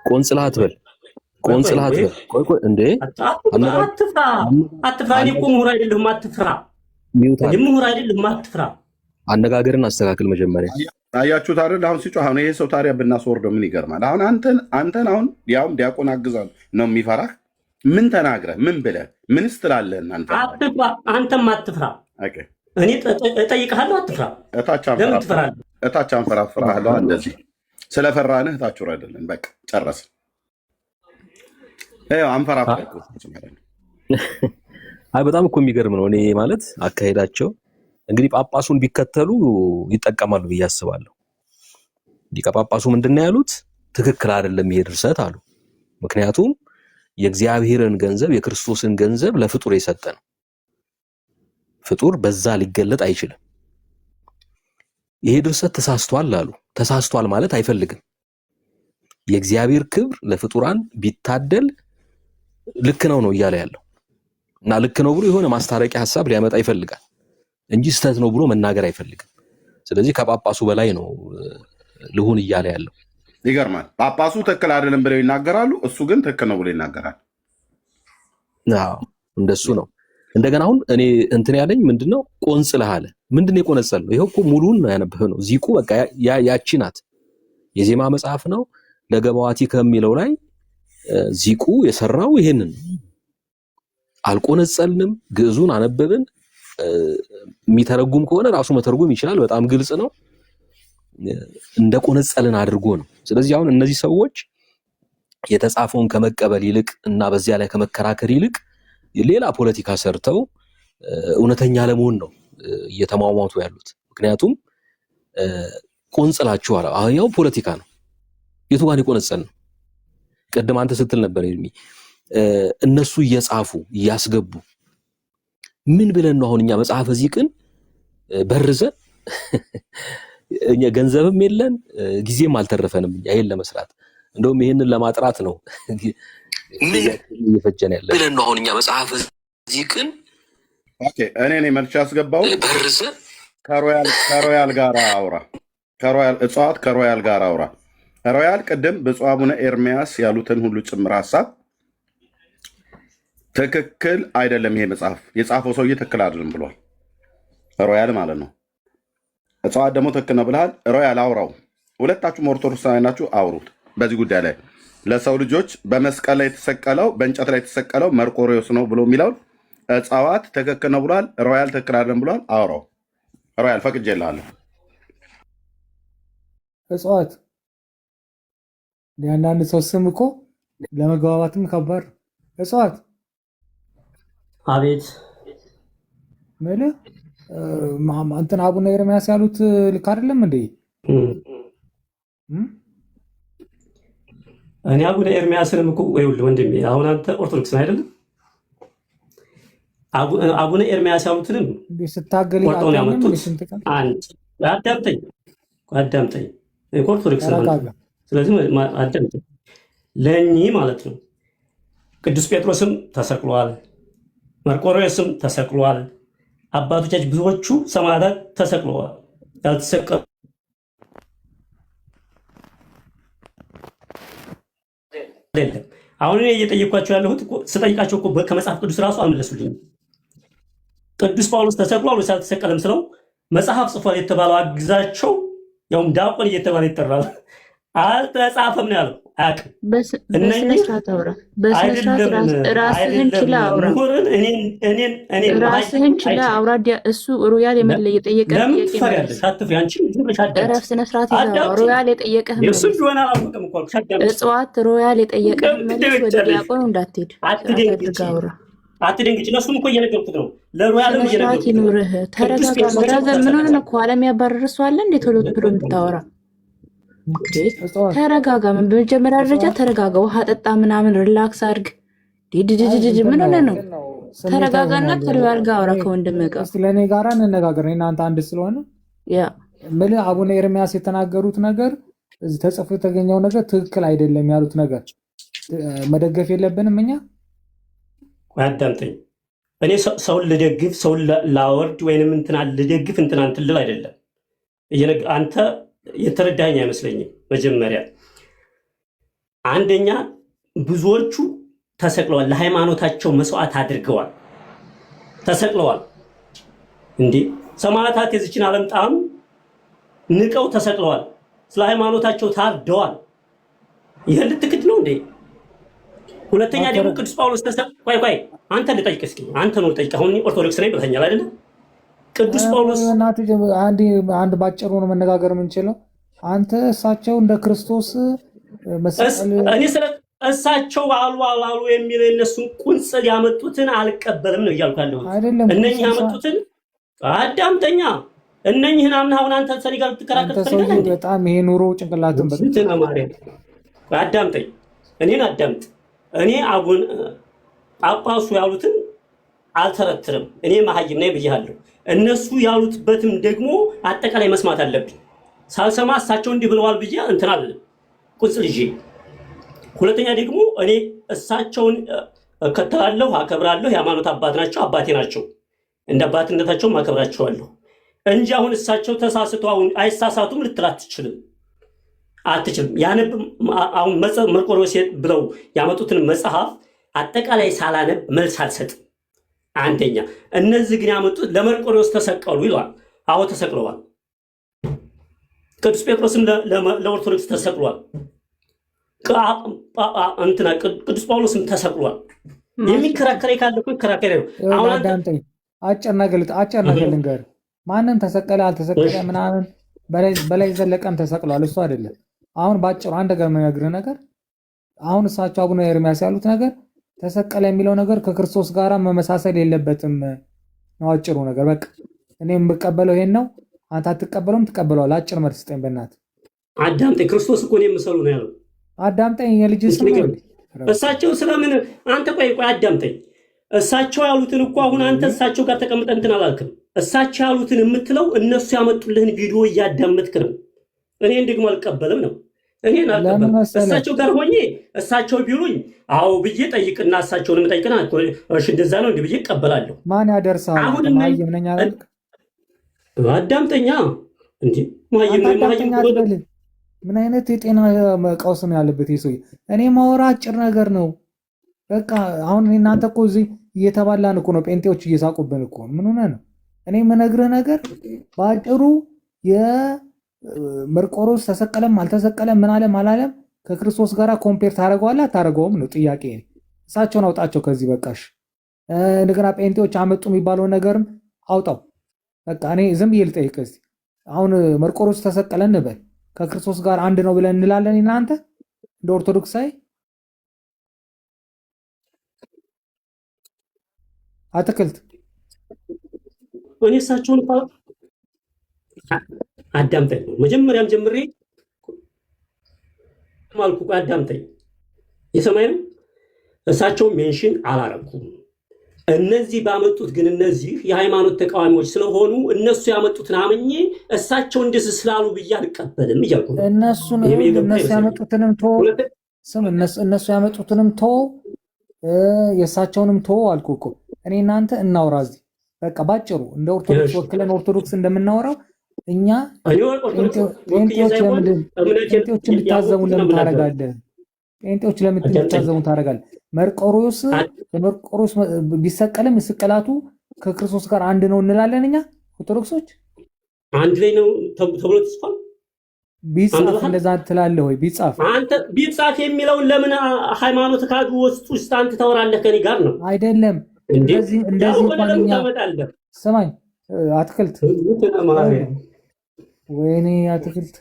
ቆንጽላት በል ቆይ እንዴ አትፍራ። እኔ እኮ ምሁር አይደለሁም። አትፍራ። ምሁር አይደለሁም። አትፍራ። አነጋገርን አስተካክል መጀመሪያ። አያችሁት አይደል? አሁን ሲጮህ አሁን ይሄ ሰው ታዲያ ብናስወርደው ምን ይገርማል? አሁን አንተን አሁን ያውም ዲያቆን አግዛል ነው የሚፈራህ። ምን ተናግረህ ምን ብለህ ምንስ ትላለህ? እናንተ አትፍራ። አንተም አትፍራ። እኔ እጠይቅሃለሁ። አትፍራ። ለምን ትፈራለህ? እታች አንፈራፍራለሁ። እንደዚህ ስለፈራንህ እታች ውረድልን። በቃ ጨረስን። አንፈራፍራ። አይ በጣም እኮ የሚገርም ነው። እኔ ማለት አካሄዳቸው እንግዲህ ጳጳሱን ቢከተሉ ይጠቀማሉ ብዬ አስባለሁ። ሊቀ ጳጳሱ ምንድነው ያሉት? ትክክል አይደለም ይሄ ድርሰት አሉ። ምክንያቱም የእግዚአብሔርን ገንዘብ የክርስቶስን ገንዘብ ለፍጡር የሰጠ ነው። ፍጡር በዛ ሊገለጥ አይችልም። ይሄ ድርሰት ተሳስቷል አሉ። ተሳስቷል ማለት አይፈልግም። የእግዚአብሔር ክብር ለፍጡራን ቢታደል ልክ ነው እያለ ያለው እና ልክ ነው ብሎ የሆነ ማስታረቂያ ሐሳብ ሊያመጣ ይፈልጋል እንጂ ስተት ነው ብሎ መናገር አይፈልግም። ስለዚህ ከጳጳሱ በላይ ነው ልሁን እያለ ያለው። ይገርማል። ጳጳሱ ትክክል አይደለም ብለው ይናገራሉ፣ እሱ ግን ትክክል ነው ብሎ ይናገራል። አዎ እንደሱ ነው። እንደገና አሁን እኔ እንትን ያለኝ ምንድነው ቆንጽለህ አለ። ምንድነው የቆነጸል ነው? ይሄው እኮ ሙሉን ነው ያነበበው ነው። ዚቁ በቃ ያቺ ናት። የዜማ መጽሐፍ ነው። ለገባዋቲ ከሚለው ላይ ዚቁ የሰራው ይሄንን አልቆነጸልንም። ግዕዙን አነበብን። የሚተረጉም ከሆነ ራሱ መተርጎም ይችላል። በጣም ግልጽ ነው። እንደ ቆነጸልን አድርጎ ነው። ስለዚህ አሁን እነዚህ ሰዎች የተጻፈውን ከመቀበል ይልቅ እና በዚያ ላይ ከመከራከር ይልቅ ሌላ ፖለቲካ ሰርተው እውነተኛ ለመሆን ነው እየተሟሟቱ ያሉት። ምክንያቱም ቆንጽላችኋል። አሁን ያው ፖለቲካ ነው። የቱ ጋር ይቆነጸል ነው? ቀደም አንተ ስትል ነበር ኤርሚ፣ እነሱ እየጻፉ እያስገቡ ምን ብለን ነው አሁን እኛ መጽሐፈ ዚቅን በርዘን እኛ ገንዘብም የለን ጊዜም አልተረፈንም እኛ ይሄን ለመስራት። እንደውም ይሄንን ለማጥራት ነው ምን እየፈጀን ያለ ብለን ነው አሁን እኛ መጽሐፈ ዚቅን እኔ መልሼ ያስገባው በርዘን ከሮያል ጋር አውራ። ከሮያል ጋር አውራ። ሮያል ቅድም ብፁዕ አቡነ ኤርሚያስ ያሉትን ሁሉ ጭምር ሀሳብ ትክክል አይደለም፣ ይሄ መጽሐፍ የጻፈው ሰውዬ ትክክል አይደለም ብሏል። ሮያል ማለት ነው። እጽዋት ደግሞ ትክክል ነው ብለሃል። ሮያል አውራው። ሁለታችሁም ኦርቶዶክሳውያን ናችሁ፣ አውሩት በዚህ ጉዳይ ላይ። ለሰው ልጆች በመስቀል ላይ የተሰቀለው በእንጨት ላይ የተሰቀለው መርቆሬዎስ ነው ብሎ የሚለውን እጽዋት ትክክል ነው ብሏል። ሮያል ትክክል አይደለም ብሏል። አውራው። ሮያል ፈቅጄልሃለሁ። እጽዋት የአንዳንድ ሰው ስም እኮ ለመግባባትም ከባድ። እጽዋት አቤት ማለት እንትን አቡነ ኤርሚያስ ያሉት ልክ አይደለም እንዴ? እኔ አቡነ ኤርሚያስንም እኮ ይኸውልህ ወንድሜ፣ አሁን አንተ ኦርቶዶክስ ነህ አይደለም? አቡነ ኤርሚያስ ያሉትንም ስታገል ቆርጠው ያመጡት አዳምጠኝ ኦርቶዶክስ ነው። ስለዚህ አዳምጠኝ ለእኚህ ማለት ነው። ቅዱስ ጴጥሮስም ተሰቅሏል፣ መርቆሬዎስም ተሰቅሏል። አባቶቻችን ብዙዎቹ ሰማዕታት ተሰቅለዋል። ያልተሰቀሉ አይደለም። አሁን እኔ እየጠየኳቸው ያለሁት ስጠይቃቸው እኮ ከመጽሐፍ ቅዱስ ራሱ አልመለሱልኝም። ቅዱስ ጳውሎስ ተሰቅሏል ወይስ አልተሰቀለም ስለው መጽሐፍ ጽፏል የተባለው አግዛቸው ያውም ዳቆን እየተባለ ይጠራል አልተጻፈም ነው ያለው። አያውቅም። በስነ ስርዓት አውራ። ራስህን ችላ አውራ። ራስህን ችላ አውራ። እሱ ሮያል የጠየቀ ረፍ ስነ ስርዓት ሮያል የጠየቀህ እጽዋት ሮያል የጠየቀህ መልስ ወደ ዲያቆኑ እንዳትሄድ አድርጋ አውራ። አትደንግጭ። ለሱም እኮ እየነገርኩት ነው። ለሮያልም እየነገርኩት ይኑርህ። ተረጋጋ። ብራዘር ምን ሆነ ነው? ዓለም ያባረር ሰው አለ እንዴ? ቶሎ ብሎ የምታወራ ተረጋጋ። በመጀመሪያ ደረጃ ተረጋጋ። ውሃ ጠጣ ምናምን ሪላክስ አድርግ። ዲዲዲዲዲ ምን ሆነ ነው? ተረጋጋና ከሮያል ጋር አውራ ከወንድምህ ጋር። እስቲ ለኔ ጋራ እንነጋገር። እናንተ አንድ ስለሆነ ያ ምን አቡነ ኤርሚያስ የተናገሩት ነገር እዚህ ተጽፎ የተገኘው ነገር ትክክል አይደለም ያሉት ነገር መደገፍ የለብንም እኛ። አዳምጠኝ። እኔ ሰውን ልደግፍ ሰውን ላወርድ ወይንም እንትና ልደግፍ እንትና እንትን ልል አይደለም። አንተ የተረዳኸኝ አይመስለኝም። መጀመሪያ አንደኛ ብዙዎቹ ተሰቅለዋል፣ ለሃይማኖታቸው መስዋዕት አድርገዋል፣ ተሰቅለዋል። እንዴ ሰማዕታት የዚችን ዓለም ጣዕም ንቀው ተሰቅለዋል፣ ስለ ሃይማኖታቸው ታርደዋል። ይሄን ልትክድ ነው እንዴ? ሁለተኛ ደግሞ ቅዱስ ጳውሎስ ቆይ አንተ ልጠይቅ እስኪ፣ አንተ ነው ልጠይቅ። አሁን ኦርቶዶክስ ነኝ ብለኸኛል አይደለ? ቅዱስ ጳውሎስ አንድ ባጭሩ ነው መነጋገር የምንችለው። አንተ እሳቸው እንደ ክርስቶስ እኔ ስለ እሳቸው አሉ የሚል የነሱን ቁንጽል ያመጡትን አልቀበልም ነው እያልኩ ያለሁት። እነኚህ ያመጡትን አዳምጠኛ፣ እነኚህን አሁን አንተ ሰሪ ጋር ልትከራከር ትፈልጋለህ? በጣም ይሄ ኑሮ ጭንቅላትን አዳምጠኝ፣ እኔን አዳምጥ። እኔ አቡን ጳጳሱ ያሉትን አልተረትርም። እኔ መሀይም ነኝ ብያለሁ። እነሱ ያሉትበትም ደግሞ አጠቃላይ መስማት አለብኝ። ሳልሰማ እሳቸው እንዲህ ብለዋል ብዬ እንትን አለ ቁንጽል ይዤ። ሁለተኛ ደግሞ እኔ እሳቸውን እከተላለሁ፣ አከብራለሁ። የሃይማኖት አባት ናቸው፣ አባቴ ናቸው። እንደ አባትነታቸውም አከብራቸዋለሁ እንጂ አሁን እሳቸው ተሳስተው አሁን አይሳሳቱም ልትል አትችልም። ያነብ አሁን መርቆሬዎስ ብለው ያመጡትን መጽሐፍ አጠቃላይ ሳላነብ መልስ አልሰጥም። አንደኛ እነዚህ ግን ያመጡት ለመርቆሬዎስ ተሰቀሉ ይለዋል። አዎ ተሰቅለዋል። ቅዱስ ጴጥሮስም ለኦርቶዶክስ ተሰቅሏል። ቅዱስ ጳውሎስም ተሰቅሏል። የሚከራከረ ካለ ይከራከረ ነው። አሁን አጭር ነገር ልንገር፣ ማንም ተሰቀለ አልተሰቀለ ምናምን በላይ ዘለቀም ተሰቅሏል። እሱ አይደለም። አሁን ባጭሩ አንድ ነገር የምነግርህ ነገር፣ አሁን እሳቸው አቡነ ኤርምያስ ያሉት ነገር ተሰቀለ የሚለው ነገር ከክርስቶስ ጋር መመሳሰል የለበትም ነው አጭሩ ነገር። በቃ እኔ የምቀበለው ይሄን ነው፣ አንተ አትቀበለውም፣ ትቀበለዋለህ። አጭር መልስ ስጠኝ በእናትህ። አዳምጠኝ። ክርስቶስ እኮ ነው የምሰሉ ነው ያለው። አዳምጠኝ። የልጅ ስም እሳቸው ስለምን አንተ ቆይ አዳምጠኝ። እሳቸው ያሉትን እኮ አሁን አንተ እሳቸው ጋር ተቀምጠህ እንትን አላልክም። እሳቸው ያሉትን የምትለው እነሱ ያመጡልህን ቪዲዮ እያዳመጥክ ነው። እኔን ደግሞ አልቀበልም ነው። እኔን አልቀበልም። እሳቸው ጋር ሆኜ እሳቸው ቢሉኝ አዎ ብዬ ጠይቅና እሳቸውንም ጠይቅና እሺ እንደዛ ነው እንዲህ ብዬ እቀበላለሁ። ማን ያደርሳል? አሁን አዳምጠኛ እንጂ ምን አይነት የጤና ቀውስ ነው ያለበት ሰውዬ? እኔ ማወራ አጭር ነገር ነው። በቃ አሁን እናንተ እኮ እዚህ እየተባላን እኮ ነው፣ ጴንጤዎች እየሳቁብን እኮ። ምን ሆነ ነው? እኔ የምነግርህ ነገር በአጭሩ የመርቆሬዎስ ተሰቀለም አልተሰቀለም ምን አለም አላለም ከክርስቶስ ጋር ኮምፔር ታደርገዋለህ አታደርገውም ነው ጥያቄ። እሳቸውን አውጣቸው ከዚህ በቃሽ። እንደገና ጴንጤዎች አመጡ የሚባለውን ነገርም አውጣው። በቃ እኔ ዝም ብዬ ልጠይቅህ እስኪ። አሁን መርቆሬዎስ ተሰቀለ እንበል፣ ከክርስቶስ ጋር አንድ ነው ብለን እንላለን እናንተ እንደ ኦርቶዶክሳዊ? አትክልት እኔ እሳቸውን አዳምጠኝ ነው መጀመሪያም ጀምሬ ማልኩ። አዳምጠኝ። የሰማይም እሳቸው ሜንሽን አላረኩም። እነዚህ ባመጡት ግን እነዚህ የሃይማኖት ተቃዋሚዎች ስለሆኑ እነሱ ያመጡትን አምኜ እሳቸው እንደዚህ ስላሉ ብዬ አልቀበልም እያልኩ ነው። እነሱ ያመጡትንም ቶ የእሳቸውንም ቶ አልኩ እኮ። እኔ እናንተ እናውራ እዚህ በቃ ባጭሩ እንደ ኦርቶዶክስ ወክለን ኦርቶዶክስ እንደምናወራው እኛ ጴንጤዎች እንድታዘቡን ለምን ታደርጋለህ? ጴንጤዎች ለምን እንድታዘቡን ታደርጋለህ? መርቆሬዎስ ቢሰቀልም ስቅላቱ ከክርስቶስ ጋር አንድ ነው እንላለን እኛ ኦርቶዶክሶች። አንድ ላይ ነው ተብሎ ተጽፏል። ቢጻፍ እንደዛ ትላለህ ወይ? ቢጻፍ አንተ ቢጻፍ የሚለውን ለምን ሃይማኖት ካዱ ውስጥ አንተ ታወራለህ? ከኔ ጋር ነው አይደለም? እንደዚህ ስማኝ አትክልት፣ ወይኔ አትክልት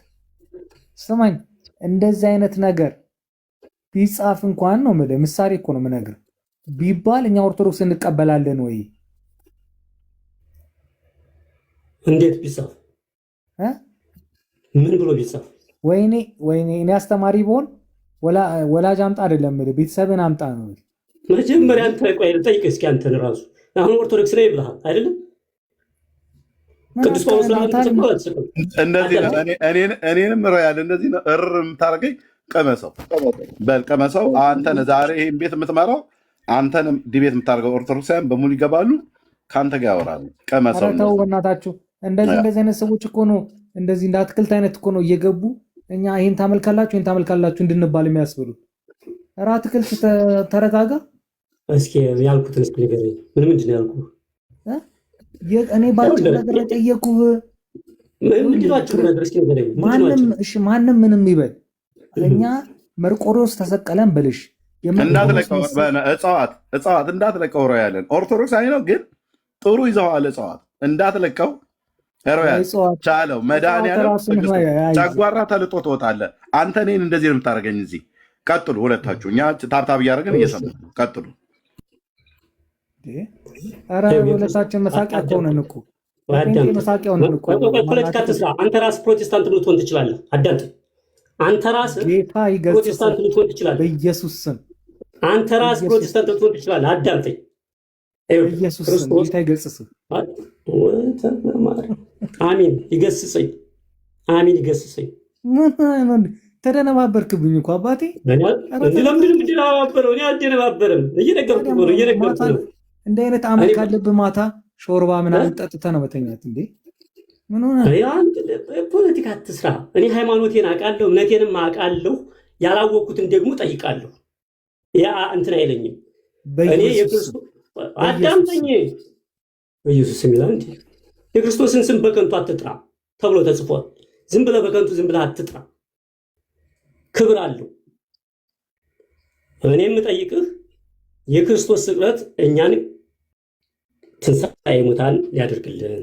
ስማኝ፣ እንደዚህ አይነት ነገር ቢጻፍ እንኳን ነው የምልህ፣ ምሳሌ እኮ ነው የምነግርህ። ቢባል እኛ ኦርቶዶክስ እንቀበላለን ወይ? እንዴት ቢጻፍ? ምን ብሎ ቢጻፍ? ወይኔ እኔ አስተማሪ ብሆን ወላጅ አምጣ አይደለም የምልህ፣ ቤተሰብን አምጣ ነው። መጀመሪያ አንተ ቆይ ጠይቅ እስኪ። አንተን ራሱ አሁን ኦርቶዶክስ ነኝ ብለሃል አይደለም? ቅዱስ ጳውሎስ እንደዚህ እኔንም ሮያል እንደዚህ ነው የምታደርገኝ። ቀመሰው በል ቀመሰው። አንተን ዛሬ ይሄን ቤት የምትመራው አንተንም ዲቤት የምታደርገው ኦርቶዶክሳውያን በሙሉ ይገባሉ፣ ከአንተ ጋር ያወራሉ። ቀመሰው። ኧረ ተው በእናታችሁ። እንደዚህ አይነት ሰዎች እኮ ነው እንደዚህ እንደ አትክልት አይነት እኮ ነው እየገቡ እኛ ይሄን ታመልካላችሁ እንድንባል የሚያስብሉ ኧረ አትክልት ተረጋጋ። እስኪ ያልኩትን እስኪ ንገረኝ። ምንድን ነው ያልኩህ? እኔ ባጭር ነገር ጠየኩህ። ምንድን ነው አጭር ነገር? እስኪ ንገረኝ። ማንም ምንም ይበል፣ እኛ መርቆሬዎስ ተሰቀለን በልሽ እንዳትለቀው እጽዋት እንዳትለቀው ሮያልን ኦርቶዶክሳዊ ነው ግን ጥሩ ይዘዋል። እጽዋት እንዳትለቀው ሮያል ቻለው መድኃኒዓለም ጨጓራ ተልጦ ትወጣለህ። አንተ እኔን እንደዚህ ነው የምታደርገኝ። እዚህ ቀጥሉ ሁለታችሁ። እኛ ታብታብ እያደረግን እየሰማን ቀጥሉ። ኧረ ሁለታችን መሳቂያ ከሆነን እኮ መሳቂያ ሆነን እኮ ፖለቲካ ትስራ። አንተ ራስህ ፕሮቴስታንት ልትሆን ትችላለህ። አዳምጥ። አንተ ራስህ ፕሮቴስታንት ልትሆን ትችላለህ። በኢየሱስ ስም አንተ ራስህ ፕሮቴስታንት ልትሆን ትችላለህ። አዳምጠኝ። በኢየሱስ ስም ጌታ ይገስጽህ። አሚን ይገስጸኝ። አሚን ይገስጸኝ። ምን ተደነባበርክብኝ እኮ አባቴ። ለምንድን የምደነባበረው? እኔ አልደነባበርም። እየነገርኩህ ነው። እንደ አይነት አመት ካለብህ ማታ ሾርባ ምናምን ጠጥተህ ነው መተኛት እንዴ? ምን ሆነ? ፖለቲካ አትስራ። እኔ ሃይማኖቴን አውቃለሁ፣ እምነቴንም አውቃለሁ። ያላወቅኩትን ደግሞ ጠይቃለሁ። ያ እንትን አይለኝም። እኔ አዳምጠኝ። በኢየሱስ ስም ይላል እንዴ? የክርስቶስን ስም በከንቱ አትጥራ ተብሎ ተጽፏል። ዝም ብለህ በከንቱ ዝም ብለህ አትጥራ። ክብር አለው። እኔ የምጠይቅህ የክርስቶስ ስቅለት እኛን ትንሣኤ ሙታን ሊያደርግልን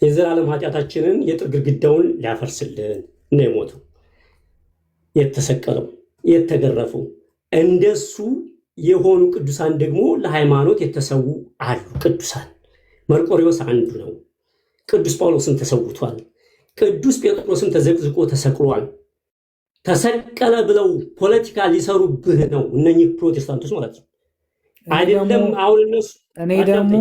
የዘላለም ኃጢአታችንን የጥር ግድግዳውን ሊያፈርስልን ነው የሞተው የተሰቀለው የተገረፈው። እንደሱ የሆኑ ቅዱሳን ደግሞ ለሃይማኖት የተሰዉ አሉ። ቅዱሳን መርቆሬዎስ አንዱ ነው። ቅዱስ ጳውሎስም ተሰውቷል። ቅዱስ ጴጥሮስም ተዘቅዝቆ ተሰቅሏል። ተሰቀለ ብለው ፖለቲካ ሊሰሩብህ ነው እነኚህ ፕሮቴስታንቶች ማለት ነው። አይደለም አሁን እነሱ እኔ ደግሞ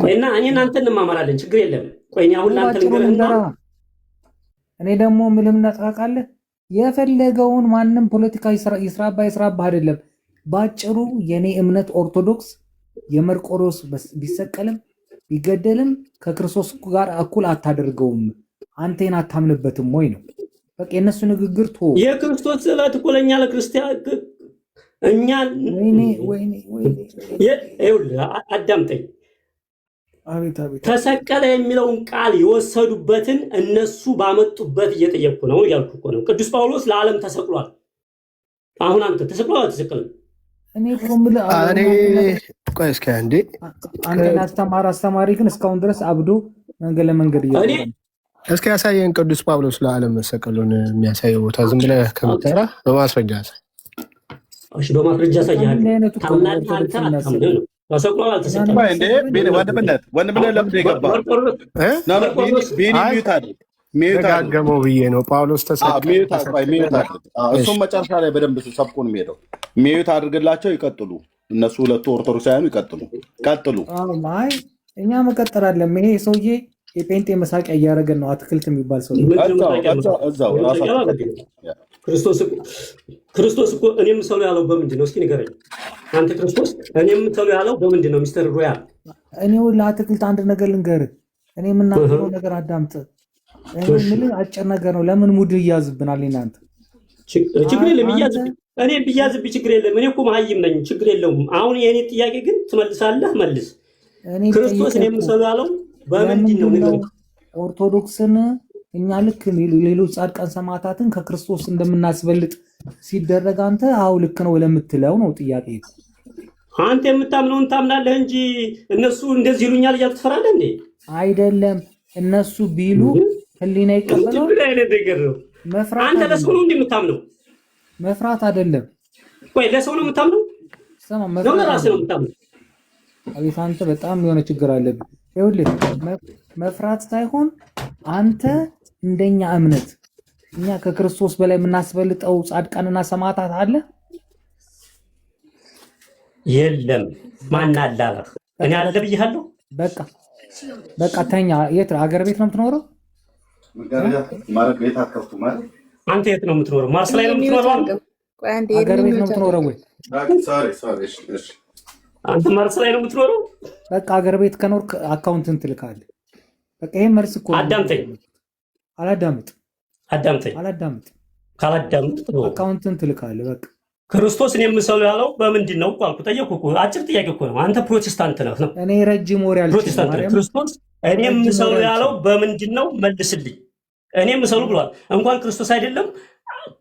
ቆይና እኔ እናንተ እንማማራለን፣ ችግር የለም። ቆይ አሁን እናንተ ልንገርህና እኔ ደግሞ ምንም እናጥቃቃለህ። የፈለገውን ማንም ፖለቲካ ይስራባ ይስራባ አይደለም። ባጭሩ የኔ እምነት ኦርቶዶክስ የመርቆሬዎስ ቢሰቀልም ቢገደልም ከክርስቶስ ጋር እኩል አታደርገውም። አንተን አታምንበትም ወይ ነው በቃ የነሱ ንግግር። ቶ የክርስቶስ ስዕለት እኮ ለእኛ ለክርስቲያን እኛ አዳምጠኝ። ተሰቀለ የሚለውን ቃል የወሰዱበትን እነሱ ባመጡበት እየጠየቅኩ ነው እያልኩ እኮ ነው። ቅዱስ ጳውሎስ ለዓለም ተሰቅሏል። አሁን አንተ ተሰቅሏል አልተሰቀለም? እኔ ቆይ እስኪ አንዴ አንተን አስተማሪ ግን እስካሁን ድረስ አብዶ መንገድ ለመንገድ እያለ እስኪ ያሳየን ቅዱስ ጳውሎስ ለዓለም መሰቀሉን የሚያሳየው ቦታ ዝም ብለህ ከምትጠራ በማስረጃ እሺ፣ በማስረጃ ያሳያለሁ። ታምናለህ አንተ አታምነህ ነው። ተሰቅሏል አልተሰቀለም? ደጋገመው ብዬ ነው። ጳውሎስ እሱም መጨረሻ ላይ በደንብ ሰብኮ ነው የሚሄደው። ሚዩት አድርግላቸው ይቀጥሉ። እነሱ ሁለቱ ኦርቶዶክሳውያኑ ቀጥሉ። አይ እኛ መቀጠል አለም። ይሄ ሰውዬ የጴንጤ መሳቂያ እያደረገን ነው። አትክልት የሚባል ሰው ክርስቶስ እኮ እኔ የምሰሉ ያለው በምንድን ነው? እስኪ ንገረኝ አንተ። ክርስቶስ እኔ የምሰሉ ያለው በምንድን ነው? ሚስተር ሮያል እኔ ለአትክልት አንድ ነገር ልንገርህ። እኔ የምናገረው ነገር አዳምጥ። ምን አጭር ነገር ነው። ለምን ሙድ ይያዝብናል? እናንተ ችግር የለም ይያዝብኝ። እኔ ብያዝብኝ ችግር የለም። እኔ እኮ መሀይም ነኝ፣ ችግር የለውም። አሁን የእኔ ጥያቄ ግን ትመልሳለህ፣ መልስ። ክርስቶስ እኔ የምሰሉ ያለው በምንድን ነው? ንገረኝ። ኦርቶዶክስን እኛ ልክ ሌሎች ጻድቃን ሰማዕታትን ከክርስቶስ እንደምናስበልጥ ሲደረግ አንተ አው ልክ ነው ለምትለው ነው ጥያቄ። አንተ የምታምነውን ታምናለህ እንጂ እነሱ እንደዚህ ይሉኛል እያልክ ትፈራለህ እንዴ? አይደለም እነሱ ቢሉ ህሊና ይቀበለው። አንተ ለሰው ነው እንደምታምነው? መፍራት አይደለም። ቆይ ለሰው ነው የምታምነው? ነው ለራስህ ነው የምታምነው? አቤት አንተ በጣም የሆነ ችግር አለብህ። ይኸውልህ መፍራት ሳይሆን አንተ እንደኛ እምነት እኛ ከክርስቶስ በላይ የምናስበልጠው ጻድቃንና ሰማዕታት አለ? የለም። ማን አለ? እኔ አለ ብያለሁ። በቃ ተኛ። የት አገር ቤት ነው የምትኖረው? አንተ የት ነው የምትኖረው? ማርስ ላይ ነው የምትኖረው? አገር ቤት ነው የምትኖረው ወይ? አንተ ማርስ ላይ ነው የምትኖረው? በቃ አገር ቤት ከኖርክ አካውንትን ትልካለህ። በቃ ይሄ መልስ እኮ። አዳምጠኝ። አላዳምጥ። ካላዳምጥ አካውንትን ትልካለህ። በቃ ክርስቶስ እኔ የምሰለው ያለው በምንድን ነው አልኩ። ጠየቅኩ እኮ አጭር ጥያቄ እኮ ነው። አንተ ፕሮቴስታንት ነህ ነው። እኔ ረጅም ወሬ አልችልም። ፕሮቴስታንት ነህ። ክርስቶስ እኔ የምሰለው ያለው በምንድን ነው መልስልኝ። እኔ የምሰለው ብሏል። እንኳን ክርስቶስ አይደለም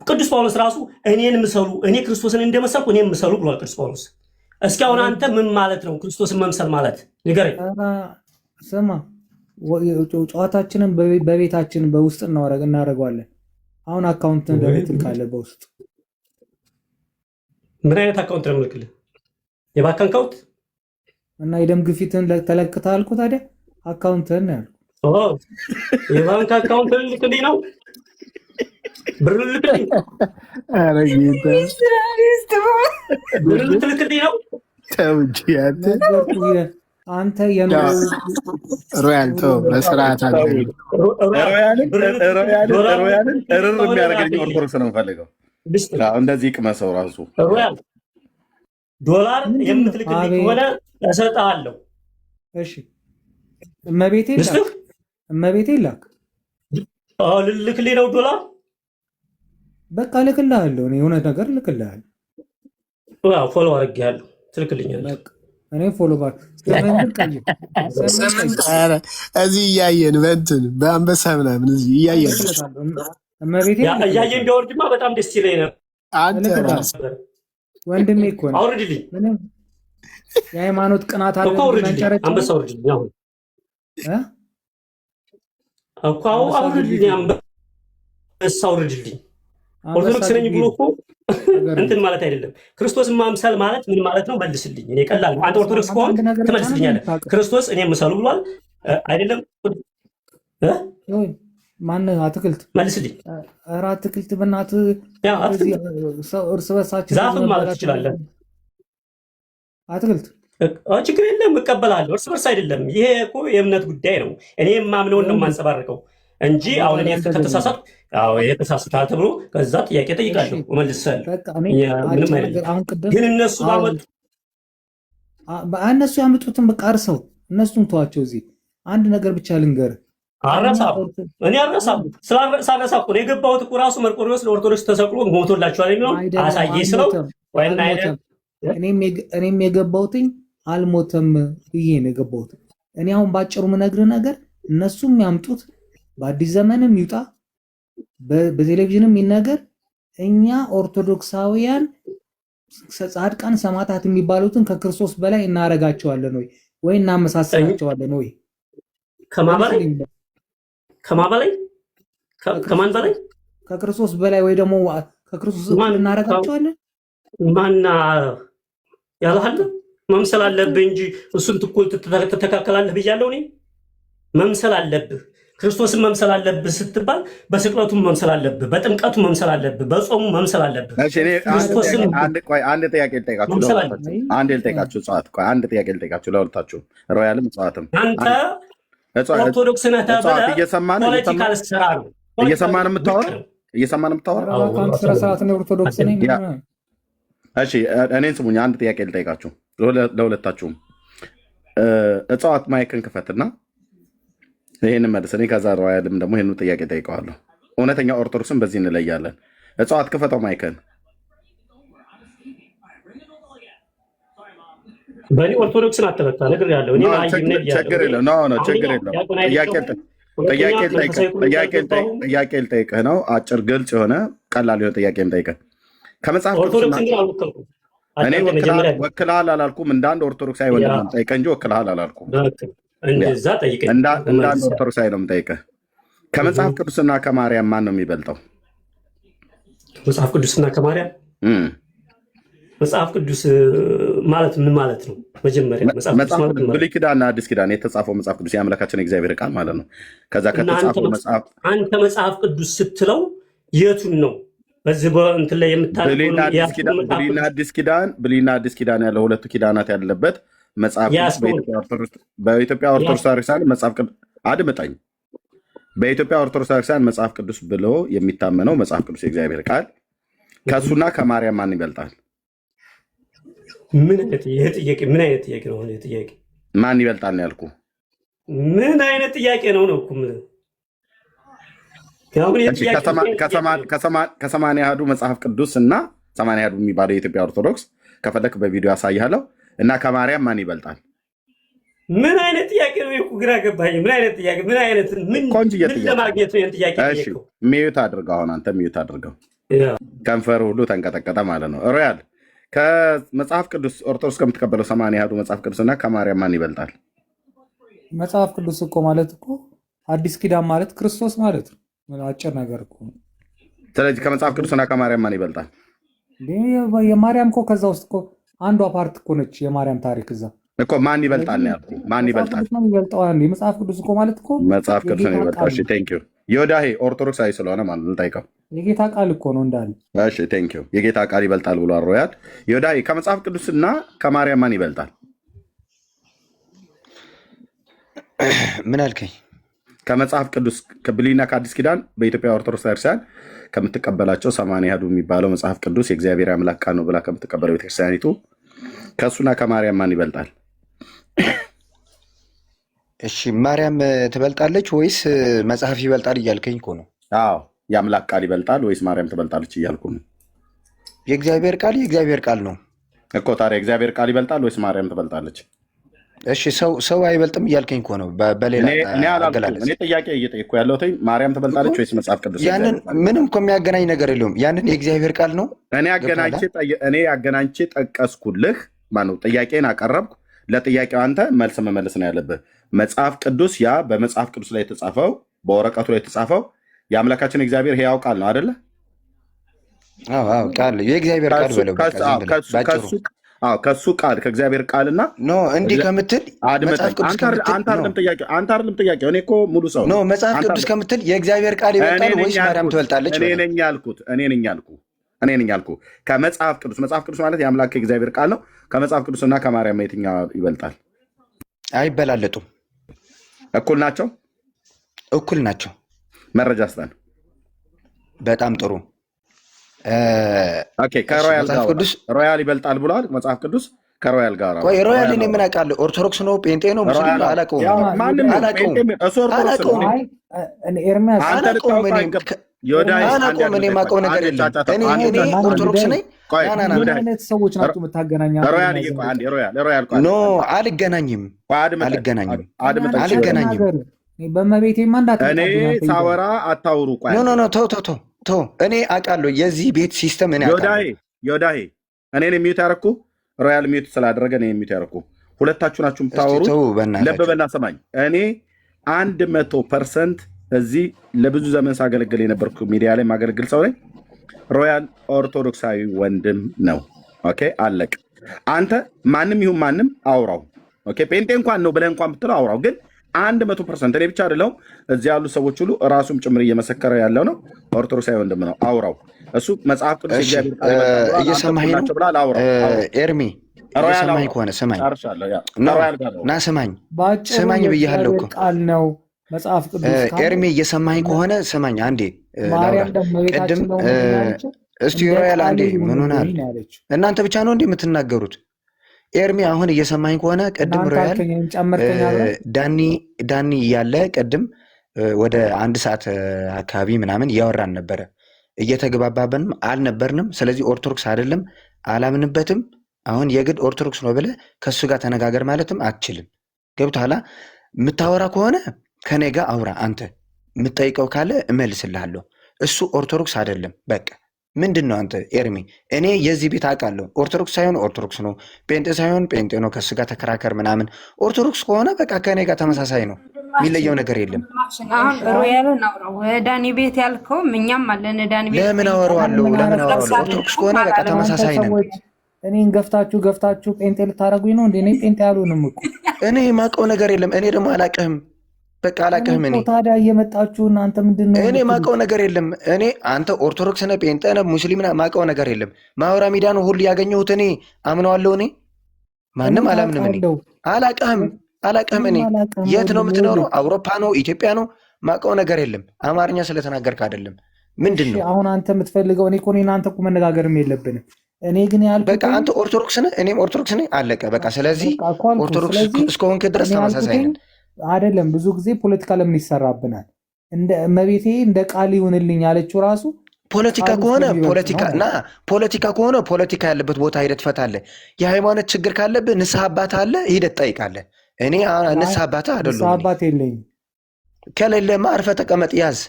ቅዱስ ጳውሎስ ራሱ እኔን ምሰሉ፣ እኔ ክርስቶስን እንደመሰልኩ እኔ ምሰሉ ብሏል ቅዱስ ጳውሎስ። እስኪ አሁን አንተ ምን ማለት ነው ክርስቶስን መምሰል ማለት ንገረኝ። ስማ ጨዋታችንን በቤታችን በውስጥ እናደርገዋለን። አሁን አካውንትን ለቤትን ካለ በውስጥ ምን አይነት አካውንት ነው የምልክልህ? የባንክ አካውንት እና የደም ግፊትን ተለክተህ አልኩ። ታዲያ አካውንትን ነው ያልኩት። የባንክ አካውንት ልክልኝ ነው ብር ልክልኝ? ኧረ ጌታ ብር ልክልኝ ነው? ተው እንጂ አንተ ሮያል ተው፣ በስርዓት ሮያልን እርር የሚያደርገኝ ኦርቶዶክስ ነው የምፈልገው። እንደዚህ ቅመሰው ራሱ ሮያል ዶላር የምትልክልኝ ከሆነ እሰጥሃለሁ። እሺ እመቤቴ ላክ። ልልክልኝ ነው ዶላር? በቃ ልክልሃለሁ። እኔ የሆነ ነገር ልክልሃለሁ። ፎሎ አድርጌሃለሁ፣ ትልክልኛለህ። እኔ ፎሎ ባክ እዚህ እያየን በእንትን በአንበሳ ምናምን እዚህ እያየን እያየን ቢያወርድማ በጣም ደስ ይለኝ ነበር። ወንድሜ እኮ ነው። አውርድልኝ። የሃይማኖት ቅናት አለ። አንበሳ አውርድልኝ። አሁን እኮ አውርድልኝ፣ አንበሳ አውርድልኝ። ኦርቶዶክስ ነኝ ብሎ እኮ እንትን ማለት አይደለም። ክርስቶስን ማምሰል ማለት ምን ማለት ነው? መልስልኝ። እኔ ቀላል ነው። አንተ ኦርቶዶክስ ከሆንክ ትመልስልኛለህ። ክርስቶስ እኔ ምሰሉ ብሏል አይደለም? ማነው? አትክልት መልስልኝ። ኧረ አትክልት በእናትህ እርስ በርሳችን ዛፍም ማለት ትችላለህ። አትክልት ችግር የለም፣ እቀበላለሁ። እርስ በርስ አይደለም። ይሄ እኮ የእምነት ጉዳይ ነው። እኔ የማምነውን ነው የማንጸባርቀው እንጂ አሁን እኔ ከተሳሳትኩ የተሳስታል ተብሎ ከዛ ጥያቄ ጠይቃለሁ፣ እመልሳለሁ። ምንም አይደለም። ግን እነሱ እነሱ ያመጡትን በቃ እርሰው እነሱን ተዋቸው። እዚህ አንድ ነገር ብቻ ልንገርህ፣ እኔ አልረሳም። ሳልረሳ እኮ የገባሁት እኮ ራሱ መርቆሬዎስ ለኦርቶዶክስ ተሰቅሎ ሞቶላችኋል የሚለውን አሳየኝ ስለው እኔም የገባሁትኝ አልሞተም ብዬ ነው የገባሁት። እኔ አሁን ባጭሩ የምነግርህ ነገር እነሱም ያምጡት በአዲስ ዘመንም ይውጣ በቴሌቪዥንም ይነገር፣ እኛ ኦርቶዶክሳውያን ጻድቃን ሰማዕታት የሚባሉትን ከክርስቶስ በላይ እናረጋቸዋለን ወይ እናመሳሰላቸዋለን ወይ? ከማን በላይ? ከክርስቶስ በላይ ወይ ደግሞ ከክርስቶስ እናረጋቸዋለን? ማና ያለሃል መምሰል አለብህ እንጂ እሱን ትኩል ትተካከላለህ ብያለሁ። እኔ መምሰል አለብህ፣ ክርስቶስን መምሰል አለብህ ስትባል በስቅለቱም መምሰል አለብህ፣ በጥምቀቱ መምሰል አለብህ፣ በጾሙ መምሰል አለብህ። አንድ ጥያቄ ልጠይቃችሁ፣ አንድ ጥያቄ ልጠይቃችሁ ለሁለታችሁ፣ ሮያልም እጽዋትም። አንተ ኦርቶዶክስ ነህ ተብለህ ፖለቲካ ልትሰራ ነው። እየሰማን የምታወራው ኦርቶዶክስ ነኝ። እሺ እኔን ስሙኝ፣ አንድ ጥያቄ ልጠይቃችሁ ለሁለታችሁም። እጽዋት ማይክን ክፈትና ይህን መልስ። እኔ ከዛ ሮያልም ደግሞ ይህን ጥያቄ ጠይቀዋለሁ። እውነተኛ ኦርቶዶክስን በዚህ እንለያለን። እጽዋት ክፈተው ማይክን። በእኔ ኦርቶዶክስን አትበታ ነገር ያለው ችግር የለም። ጥያቄ ልጠይቅህ ነው። አጭር ግልጽ የሆነ ቀላል የሆነ ጥያቄ ልጠይቅህ። ከመጽሐፍ እኔ ወክልሃል አላልኩም። እንዳንድ ኦርቶዶክሳዊ ወንድም ጠይቀህ እንጂ ወክልሃል አላልኩም። እንዳንድ ኦርቶዶክሳዊ ነው የምጠይቅህ። ከመጽሐፍ ቅዱስና ከማርያም ማን ነው የሚበልጠው? መጽሐፍ ቅዱስና ከማርያም መጽሐፍ ቅዱስ ማለት ምን ማለት ነው? መጀመሪያ ብሉይ ኪዳንና አዲስ ኪዳን የተጻፈው መጽሐፍ ቅዱስ የአምላካችን እግዚአብሔር ቃል ማለት ነው። ከዛ ከተጻፈው መጽሐፍ አንተ መጽሐፍ ቅዱስ ስትለው የቱን ነው? በዚህ በእንትን ላይ ብሉይና አዲስ ኪዳን ያለው ሁለቱ ኪዳናት ያለበት መጽሐፍ ቅዱስ በኢትዮጵያ ኦርቶዶክስ መጽሐፍ ቅዱስ አድምጠኝ። በኢትዮጵያ ኦርቶዶክስ መጽሐፍ ቅዱስ ብሎ የሚታመነው መጽሐፍ ቅዱስ የእግዚአብሔር ቃል ከእሱና ከማርያም ማን ይበልጣል? ምን አይነት ጥያቄ ነው? ጥያቄ ማን ይበልጣል ነው ያልኩ። ምን አይነት ጥያቄ ነው እኮ ከሰማንያ አሐዱ መጽሐፍ ቅዱስ እና 80 አሐዱ የሚባለው የኢትዮጵያ ኦርቶዶክስ ከፈለክ በቪዲዮ ያሳይሃለሁ። እና ከማርያም ማን ይበልጣል? ምን አይነት ጥያቄ ነው? እኮ ግራ ገባኝ። ምን አይነት ጥያቄ? ምን አይነት ምን ለማግኘት ነው ይሄን ጥያቄ ጠየቀው? ሚዩት አድርገው። አሁን አንተ ሚዩት አድርገው። ከንፈር ሁሉ ተንቀጠቀጠ ማለት ነው። ሮያል ከመጽሐፍ ቅዱስ ኦርቶዶክስ ከምትቀበለው 80 አሐዱ መጽሐፍ ቅዱስና ከማርያም ማን ይበልጣል? መጽሐፍ ቅዱስ እኮ ማለት እኮ አዲስ ኪዳን ማለት ክርስቶስ ማለት ነው። አጭር ነገር እኮ። ስለዚህ ከመጽሐፍ ቅዱስና ከማርያም ማን ይበልጣል? የማርያም እኮ ከዛ ውስጥ እኮ አንዷ ፓርት እኮ ነች የማርያም ታሪክ እዛ እኮ ማን ይበልጣል ነው ያልኩህ። ማን ይበልጣል? የመጽሐፍ ቅዱስ እኮ ማለት እኮ መጽሐፍ ቅዱስ ነው ይበልጣል። እሺ ቴንክ ዩ። ዮዳሄ ኦርቶዶክሳዊ ስለሆነ ማለት ነው ጠይቀው። የጌታ ቃል እኮ ነው እንዳለ። እሺ ቴንክ ዩ። የጌታ ቃል ይበልጣል ብሏል ሮያል። ዮዳሄ ከመጽሐፍ ቅዱስና ከማርያም ማን ይበልጣል? ምን አልከኝ? ከመጽሐፍ ቅዱስ ከብሉይና ከአዲስ ኪዳን በኢትዮጵያ ኦርቶዶክስ ቤተክርስቲያን ከምትቀበላቸው 80 አሐዱ የሚባለው መጽሐፍ ቅዱስ የእግዚአብሔር አምላክ ቃል ነው ብላ ከምትቀበለው ቤተክርስቲያኒቱ ከእሱና ከማርያም ማን ይበልጣል? እሺ ማርያም ትበልጣለች ወይስ መጽሐፍ ይበልጣል እያልከኝ እኮ ነው? አዎ የአምላክ ቃል ይበልጣል ወይስ ማርያም ትበልጣለች እያልኩ ነው። የእግዚአብሔር ቃል ነው እኮ። ታዲያ የእግዚአብሔር ቃል ይበልጣል ወይስ ማርያም ትበልጣለች? እሺ ሰው አይበልጥም እያልከኝ እኮ ነው። በሌላ እኔ ጥያቄ እየጠየኩ ያለሁት ማርያም ትበልጣለች ወይስ መጽሐፍ ቅዱስ? ያንን ምንም እኮ የሚያገናኝ ነገር የለውም። ያንን የእግዚአብሔር ቃል ነው። እኔ አገናኝቼ ጠቀስኩልህ። ማነው ጥያቄን አቀረብኩ። ለጥያቄው አንተ መልስ መመለስ ነው ያለብህ። መጽሐፍ ቅዱስ ያ በመጽሐፍ ቅዱስ ላይ የተጻፈው በወረቀቱ ላይ የተጻፈው የአምላካችን እግዚአብሔር ሕያው ቃል ነው አይደለ? አዎ ቃል የእግዚአብሔር ቃል በለው። ከሱ ቃል ከእግዚአብሔር ቃልና ኖ እንዲህ ከምትል መጽሐፍ ቅዱስ አንተ አይደለም ጥያቄው። እኔ እኮ ሙሉ ሰው ኖ መጽሐፍ ቅዱስ ከምትል የእግዚአብሔር ቃል ይበልጣል ወይስ ማርያም ትበልጣለች? እኔ ነኝ ያልኩት ከመጽሐፍ ቅዱስ። መጽሐፍ ቅዱስ ማለት የአምላክ እግዚአብሔር ቃል ነው። ከመጽሐፍ ቅዱስና ከማርያም የትኛው ይበልጣል? አይበላለጡም። እኩል ናቸው። እኩል ናቸው። መረጃ ስጠን። በጣም ጥሩ። ሮያል ይበልጣል ብሏል መጽሐፍ ቅዱስ ከሮያል ጋር። ቆይ ሮያል እኔ ምን አውቃለሁ? ኦርቶዶክስ ነው ጴንጤ ነው ሙስሊም ነው? አላውቀውም። እኔ የማውቀው ነገር የለም። እኔ ኦርቶዶክስ ነኝ። ሰዎች ናቸው የምታገናኛቸው። ኖ አልገናኝም። በመቤቴማ እኔ ሳወራ አታውሩ። ኖ ተው እኔ አውቃለሁ የዚህ ቤት ሲስተም። እኔ ዮዳሄ እኔን የሚዩት ያደረኩ ሮያል ሚዩት ስላደረገ እኔ የሚዩት ያደረኩ ሁለታችሁ ናችሁ የምታወሩት። ልብ በልና ሰማኝ። እኔ 100% እዚህ ለብዙ ዘመን ሳገለግል የነበርኩ ሚዲያ ላይ ማገለግል ሰው ነኝ። ሮያል ኦርቶዶክሳዊ ወንድም ነው። ኦኬ አለቅ። አንተ ማንም ይሁን ማንም አውራው። ኦኬ ጴንጤ እንኳን ነው ብለህ እንኳን ብትለው አውራው። ግን 100% እኔ ብቻ አይደለሁም እዚህ ያሉ ሰዎች ሁሉ ራሱም ጭምር እየመሰከረ ያለው ነው። ኦርቶዶክሳዊ ወንድም ነው። አውራው። እሱ መጽሐፍ ቅዱስ እየሰማኸኝ ነው? ኤርሚ እየሰማኸኝ ከሆነ ስማኝ እና ስማኝ ብያለሁ እኮ ቃል ነው መጽሐፍ ቅዱስ። ኤርሚ እየሰማኸኝ ከሆነ ስማኝ አንዴ። ቅድም እስቲ ሮያል አንዴ ምን ሆናል? እናንተ ብቻ ነው እንዲህ የምትናገሩት? ኤርሚ አሁን እየሰማኝ ከሆነ ቅድም ሮያል ዳኒ እያለ ቅድም ወደ 1 ሰዓት አካባቢ ምናምን እያወራን ነበረ። እየተግባባብንም አልነበርንም። ስለዚህ ኦርቶዶክስ አይደለም አላምንበትም። አሁን የግድ ኦርቶዶክስ ነው ብለህ ከእሱ ጋር ተነጋገር ማለትም አትችልም። ገብቶሃል? የምታወራ ከሆነ ከኔ ጋር አውራ። አንተ የምትጠይቀው ካለ እመልስልሃለሁ። እሱ ኦርቶዶክስ አይደለም በቃ። ምንድን ነው አንተ ኤርሚ? እኔ የዚህ ቤት አውቃለሁ። ኦርቶዶክስ ሳይሆን ኦርቶዶክስ ነው፣ ጴንጤ ሳይሆን ጴንጤ ነው። ከሱ ጋር ተከራከር ምናምን። ኦርቶዶክስ ከሆነ በቃ ከኔ ጋር ተመሳሳይ ነው፣ የሚለየው ነገር የለም። አሁን ሮያልን አውራው ዳኒ ቤት ያልከውም እኛም አለን ዳኒ ቤት። ለምን አወራዋለሁ? ኦርቶዶክስ ከሆነ በቃ ተመሳሳይ ነን። እኔን ገፍታችሁ ጴንጤ ልታረጉኝ ነው እንዴ? እኔ ጴንጤ ያልሆንም እኮ። እኔ የማውቀው ነገር የለም። እኔ ደግሞ አላውቅህም። በቃ አላውቅህም። እኔ ታዲያ እየመጣችሁ እናንተ ምንድን ነው? እኔ የማውቀው ነገር የለም። እኔ አንተ ኦርቶዶክስ ነህ ጴንጤ ነህ ሙስሊም ነህ የማውቀው ነገር የለም። ማውራ ሚዲያ ነው ሁሉ ያገኘሁት። እኔ አምነዋለሁ። እኔ ማንም አላምንም። እኔ አላውቅህም። እኔ የት ነው የምትኖረው? አውሮፓ ነው ኢትዮጵያ ነው? የማውቀው ነገር የለም። አማርኛ ስለተናገርክ አይደለም። ምንድን ነው አሁን አንተ የምትፈልገው? እኔ እኮ እናንተ እኮ መነጋገርም የለብንም። እኔ ግን ያልኩት በቃ አንተ ኦርቶዶክስ ነህ እኔም ኦርቶዶክስ ነኝ። አለቀ በቃ። ስለዚህ ኦርቶዶክስ እስከሆንክ ድረስ ተመሳሳይ ነን። አይደለም ብዙ ጊዜ ፖለቲካ ለምን ይሰራብናል? እንደ እመቤቴ እንደ ቃል ይሁንልኝ ያለችው ራሱ ፖለቲካ ቃሉ ከሆነ ስለሚበልጥ ፖለቲካ ነው። እና ፖለቲካ ከሆነ ፖለቲካ ያለበት ቦታ ሂደት ትፈታለህ። የሃይማኖት ችግር ካለብህ ንስሐ አባት አለ ሂደት ጠይቃለህ። እኔ ንስሐ አባት ንስሐ አይደለሁም። እኔ አባት የለኝም። ከሌለማ አርፈህ ተቀመጥ ያዝ።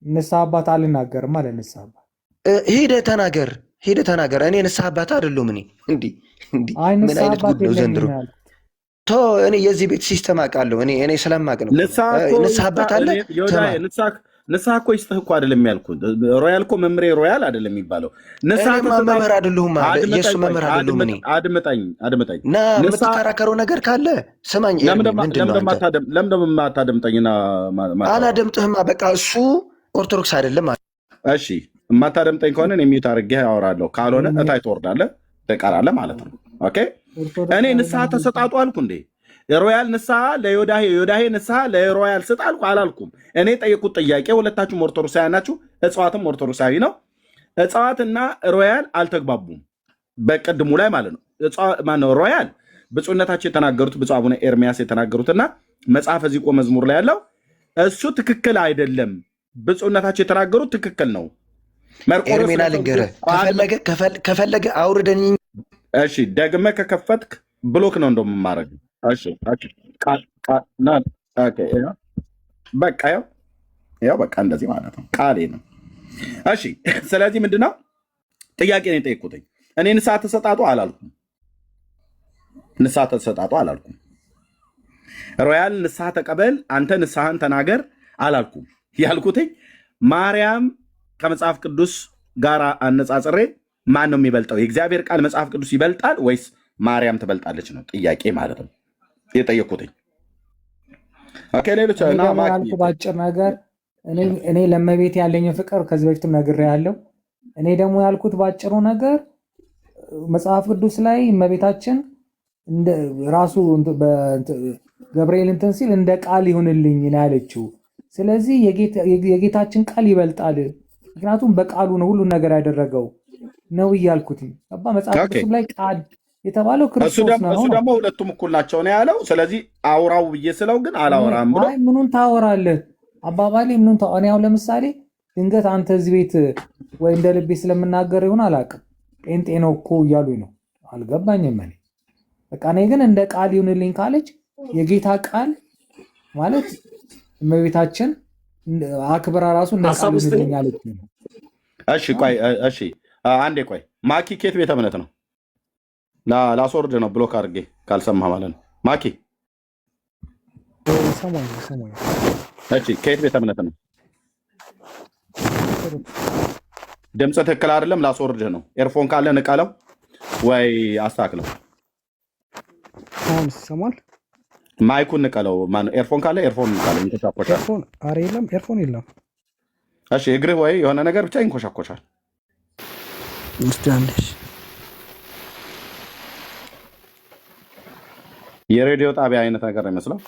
ንስሐ አባት አልናገርም አለ ንስሐ አባት። ሂደህ ተናገር። እኔ ንስሐ አባት አይደለሁም። እኔ እንዲህ አይ ምን ንስሐ አይነት አባት ጉድ ነው ዘንድሮ? የለኝም ያልኩት። እኔ የዚህ ቤት ሲስተም አውቃለሁ። እኔ ስለማቅ ነው። ንስሐ እኮ ንስሐ አባት አለ ተማር። ንስሐ እኮ ይስጥህ እኮ አይደለም ያልኩት። ሮያል እኮ መምሬ ሮያል አይደለም የሚባለው። ንስሐ እኔማ መምህር አይደለሁም አለ የእሱ መምህር አይደለሁም። እኔ አድምጠኝ እና የምትከራከረው ነገር ካለ ስማኝ። ምንድን ነው አንተ? ለምን የማታደምጠኝና አላደምጥህማ። በቃ እሱ ኦርቶዶክስ አይደለም አለ። እሺ የማታደምጠኝ ከሆነ እኔ ሚዩት አድርጌ አወራለሁ። ካልሆነ እታይ ትወርዳለህ፣ ትቀራለህ ማለት ነው። ኦኬ እኔ ንስሐ ተሰጣጡ አልኩ እንዴ? ሮያል ንስሐ ለዮዳሄ፣ ዮዳሄ ንስሐ ለሮያል ስጥ አልኩ አላልኩም? እኔ ጠየቁት ጥያቄ። ሁለታችሁም ኦርቶዶክሳዊ ናችሁ፣ እጽዋትም ኦርቶዶክሳዊ ነው። እጽዋትና ሮያል አልተግባቡም በቅድሙ ላይ ማለት ነው። ማነው ሮያል ብፁዕነታቸው የተናገሩት ብፁዕ አቡነ ኤርሚያስ የተናገሩትና መጽሐፈ ዚቆ መዝሙር ላይ ያለው እሱ ትክክል አይደለም። ብፁዕነታቸው የተናገሩት ትክክል ነው። ኤርሜና ልንገርህ፣ ከፈለገ አውርደኝ። እሺ ደግመህ ከከፈትክ ብሎክ ነው እንደማረግ። እሺ በቃ ያው በቃ እንደዚህ ማለት ነው፣ ቃሌ ነው። እሺ ስለዚህ ምንድነው ጥያቄ ነው የጠየኩትኝ። እኔ ንስሐ ተሰጣጡ አላልኩም፣ ንስሐ ተሰጣጡ አላልኩም። ሮያል ንስሐ ተቀበል፣ አንተ ንስሐን ተናገር አላልኩም። ያልኩትኝ ማርያም ከመጽሐፍ ቅዱስ ጋር አነጻጽሬ ማን ነው የሚበልጠው? የእግዚአብሔር ቃል መጽሐፍ ቅዱስ ይበልጣል ወይስ ማርያም ትበልጣለች ነው ጥያቄ ማለት ነው የጠየኩትኝ። ሌሎች ያልኩ በአጭር ነገር እኔ ለእመቤት ያለኝ ፍቅር ከዚህ በፊትም ነግሬያለሁ። እኔ ደግሞ ያልኩት በአጭሩ ነገር መጽሐፍ ቅዱስ ላይ እመቤታችን ራሱ ገብርኤል እንትን ሲል እንደ ቃል ይሁንልኝ ነው ያለችው። ስለዚህ የጌታችን ቃል ይበልጣል፣ ምክንያቱም በቃሉ ነው ሁሉን ነገር ያደረገው ነው እያልኩት። መጽሐፍ ቅዱስ ላይ ቃል የተባለው ክርስቶስ ነው። እሱ ደግሞ ሁለቱም እኩል ናቸው ነው ያለው። ስለዚህ አውራው ብዬ ስለው ግን አላወራም ብሎ ምኑን ታወራለህ? አባባሌ ምኑን እኔ አሁን ለምሳሌ ድንገት አንተ እዚህ ቤት ወይ እንደ ልቤ ስለምናገር ይሆን አላውቅም፣ ጴንጤ ነው እኮ እያሉኝ ነው፣ አልገባኝም። እኔ በቃ እኔ ግን እንደ ቃል ይሁንልኝ ካለች የጌታ ቃል ማለት እመቤታችን አክብራ ራሱ እንደ ቃል ይሁንልኝ አለች ነው። እሺ አንዴ ቆይ። ማኪ ኬት ቤተ እምነት ነው? ላስወርድ ነው ብሎክ አድርጌ ካልሰማህ ማለት ነው። ማኪ እሺ ከየት ቤተ እምነት ነው? ድምፅ ትክክል አይደለም፣ ላስወርድህ ነው። ኤርፎን ካለ ንቀለው ወይ አስተካክለው። አሁን ይሰማል? ማይኩን ንቀለው። ኤርፎን ካለ ኤርፎን ንቀለው። ይንኮሻኮሻል። ኤርፎን የለም። እሺ እግርህ ወይ የሆነ ነገር ብቻ ይንኮሻኮሻል። የሬዲዮ ጣቢያ አይነት ነገር ነው ይመስለው።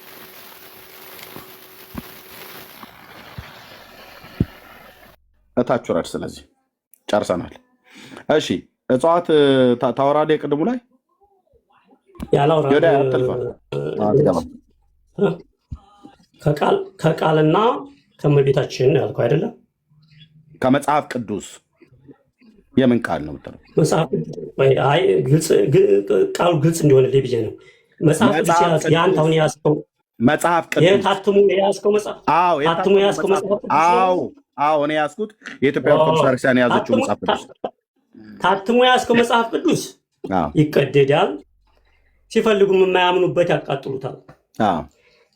እታች ወራድ። ስለዚህ ጨርሰናል። እሺ እጽዋት ታወራለህ። የቅድሙ ላይ ከቃልና ከእመቤታችን ያልከው አይደለም? ከመጽሐፍ ቅዱስ የምን ቃል ነው የምትለው? ቃሉ ግልጽ እንዲሆንልኝ ብዬ ነው። መጽሐፍ ቅዱስ የአንተ አሁን የያዝከው መጽሐፍ ቅዱስ ታትሞ የያዝከው መጽሐፍ ታትሞ የያዝከው መጽሐፍ እኔ ያዝኩት የኢትዮጵያ ኦርቶዶክስ ቤተክርስቲያን የያዘችው መጽሐፍ ቅዱስ ታትሞ የያዝከው መጽሐፍ ቅዱስ ይቀደዳል፣ ሲፈልጉም የማያምኑበት ያቃጥሉታል።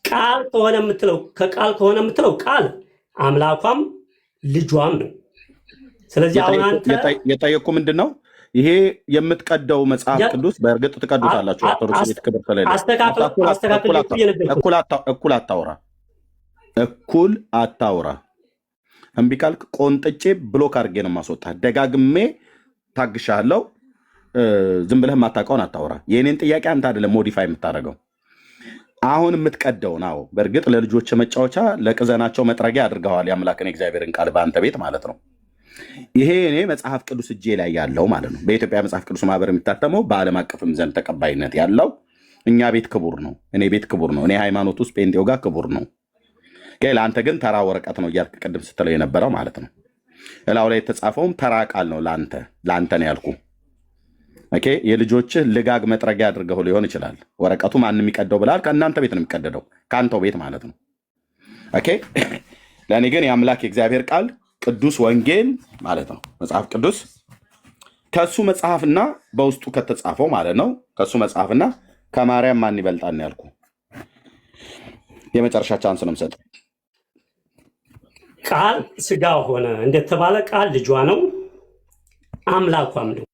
ቃል ከሆነ የምትለው ከቃል ከሆነ የምትለው ቃል አምላኳም ልጇም ነው። ስለዚህ አሁን አንተ የጠየቁ ምንድን ነው ይሄ የምትቀደው መጽሐፍ ቅዱስ? በእርግጥ ትቀዱታላችሁ ኦርቶዶክስ ቤት ክብር ስለሌለ እኩል አታውራ። እምቢ ካልክ ቆንጥጬ ብሎክ አድርጌ ነው የማስወጣ። ደጋግሜ ታግሻለሁ። ዝም ብለህ የማታውቀውን አታውራ። የእኔን ጥያቄ አንተ አይደለም ሞዲፋይ የምታደርገው። አሁን የምትቀደው ነው። በእርግጥ ለልጆች መጫወቻ ለቅዘናቸው መጥረጊያ አድርገዋል የአምላክን የእግዚአብሔርን ቃል በአንተ ቤት ማለት ነው። ይሄ እኔ መጽሐፍ ቅዱስ እጄ ላይ ያለው ማለት ነው። በኢትዮጵያ መጽሐፍ ቅዱስ ማህበር የሚታተመው በዓለም አቀፍም ዘንድ ተቀባይነት ያለው እኛ ቤት ክቡር ነው። እኔ ቤት ክቡር ነው። እኔ ሃይማኖት ውስጥ ጴንጤው ጋር ክቡር ነው። ለአንተ ግን ተራ ወረቀት ነው እያልክ ቅድም ስትለው የነበረው ማለት ነው። እላው ላይ የተጻፈውም ተራ ቃል ነው። ለአንተ ነው ያልኩ። ኦኬ የልጆችህ ልጋግ መጥረጊያ አድርገው ሊሆን ይችላል። ወረቀቱ ማን የሚቀደው ብላል። ከእናንተ ቤት ነው የሚቀደደው፣ ከአንተው ቤት ማለት ነው። ኦኬ ለእኔ ግን የአምላክ የእግዚአብሔር ቃል ቅዱስ ወንጌል ማለት ነው፣ መጽሐፍ ቅዱስ ከሱ መጽሐፍና በውስጡ ከተጻፈው ማለት ነው። ከሱ መጽሐፍና ከማርያም ማን ይበልጣል ነው ያልኩ። የመጨረሻ ቻንስ ነው የምሰጠው። ቃል ስጋ ሆነ እንደተባለ ቃል ልጇ ነው አምላኳም ነው።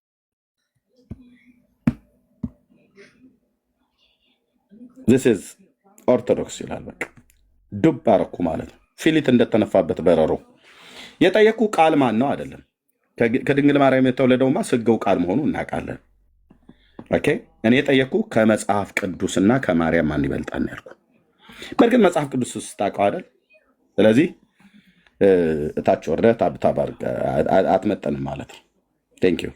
ዚስ ኢዝ ኦርቶዶክስ ይላል። በቃ ዱብ አረኩ ማለት ነው። ፊሊት እንደተነፋበት በረሮ። የጠየኩ ቃል ማን ነው አይደለም። ከድንግል ማርያም የተወለደውማ ስጋው ቃል መሆኑ እናውቃለን። ኦኬ እኔ የጠየኩ ከመጽሐፍ ቅዱስና ከማርያም ማን ይበልጣል ነው ያልኩ። በእርግጥ መጽሐፍ ቅዱስ ውስጥ ታውቀው አይደል? ስለዚህ እታች ወርደህ ታብታብ አትመጠንም ማለት ነው። ቴንክ ዩ።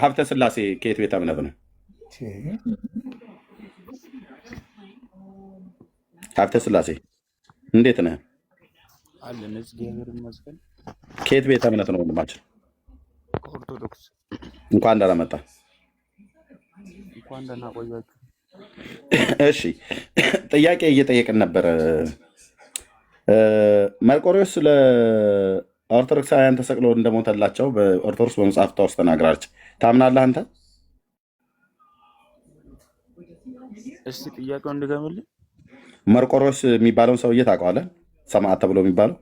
ሀብተ ስላሴ ከየት ቤተ እምነት ነው? ሀብተ ስላሴ እንዴት ነህ? አለን እግዚአብሔር ይመስገን። ከየት ቤተ እምነት ነው ወንድማችን? ኦርቶዶክስ። እንኳን ደህና መጣ። እንኳን ደህና ቆያችሁ። እሺ ጥያቄ እየጠየቅን ነበረ። መርቆሬዎስ ለኦርቶዶክሳውያን ተሰቅሎ እንደሞተላቸው በኦርቶዶክስ በመጽሐፍቷ ውስጥ ተናግራለች። ታምናለህ አንተ? እስቲ ጥያቄው እንድገምልኝ። መርቆሬዎስ የሚባለውን ሰውዬ ታውቀዋለህ? ሰማዕት ተብሎ የሚባለው?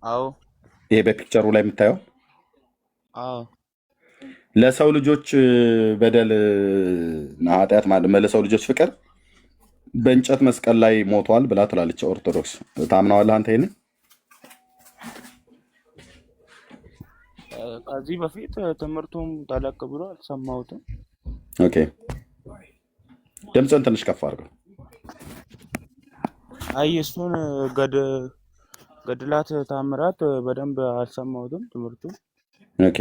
አዎ። ይሄ በፒክቸሩ ላይ የምታየው? አዎ። ለሰው ልጆች በደል እና ኃጢአት ማለት ለሰው ልጆች ፍቅር በእንጨት መስቀል ላይ ሞቷል ብላ ትላለች ኦርቶዶክስ። ታምናዋለህ አንተ ይሄንን? ከዚህ በፊት ትምህርቱም ጠለቅ ብሎ አልሰማሁትም። ኦኬ ድምፅን ትንሽ ከፍ አድርገው። አይ እሱን ገድላት ታምራት በደንብ አልሰማሁትም ትምህርቱ። ኦኬ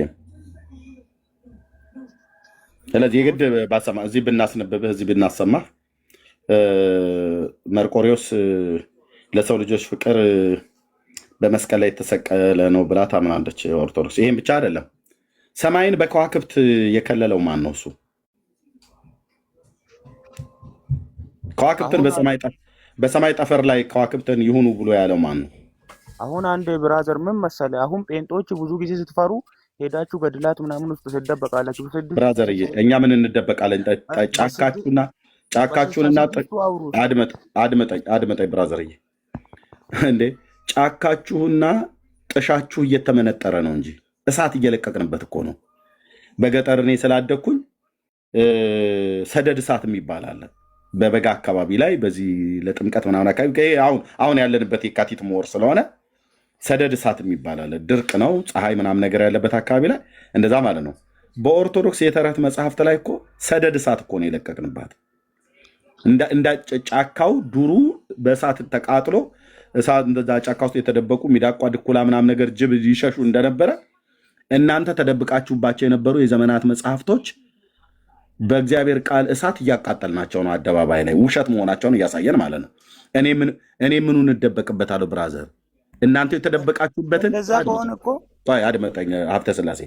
ስለዚህ የግድ ባሰማ እዚህ ብናስነብብህ እዚህ ብናሰማህ መርቆሬዎስ ለሰው ልጆች ፍቅር በመስቀል ላይ የተሰቀለ ነው ብላ ታምናለች ኦርቶዶክስ። ይሄን ብቻ አይደለም፣ ሰማይን በከዋክብት የከለለው ማን ነው? እሱ ከዋክብትን በሰማይ ጠፈር ላይ ከዋክብትን ይሁኑ ብሎ ያለው ማን ነው? አሁን አንድ ብራዘር ምን መሰለህ፣ አሁን ጴንጦች ብዙ ጊዜ ስትፈሩ ሄዳችሁ ገድላት ምናምን ውስጥ ትደበቃላችሁ። ብራዘር እኛ ምን እንደበቃለን? ጫካችሁንና አድመጠኝ ብራዘርዬ፣ እንዴ ጫካችሁና ጥሻችሁ እየተመነጠረ ነው እንጂ እሳት እየለቀቅንበት እኮ ነው። በገጠር እኔ ስላደግኩኝ ሰደድ እሳት የሚባል አለ በበጋ አካባቢ ላይ፣ በዚህ ለጥምቀት ምናምን አካባቢ አሁን ያለንበት የካቲት ወር ስለሆነ ሰደድ እሳት የሚባል አለ። ድርቅ ነው፣ ፀሐይ ምናምን ነገር ያለበት አካባቢ ላይ እንደዛ ማለት ነው። በኦርቶዶክስ የተረት መጽሐፍት ላይ እኮ ሰደድ እሳት እኮ ነው የለቀቅንባት። እንደ ጫካው ዱሩ በእሳት ተቃጥሎ እሳት እንደዛ ጫካ ውስጥ የተደበቁ ሚዳቋ፣ ድኩላ ምናምን ነገር ጅብ ይሸሹ እንደነበረ እናንተ ተደብቃችሁባቸው የነበሩ የዘመናት መጽሐፍቶች በእግዚአብሔር ቃል እሳት እያቃጠልናቸው ነው። አደባባይ ላይ ውሸት መሆናቸውን እያሳየን ማለት ነው። እኔ ምኑን እደበቅበታለሁ ብራዘር? እናንተ የተደበቃችሁበትን አድመጠኝ ሀብተ ስላሴ፣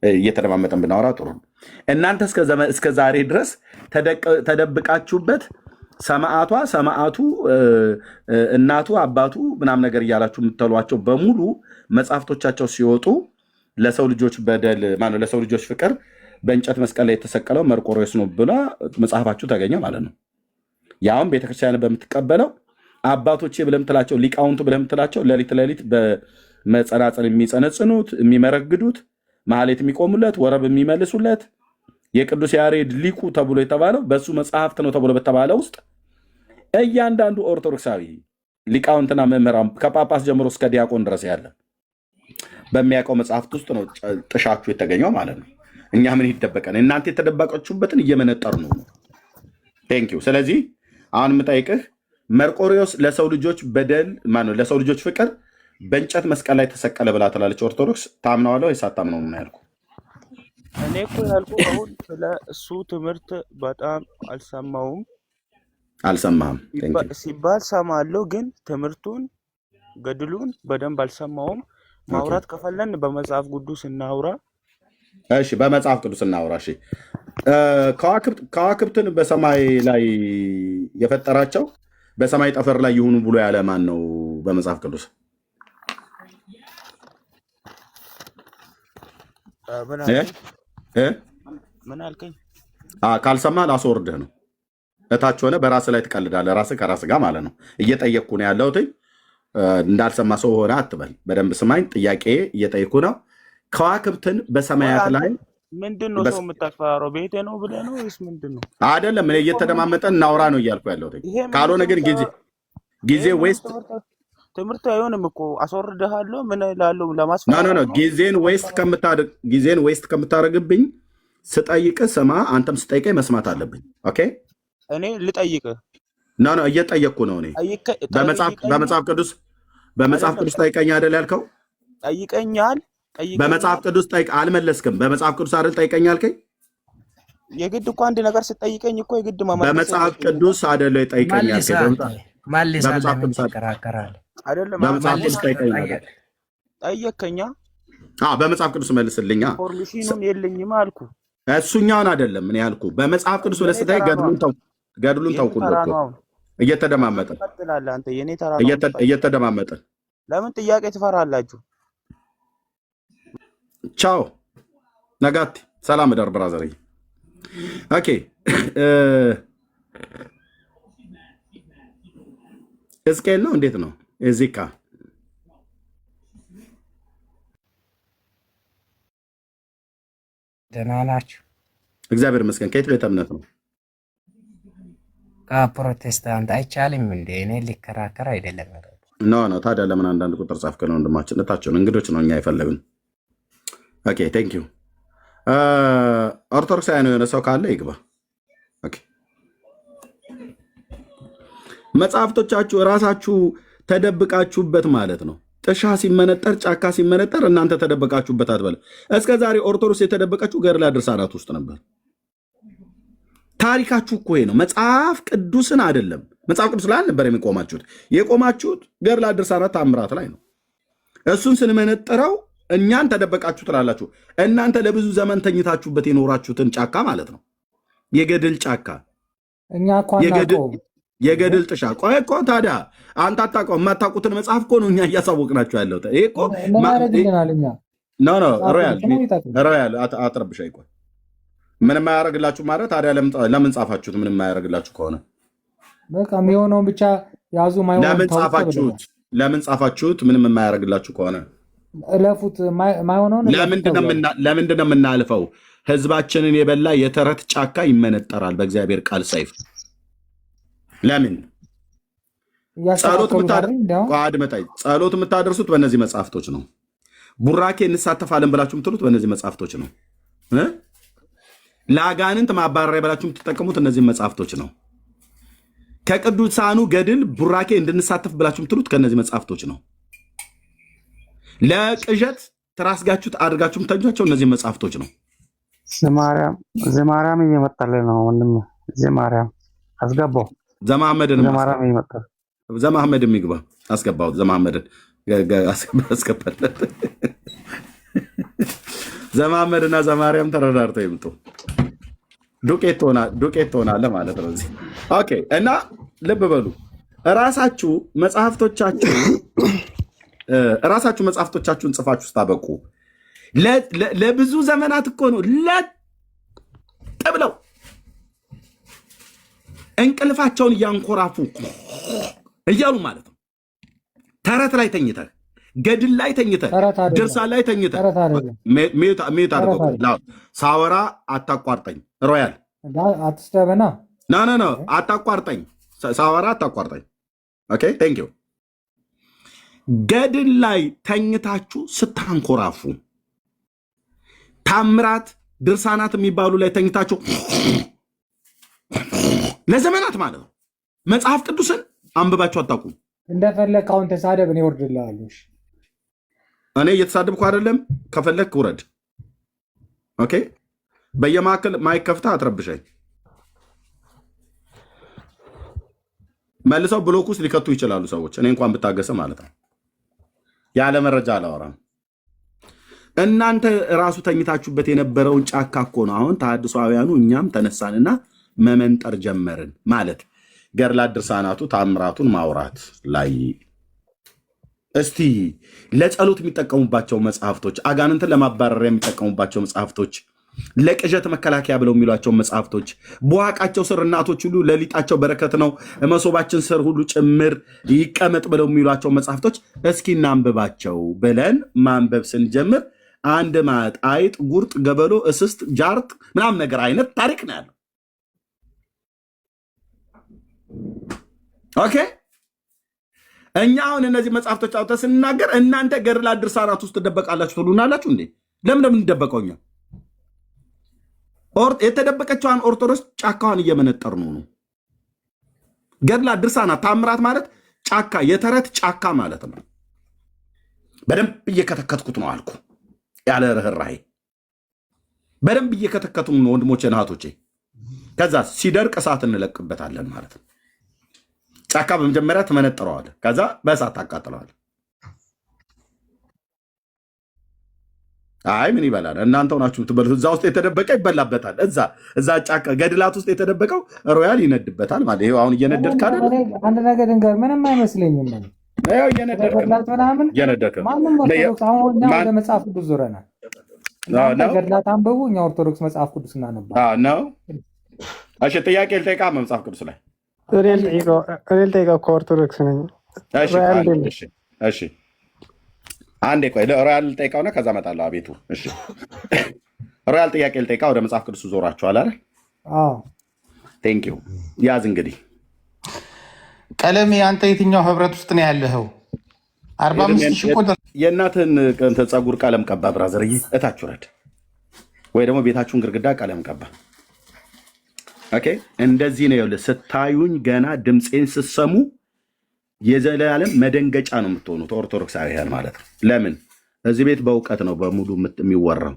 እየተደማመጠን ብናወራ ጥሩ ነው። እናንተ እስከ ዛሬ ድረስ ተደብቃችሁበት ሰማዕቱ እናቱ አባቱ ምናምን ነገር እያላችሁ የምትሏቸው በሙሉ መጽሐፍቶቻቸው ሲወጡ ለሰው ልጆች በደል ማነው ለሰው ልጆች ፍቅር በእንጨት መስቀል ላይ የተሰቀለው መርቆሬዎስ ነው ብላ መጽሐፋችሁ ተገኘ ማለት ነው። ያውም ቤተክርስቲያን በምትቀበለው አባቶቼ ብለህ የምትላቸው ሊቃውንቱ ብለህ የምትላቸው ሌሊት በመጸናጸል የሚጸነጽኑት የሚመረግዱት ማህሌት የሚቆሙለት ወረብ የሚመልሱለት የቅዱስ ያሬድ ሊቁ ተብሎ የተባለው በሱ መጽሐፍት ነው ተብሎ በተባለ ውስጥ እያንዳንዱ ኦርቶዶክሳዊ ሊቃውንትና መምህራን ከጳጳስ ጀምሮ እስከ ዲያቆን ድረስ ያለ በሚያውቀው መጽሐፍት ውስጥ ነው ጥሻችሁ የተገኘው ማለት ነው። እኛ ምን ይደበቀን? እናንተ የተደበቃችሁበትን እየመነጠር ነው። ቴንኪው። ስለዚህ አሁን የምጠይቅህ መርቆሬዎስ ለሰው ልጆች በደል ማነው ለሰው ልጆች ፍቅር በእንጨት መስቀል ላይ ተሰቀለ ብላ ትላለች ኦርቶዶክስ። ታምነዋለህ ወይስ አታምነውም ነው ያልኩህ። እኔ እኮ ያልኩህ አሁን ስለ እሱ ትምህርት በጣም አልሰማሁም። አልሰማህም ሲባል ሰማለሁ፣ ግን ትምህርቱን ገድሉን በደንብ አልሰማውም። ማውራት ከፈለን በመጽሐፍ ቅዱስ እናውራ። እሺ፣ በመጽሐፍ ቅዱስ እናውራ። እሺ፣ ከዋክብትን በሰማይ ላይ የፈጠራቸው በሰማይ ጠፈር ላይ ይሁኑ ብሎ ያለ ማን ነው በመጽሐፍ ቅዱስ? ምን አልከኝ? ካልሰማ ላስወርድህ ነው። እታች ሆነ በራስህ ላይ ትቀልዳለህ። ራስህ ከራስህ ጋር ማለት ነው። እየጠየቅኩ ነው ያለሁት። እንዳልሰማ ሰው ሆነ አትበል። በደንብ ስማኝ። ጥያቄ እየጠየኩ ነው። ከዋክብትን በሰማያት ላይ ምንድን ነው ሰው የምታስፈራረው? ቤቴ ነው ብለህ ነው ወይስ ምንድን ነው? አይደለም፣ እኔ እየተደማመጠን እናውራ ነው እያልኩ ያለሁት። ካልሆነ ግን ጊዜ ዌስት ትምህርት አይሆንም እኮ አስወርድሃለሁ። ምን እላለሁ? ለማስፈራራት ነው። ጊዜን ዌስት ከምታደርግብኝ ስጠይቅህ ስማ። አንተም ስጠይቀኝ መስማት አለብኝ። ኦኬ፣ እኔ ልጠይቅህ ነው እየጠየቅኩ ነው። እኔ በመጽሐፍ ቅዱስ ጠይቀኝ አይደል ያልከው? ጠይቀኛል። በመጽሐፍ ቅዱስ አልመለስክም። በመጽሐፍ ቅዱስ አይደል ጠይቀኝ አልከኝ? የግድ እኮ አንድ ነገር ስጠይቀኝ እኮ የግድ መመለስ በመጽሐፍ ቅዱስ አይደል ጠይቀኝ ያልከኝ? በመጽሐፍ ቅዱስ አይደለም። በመጽሐፍ ቅዱስ ጠይቀኝ አይደል? ጠየከኛ። በመጽሐፍ ቅዱስ መልስልኛ። ኢንፎርሜሽኑን የለኝም አልኩ። እሱኛውን አይደለም እኔ ያልኩ። በመጽሐፍ ቅዱስ ብለህ ስታይ ገድሉን ተውኩልህ እኮ እየተደማመጠን እየተደማመጠን። ለምን ጥያቄ ትፈራላችሁ? ቻው ነጋቲ፣ ሰላም እደር ብራዘር። ኦኬ፣ ሕዝቅኤል ነው እንዴት ነው? ዚካ ደህና ናችሁ? እግዚአብሔር ይመስገን። ከየት ቤተ እምነት ነው? ከፕሮቴስታንት። አይቻልም እንዴ? እኔ ሊከራከር አይደለም። ኖ ታዲያ ለምን አንዳንድ ቁጥር ጻፍከን? ወንድማችን እታቸውን እንግዶች ነው እኛ የፈለግን። ኦኬ ቴንክ ዩ። ኦርቶዶክሳውያን የሆነ ሰው ካለ ይግባ። ኦኬ፣ መጽሐፍቶቻችሁ እራሳችሁ ተደብቃችሁበት ማለት ነው። ጥሻ ሲመነጠር ጫካ ሲመነጠር እናንተ ተደበቃችሁበት አትበለ። እስከ ዛሬ ኦርቶዶክስ የተደበቀችው ገድለ ድርሳናት ውስጥ ነበር። ታሪካችሁ እኮ ነው። መጽሐፍ ቅዱስን አይደለም። መጽሐፍ ቅዱስ ላይ አልነበር የቆማችሁት ገድለ ድርሳናት ታምራት ላይ ነው። እሱን ስንመነጥረው እኛን ተደበቃችሁ ትላላችሁ። እናንተ ለብዙ ዘመን ተኝታችሁበት የኖራችሁትን ጫካ ማለት ነው። የገድል ጫካ፣ እኛ እኮ የገድል ጥሻ። ቆይ እኮ ታዲያ አንተ አታውቀው። የማታውቁትን መጽሐፍ እኮ ነው እኛ እያሳወቅናችሁ ያለው። ይሄ እኮ ሮያል አትረብሻ። ቆይ ምንም አያደርግላችሁ ማለት ታዲያ ለምን ጻፋችሁት? ምንም አያደርግላችሁ ከሆነ በቃ የሚሆነውን ብቻ ያዙ። ለምን ጻፋችሁት? ምንም የማያደርግላችሁ ከሆነ እለፉት። ማይሆነውን ለምንድን ነው የምናልፈው? ህዝባችንን የበላ የተረት ጫካ ይመነጠራል በእግዚአብሔር ቃል ሰይፍ። ለምን ጸሎት የምታደርሱት በእነዚህ መጽሐፍቶች ነው። ቡራኬ እንሳተፋለን ብላችሁ የምትሉት በእነዚህ መጽሐፍቶች ነው። ለአጋንንት ማባረሪያ ብላችሁ የምትጠቀሙት እነዚህ መጽሐፍቶች ነው። ከቅዱሳኑ ገድል ቡራኬ እንድንሳተፍ ብላችሁ የምትሉት ከእነዚህ መጽሐፍቶች ነው። ለቅዠት ትራስጋችሁት አድርጋችሁ የምታጇቸው እነዚህ መጽሐፍቶች ነው። ዘማርያም እየመጣልህ ነው ወንድም። ዘማርያም አስገባው። ዘማህመድ የሚግባ አስገባሁት። ዘማህመድን አስገባለት። ዘማህመድና ዘማርያም ተረዳርተው ይምጡ። ዱቄት ትሆናለህ ማለት ነው እዚህ። ኦኬ። እና ልብ በሉ እራሳችሁ መጽሐፍቶቻችሁን ጽፋችሁ ስታበቁ ለብዙ ዘመናት እኮ ነው ለጥ ብለው እንቅልፋቸውን እያንኮራፉ እያሉ ማለት ነው። ተረት ላይ ተኝተህ፣ ገድል ላይ ተኝተህ፣ ድርሳን ላይ ተኝተህ ሚዩት አድርገው። ሳወራ አታቋርጠኝ። ሮያል አትስደበና። ኖ አታቋርጠኝ። ሳወራ አታቋርጠኝ። ኦኬ ቴንክ ዩ። ገድል ላይ ተኝታችሁ ስታንኮራፉ፣ ታምራት ድርሳናት የሚባሉ ላይ ተኝታችሁ ለዘመናት ማለት ነው። መጽሐፍ ቅዱስን አንብባችሁ አታውቁም። እንደፈለግ አሁን ተሳደብ፣ እኔ እወርድልሃለሁ። እኔ እየተሳደብኩ አይደለም። ከፈለግ ውረድ። ኦኬ። በየማዕከል ማይክ ከፍተህ አትረብሸኝ። መልሰው ብሎክ ውስጥ ሊከቱ ይችላሉ ሰዎች። እኔ እንኳን ብታገሰ ማለት ነው። ያለ መረጃ አላወራም። እናንተ ራሱ ተኝታችሁበት የነበረውን ጫካ እኮ ነው አሁን ተሐድሷውያኑ እኛም ተነሳንና መመንጠር ጀመርን ማለት ገድላት ድርሳናቱ ታምራቱን ማውራት ላይ እስቲ ለጸሎት የሚጠቀሙባቸው መጽሐፍቶች፣ አጋንንትን ለማባረሪያ የሚጠቀሙባቸው መጽሐፍቶች፣ ለቅዠት መከላከያ ብለው የሚሏቸው መጽሐፍቶች፣ በዋቃቸው ስር እናቶች ሁሉ ለሊጣቸው በረከት ነው መሶባችን ስር ሁሉ ጭምር ይቀመጥ ብለው የሚሏቸው መጽሐፍቶች እስኪ እናንብባቸው ብለን ማንበብ ስንጀምር አንድ ማጥ፣ አይጥ፣ ጉርጥ፣ ገበሎ፣ እስስት፣ ጃርት ምናምን ነገር አይነት ታሪክ ነው ያለው። ኦኬ እኛ አሁን እነዚህ መጽሐፍቶች አውጥተን ስንናገር እናንተ ገድላት ድርሳናት ውስጥ ትደበቃላችሁ ትሉናላችሁ እንዴ? ለምን እንደምንደበቀው እኛ የተደበቀችዋን ኦርቶዶክስ ጫካዋን እየመነጠር ነው። ገድላት ድርሳናት ታምራት ማለት ጫካ፣ የተረት ጫካ ማለት ነው። በደንብ እየከተከትኩት ነው አልኩ፣ ያለ ርኅራኄ በደንብ እየከተከቱ ነው ወንድሞቼ እህቶቼ። ከዛ ሲደርቅ እሳት እንለቅበታለን ማለት ነው። ጫካ በመጀመሪያ ትመነጥረዋል፣ ከዛ በእሳት ታቃጥለዋል። አይ ምን ይበላል እናንተው ናችሁ የምትበሉት። እዛ ውስጥ የተደበቀ ይበላበታል። እዛ ጫካ ገድላት ውስጥ የተደበቀው ሮያል ይነድበታል ማለት ይኸው አሁን እየነደድክ አይደል? አንድ ነገር ድንገር ምንም አይመስለኝም። ይኸው እየነደድክ ማንም ኦርቶዶክስ አሁን እኛ ወደ መጽሐፍ ቅዱስ ዞረናል። ገድላት አንብቡ፣ እኛ ኦርቶዶክስ መጽሐፍ ቅዱስ እናነባለን ነው። እሺ ጥያቄ ልጠይቃ መጽሐፍ ቅዱስ ላይ እኔ ልጠይቀው ከኦርቶዶክስ ነኝ። እሺ አንዴ ቆይ ሮያል ልጠይቀውና ከዛ እመጣለሁ። አቤቱ እሺ ሮያል ጥያቄ ልጠይቃ ወደ መጽሐፍ ቅዱስ ዞራችኋል አይደል? ቴንክ ዩ። ያዝ እንግዲህ ቀለም አንተ የትኛው ህብረት ውስጥ ነው ያለኸው? 45,000 ቁጥር የእናትህን ፀጉር ቀለም ቀባ ብራዘር፣ እታች ውረድ፣ ወይ ደግሞ ቤታችሁን ግድግዳ ቀለም ቀባ። ኦኬ እንደዚህ ነው ይኸውልህ። ስታዩኝ ገና ድምፄን ስትሰሙ የዘላለም መደንገጫ ነው የምትሆኑት ኦርቶዶክሳውያን ማለት ነው። ለምን እዚህ ቤት በእውቀት ነው በሙሉ የሚወራው።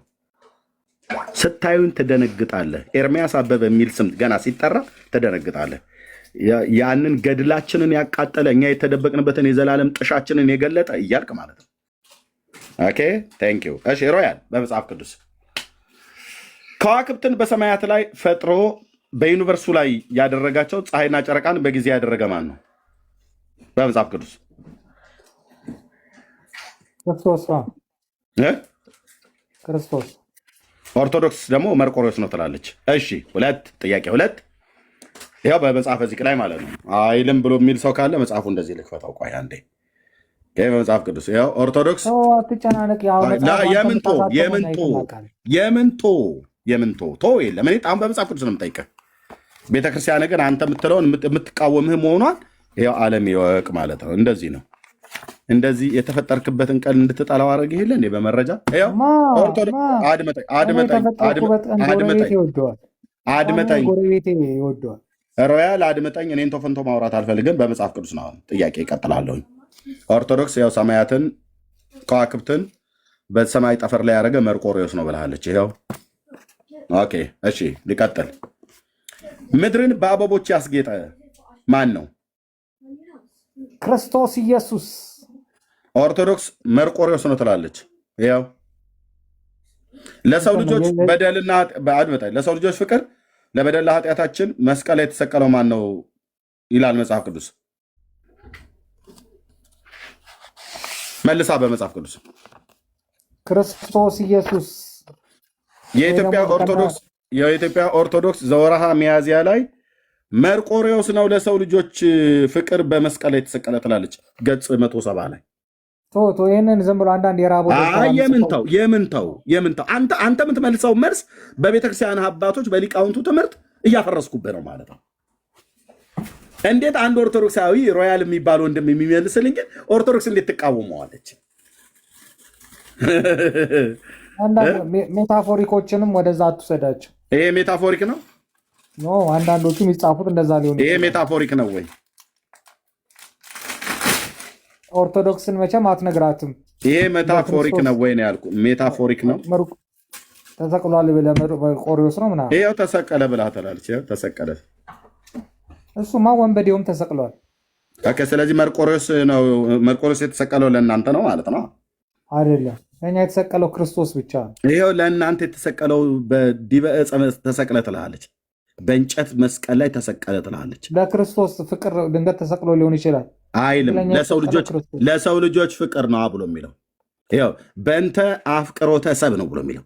ስታዩኝ ትደነግጣለህ። ኤርሚያስ አበበ የሚል ስም ገና ሲጠራ ትደነግጣለህ። ያንን ገድላችንን ያቃጠለ እኛ የተደበቅንበትን የዘላለም ጥሻችንን የገለጠ እያልክ ማለት ነው። ኦኬ ቴንክ ዩ። እሺ ሮያል በመጽሐፍ ቅዱስ ከዋክብትን በሰማያት ላይ ፈጥሮ በዩኒቨርሱ ላይ ያደረጋቸው ፀሐይና ጨረቃን በጊዜ ያደረገ ማን ነው? በመጽሐፍ ቅዱስ ክርስቶስ። ኦርቶዶክስ ደግሞ መርቆሬዎስ ነው ትላለች። እሺ ጥያቄ ሁለት ያው በመጽሐፈ ዚቅ ላይ ማለት ነው። አይልም ብሎ የሚል ሰው ካለ መጽሐፉ እንደዚህ ልክፈታው። ቆይ አንዴ ይሄ በመጽሐፍ ቅዱስ ያው ኦርቶዶክስ የምንቶ የለም። እኔ ጣም በመጽሐፍ ቅዱስ ነው የምጠይቅህ። ቤተክርስቲያን ግን አንተ የምትለውን የምትቃወምህ መሆኗን ይኸው ዓለም ይወቅ ማለት ነው። እንደዚህ ነው። እንደዚህ የተፈጠርክበትን ቀን እንድትጠላው አደረግህ የለ እንዴ? በመረጃ አድመጠኝ ሮያል አድመጠኝ። እኔን ቶፈንቶ ማውራት አልፈልግም። በመጽሐፍ ቅዱስ ነው ጥያቄ ይቀጥላለሁኝ። ኦርቶዶክስ ያው ሰማያትን ከዋክብትን በሰማይ ጠፈር ላይ ያደረገ መርቆሬዎስ ነው ብላለች። ይኸው ኦኬ እሺ ሊቀጥል። ምድርን በአበቦች ያስጌጠ ማን ነው? ክርስቶስ ኢየሱስ። ኦርቶዶክስ መርቆሬዎስ ነው ትላለች። ያው ለሰው ልጆች በደልና ለሰው ልጆች ፍቅር ለበደል ኃጢአታችን መስቀል ላይ የተሰቀለው ማን ነው ይላል መጽሐፍ ቅዱስ። መልሳ በመጽሐፍ ቅዱስ ክርስቶስ ኢየሱስ። የኢትዮጵያ ኦርቶዶክስ ዘወርሃ ሚያዝያ ላይ መርቆሬዎስ ነው ለሰው ልጆች ፍቅር በመስቀል ላይ የተሰቀለ ትላለች። ገጽ 170 ላይ ይህንን ዝም ብሎ አንዳንድ የራቦ የምንተው አንተ የምትመልሰው መልስ በቤተክርስቲያን አባቶች በሊቃውንቱ ትምህርት እያፈረስኩብህ ነው ማለት ነው። እንዴት አንድ ኦርቶዶክሳዊ ሮያል የሚባል ወንድም የሚመልስልኝ ግን ኦርቶዶክስ እንዴት ትቃወመዋለች? ሜታፎሪኮችንም ወደዛ አትውሰዳቸው። ይሄ ሜታፎሪክ ነው። አንዳንዶቹ የሚጻፉት እንደዛ ሊሆን ይሄ ሜታፎሪክ ነው ወይ? ኦርቶዶክስን መቼም አትነግራትም። ይሄ ሜታፎሪክ ነው ወይ ነው ያልኩህ። ሜታፎሪክ ነው። ተሰቅሏል ብለህ መርቆሬዎስ ነው ምናምን ይኸው ተሰቀለ ብላ ትላለች። ይኸው ተሰቀለ። እሱማ ወንበዴውም ተሰቅሏል። ኦኬ። ስለዚህ መርቆሬዎስ የተሰቀለው ለእናንተ ነው ማለት ነው? አይደለም፣ ለእኛ የተሰቀለው ክርስቶስ ብቻ ነው። ይኸው ለእናንተ የተሰቀለው በዲበ ዕፀ ተሰቅለ ትላለች፣ በእንጨት መስቀል ላይ ተሰቀለ ትላለች። ለክርስቶስ ፍቅር ድንገት ተሰቅሎ ሊሆን ይችላል አይልም። ለሰው ልጆች ፍቅር ነው ብሎ የሚለው ይኸው በእንተ አፍቅሮተ ሰብ ነው ብሎ የሚለው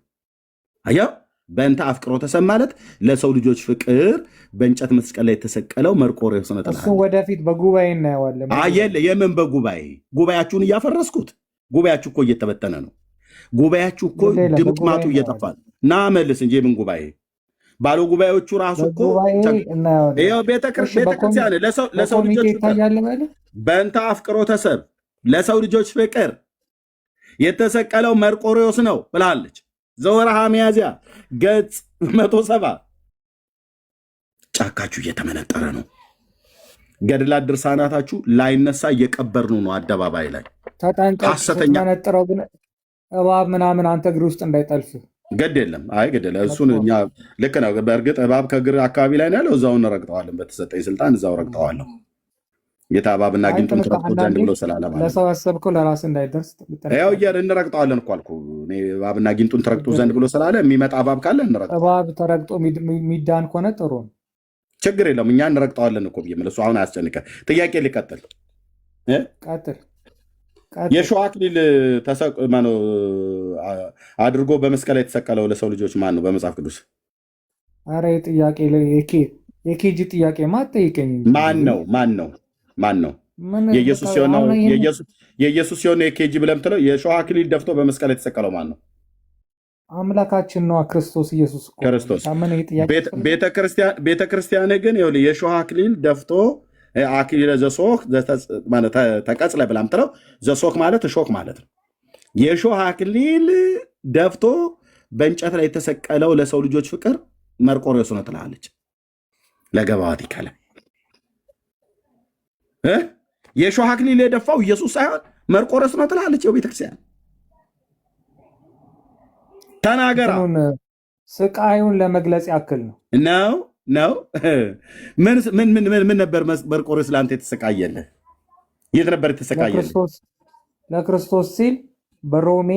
አየው። በእንተ አፍቅሮተ ሰብ ማለት ለሰው ልጆች ፍቅር በእንጨት መስቀል ላይ የተሰቀለው መርቆሬዎስ ነው ትላለች። እሱን ወደፊት በጉባኤ እናየዋለን። የምን በጉባኤ? ጉባኤያችሁን እያፈረስኩት፣ ጉባኤያችሁ እኮ እየተበተነ ነው። ጉባኤያችሁ እኮ ድምጥማጡ እየጠፋ ነው። ና መልስ እንጂ የምን ጉባኤ? ባለ ጉባኤዎቹ ራሱ እኮ ቤተክርስቲያን ለሰው ልጆች በእንተ አፍቅሮተ ሰብ ለሰው ልጆች ፍቅር የተሰቀለው መርቆሬዎስ ነው ብላለች። ዘወርሃ ሚያዝያ ገጽ 170 ጫካችሁ እየተመነጠረ ነው። ገድላት ድርሳናታችሁ ላይነሳ እየቀበርኑ ነው አደባባይ ላይ ሐሰተኛ መነጥረው ግን እባብ ምናምን አንተ እግር ውስጥ እንዳይጠልፍ ግድ የለም። አይ ግድ የለም። እሱን እኛ ልክ ነው። በእርግጥ እባብ ከእግር አካባቢ ላይ ነው ያለው። እዛው እንረግጠዋለን። በተሰጠኝ ስልጣን እዛው ረግጠዋለሁ። ጌታ እባብና ጊንጡን ትረግጦ ዘንድ ብሎ ስላለ ማለት ለሰው ያሰብከው ለራስ እንዳይደርስ ያው እንረግጠዋለን እኮ አልኩህ። እኔ እባብና ጊንጡን ትረግጦ ዘንድ ብሎ ስላለ የሚመጣ እባብ ካለ እንረግጠዋለን። እባብ ተረግጦ የሚዳን ከሆነ ጥሩ ነው፣ ችግር የለውም። እኛ እንረግጠዋለን እኮ ብዬ እሱ አሁን አያስጨንቀህ። ጥያቄ ሊቀጥል ቀጥል። የእሾህ አክሊል አድርጎ በመስቀል ላይ የተሰቀለው ለሰው ልጆች ማን ነው በመጽሐፍ ቅዱስ? አረ ጥያቄ የኬጂ ጥያቄ ማጠይቀኝ ማን ነው? የኢየሱስ ሲሆን የኬጂ ብለህ የምትለው የእሾህ አክሊል ደፍቶ በመስቀል ላይ የተሰቀለው ማን ነው? አምላካችን ነዋ፣ ክርስቶስ ኢየሱስ ክርስቶስ። ቤተክርስቲያን ግን የእሾህ አክሊል ደፍቶ አክሊለ ዘሶክ ተቀጽለ ብላ ምትለው ዘሶክ ማለት እሾክ ማለት ነው። የእሾህ አክሊል ደፍቶ በእንጨት ላይ የተሰቀለው ለሰው ልጆች ፍቅር መርቆሬዎስ ነው ትላለች። ለገባዋት ይከለ የእሾህ አክሊል የደፋው ኢየሱስ ሳይሆን መርቆሬዎስ ነው ትላለች። ቤተክርስቲያን ተናገራ። ስቃዩን ለመግለጽ ያክል ነው። ምን ነበር መርቆሬዎስ ለአንተ የተሰቃየልህ? የት ነበር የተሰቃየልህ? ለክርስቶስ ሲል በሮሜ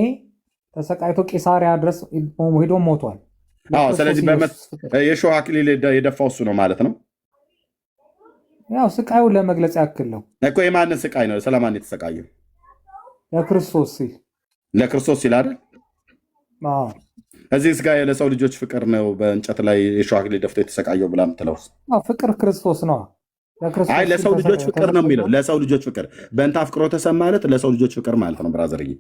ተሰቃይቶ ቂሳሪያ ድረስ ሄዶ ሞቷል። ስለዚህ የእሾህ አክሊል የደፋው እሱ ነው ማለት ነው። ያው ስቃዩን ለመግለጽ ያክል ነው እኮ። የማንን ስቃይ ነው? ስለማን የተሰቃየው? ለክርስቶስ ሲል አይደል? እዚህ ስጋ ለሰው ልጆች ፍቅር ነው በእንጨት ላይ የእሾህ አክሊል ደፍቶ የተሰቃየው ብላ ምትለው ፍቅር ክርስቶስ ነው። አይ ለሰው ልጆች ፍቅር ነው የሚለው። ለሰው ልጆች ፍቅር በእንተ አፍቅሮተ ሰብ ማለት ለሰው ልጆች ፍቅር ማለት ነው። ብራዘርዬ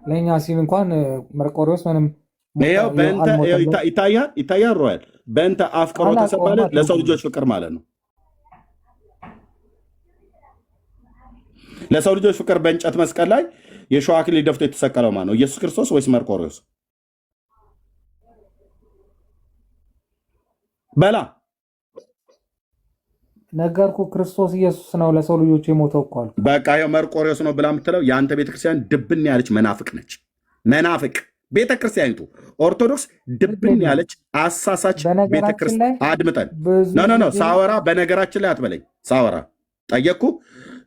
ለእኛ ሲል እንኳን መርቆሬዎስ ምንም ይታያል። ሮያል በእንተ አፍቅሮተ ሰብ ማለት ለሰው ልጆች ፍቅር ማለት ነው። ለሰው ልጆች ፍቅር በእንጨት መስቀል ላይ የእሾህ አክሊል ደፍቶ የተሰቀለው ማለት ነው። ኢየሱስ ክርስቶስ ወይስ መርቆሬዎስ? በላ ነገርኩ። ክርስቶስ ኢየሱስ ነው ለሰው ልጆች የሞተው እኮ አልኩ። በቃ ይኸው መርቆሬዎስ ነው ብላ የምትለው የአንተ ቤተክርስቲያን ድብን ያለች መናፍቅ ነች። መናፍቅ ቤተክርስቲያኒቱ ኦርቶዶክስ ድብን ያለች አሳሳች ቤተክርስቲያን። አድምጠን ኖ ሳወራ በነገራችን ላይ አትበለኝ። ሳወራ ጠየቅኩ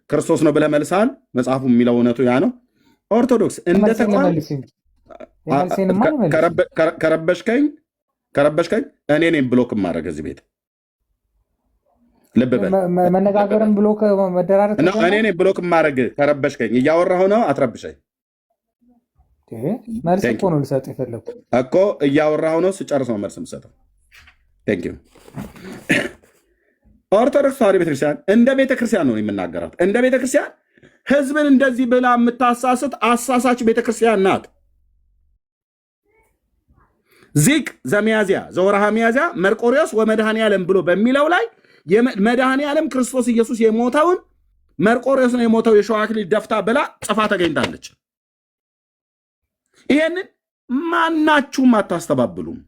ክርስቶስ ነው ብለህ መልሰሃል። መጽሐፉ የሚለው እውነቱ ያ ነው። ኦርቶዶክስ እንደ ተቋም ከረበሽከኝ እኔ ነኝ ብሎክ ማድረግ እዚህ ቤት ልብ በል። መነጋገርም ብሎክ መደራረግ እኔ ነኝ ብሎክ ማድረግ። ከረበሽከኝ እያወራሁ ነው፣ አትረብሸኝ። መልስ እኮ ነው ልሰጥ የፈለኩት እኮ እያወራሁ ነው፣ ስጨርስ ነው መልስ የምሰጠው። ቴንክ ዩ። ኦርቶዶክስ ተዋሕዶ ቤተክርስቲያን እንደ ቤተክርስቲያን ነው የምናገራት። እንደ ቤተክርስቲያን ህዝብን እንደዚህ ብላ የምታሳስት አሳሳች ቤተክርስቲያን ናት። ዚቅ ዘሚያዝያ ዘወርሃ ሚያዝያ መርቆሬዎስ ወመድኃኔ ዓለም ብሎ በሚለው ላይ መድኃኔ ዓለም ክርስቶስ ኢየሱስ የሞተውን መርቆሬዎስ ነው የሞተው የእሾህ አክሊል ደፍታ ብላ ጽፋ ተገኝታለች። ይሄንን ማናችሁም አታስተባብሉም።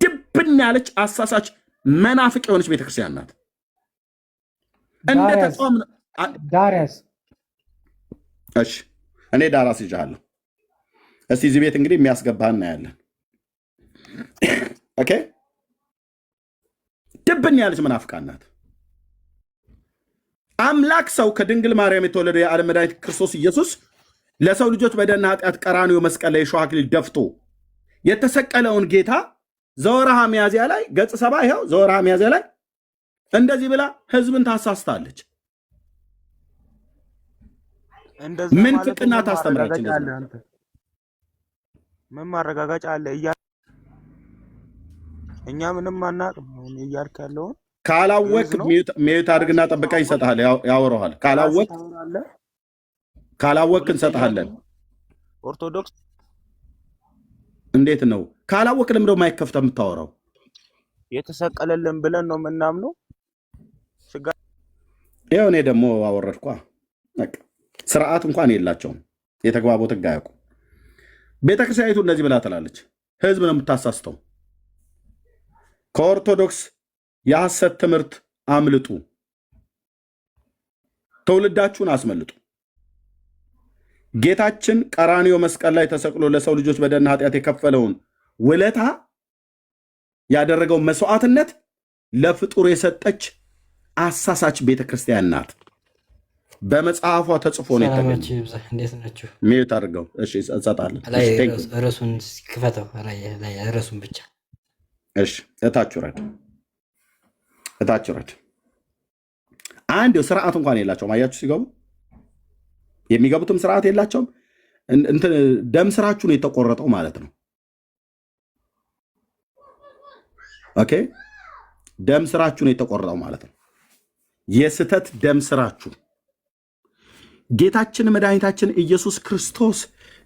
ድብን ያለች አሳሳች መናፍቅ የሆነች ቤተክርስቲያን ናት። እንደ ተቋም ዳሪያስ እሺ፣ እኔ ዳራስ ይዣለሁ። እስቲ እዚህ ቤት እንግዲህ የሚያስገባህ እናያለን። ኦኬ፣ ድብን ያለች መናፍቃን ናት። አምላክ ሰው ከድንግል ማርያም የተወለደ የዓለም መድኃኒት ክርስቶስ ኢየሱስ ለሰው ልጆች በደልና ኃጢአት ቀራንዮ መስቀል ላይ የሾህ አክሊል ደፍቶ የተሰቀለውን ጌታ ዘወርሃ ሚያዝያ ላይ ገጽ 70 ይኸው ዘወርሃ ሚያዝያ ላይ እንደዚህ ብላ ህዝብን ታሳስታለች። ምን ፍቅና ታስተምራች? ምን ማረጋጋጫ አለ? እኛ ምንም አናውቅም። እያልክ ያለውን ካላወቅ ሚዩት አድርግና ጠብቀኝ፣ ይሰጥሃል፣ ያወራሃል። ካላወቅ እንሰጥሃለን። ኦርቶዶክስ እንዴት ነው ካላወቅ ለምን ደው ማይከፍተ የምታወራው? የተሰቀለልን ብለን ነው የምናምነው። ይኸው እኔ ደግሞ አወረድኳ። ስርዓት እንኳን የላቸውም። የተግባቦት ህግ አያውቁ። ቤተክርስቲያኒቱ እንደዚህ ብላ ትላለች። ህዝብ ነው የምታሳስተው። ከኦርቶዶክስ የሐሰት ትምህርት አምልጡ፣ ትውልዳችሁን አስመልጡ። ጌታችን ቀራንዮ መስቀል ላይ ተሰቅሎ ለሰው ልጆች በደልና ኃጢአት የከፈለውን ውለታ ያደረገው መስዋዕትነት ለፍጡር የሰጠች አሳሳች ቤተክርስቲያን ናት። በመጽሐፏ ተጽፎ ነው የተገኘው። እንዴት ናችሁ? ሚዩት አድርገው። እሺ እንሰጣለን። ርዕሱን ክፈተው። ርዕሱን ብቻ እሺ። እታች ረድ እታች ረድ። አንድ ስርዓት እንኳን የላቸውም። አያችሁ ሲገቡ የሚገቡትም ስርዓት የላቸውም። ደም ስራችሁ ነው የተቆረጠው ማለት ነው። ኦኬ፣ ደም ስራችሁ ነው የተቆረጠው ማለት ነው። የስተት ደም ስራችሁ ጌታችን መድኃኒታችን ኢየሱስ ክርስቶስ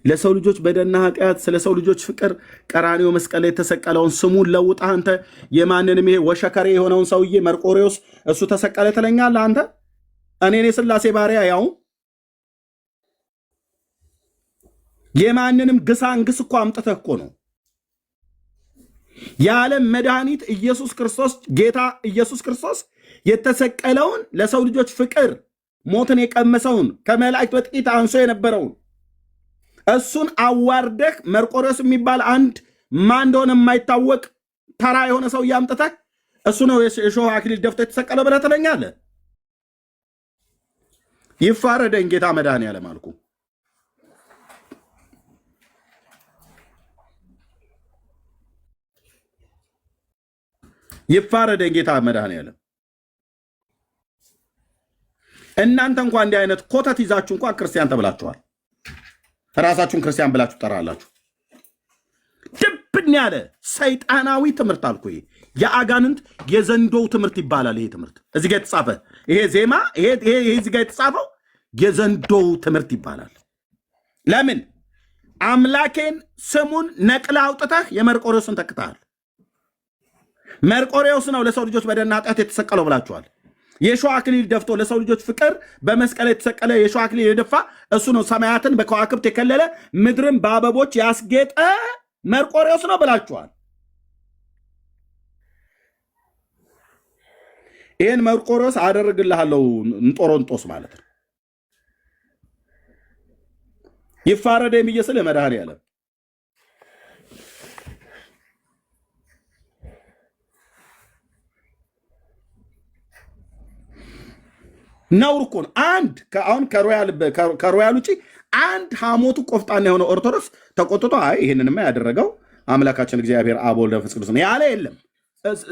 ለሰው ልጆች በደልና ኃጢአት ስለ ሰው ልጆች ፍቅር ቀራንዮ መስቀል ላይ የተሰቀለውን ስሙን ለውጣ አንተ የማንንም ይሄ ወሸከሬ የሆነውን ሰውዬ መርቆሬዎስ እሱ ተሰቀለ ትለኛለህ አንተ? እኔ ስላሴ ባሪያ ያው የማንንም ግሳንግስ እኮ አምጥተህ እኮ ነው የዓለም መድኃኒት ኢየሱስ ክርስቶስ ጌታ ኢየሱስ ክርስቶስ የተሰቀለውን ለሰው ልጆች ፍቅር ሞትን የቀመሰውን ከመላእክት በጥቂት አንሶ የነበረውን እሱን አዋርደህ መርቆሬዎስ የሚባል አንድ ማን እንደሆነ የማይታወቅ ተራ የሆነ ሰው እያምጥተህ እሱ ነው የሾህ አክሊል ደፍቶ የተሰቀለው ብለህ ትለኛለህ? ይፋረደኝ ጌታ መድኃኔዓለም አልኩ። ይፋረደኝ ጌታ መድኃኔዓለም። እናንተ እንኳን እንዲህ አይነት ኮተት ይዛችሁ እንኳን ክርስቲያን ተብላችኋል። ራሳችሁን ክርስቲያን ብላችሁ ጠራላችሁ። ድብን ያለ ሰይጣናዊ ትምህርት አልኩ። ይሄ የአጋንንት የዘንዶው ትምህርት ይባላል። ይሄ ትምህርት እዚህ ጋር የተጻፈ ይሄ ዜማ ይሄ እዚህ ጋር የተጻፈው የዘንዶው ትምህርት ይባላል። ለምን አምላኬን ስሙን ነቅላ አውጥተህ የመርቆሬዎስን ተክተሃል። መርቆሬዎስ ነው ለሰው ልጆች በደልና ኃጢአት የተሰቀለው ብላችኋል። የሾህ አክሊል ደፍቶ ለሰው ልጆች ፍቅር በመስቀል የተሰቀለ የሾህ አክሊል የደፋ እሱ ነው። ሰማያትን በከዋክብት የከለለ ምድርን በአበቦች ያስጌጠ መርቆሬዎስ ነው ብላችኋል። ይህን መርቆሬዎስ አደርግልሃለሁ እንጦሮንጦስ ማለት ነው። ይፋረደኝ ብዬ ስል መድኃኔዓለም ነውር እኮ ነው። አንድ አሁን ከሮያል ውጭ አንድ ሐሞቱ ቆፍጣና የሆነ ኦርቶዶክስ ተቆጥቶ አይ ይህንንማ ያደረገው አምላካችን እግዚአብሔር አብ ወልድ መንፈስ ቅዱስ ነው ያለ የለም።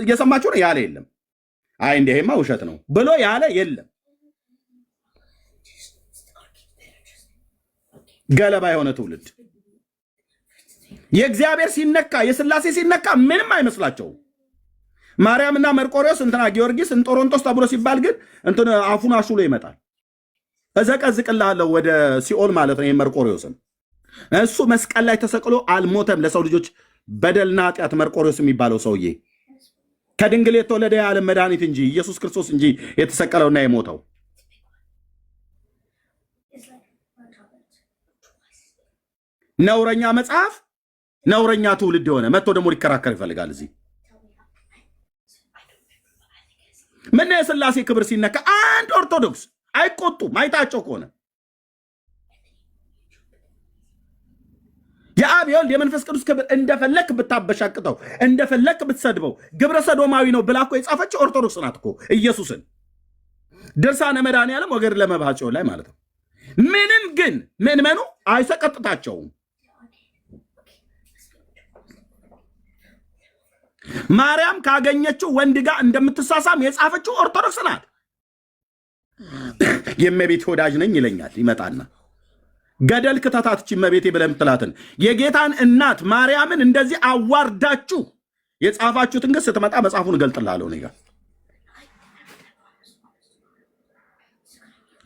እየሰማችሁ ነው? ያለ የለም። አይ እንዲህማ ውሸት ነው ብሎ ያለ የለም። ገለባ የሆነ ትውልድ የእግዚአብሔር ሲነካ የስላሴ ሲነካ ምንም አይመስላቸውም። ማርያምና መርቆሬዎስ እንትና ጊዮርጊስ እንጦሮንጦስ ተብሎ ሲባል ግን እንትን አፉን አሹሎ ይመጣል። እዘቀዝቅልሃለሁ ወደ ሲኦል ማለት ነው። መርቆሬዎስን እሱ መስቀል ላይ ተሰቅሎ አልሞተም ለሰው ልጆች በደልና ኃጢአት። መርቆሬዎስ የሚባለው ሰውዬ ከድንግል የተወለደ የዓለም መድኃኒት እንጂ ኢየሱስ ክርስቶስ እንጂ የተሰቀለውና የሞተው ነውረኛ መጽሐፍ ነውረኛ ትውልድ የሆነ መጥቶ ደግሞ ሊከራከር ይፈልጋል እዚህ ምን የሥላሴ ክብር ሲነካ አንድ ኦርቶዶክስ አይቆጡም። አይታቸው ከሆነ የአብ የወልድ የመንፈስ ቅዱስ ክብር እንደፈለክ ብታበሻቅጠው እንደፈለክ ብትሰድበው ግብረ ሰዶማዊ ነው ብላ እኮ የጻፈች ኦርቶዶክስ ናት እኮ ኢየሱስን። ድርሳነ መድኃኔዓለም ወገድለ መብሐ ጽዮን ላይ ማለት ነው። ምንም ግን ምእመኑ አይሰቀጥታቸውም። ማርያም ካገኘችው ወንድ ጋር እንደምትሳሳም የጻፈችው ኦርቶዶክስ ናት። የእመቤቴ ወዳጅ ነኝ ይለኛል ይመጣና ገደል ክተታትች እመቤቴ ብለህ የምትላትን የጌታን እናት ማርያምን እንደዚህ አዋርዳችሁ የጻፋችሁትን ግን ስትመጣ መጽሐፉን እገልጥልሃለሁ። እኔ ጋር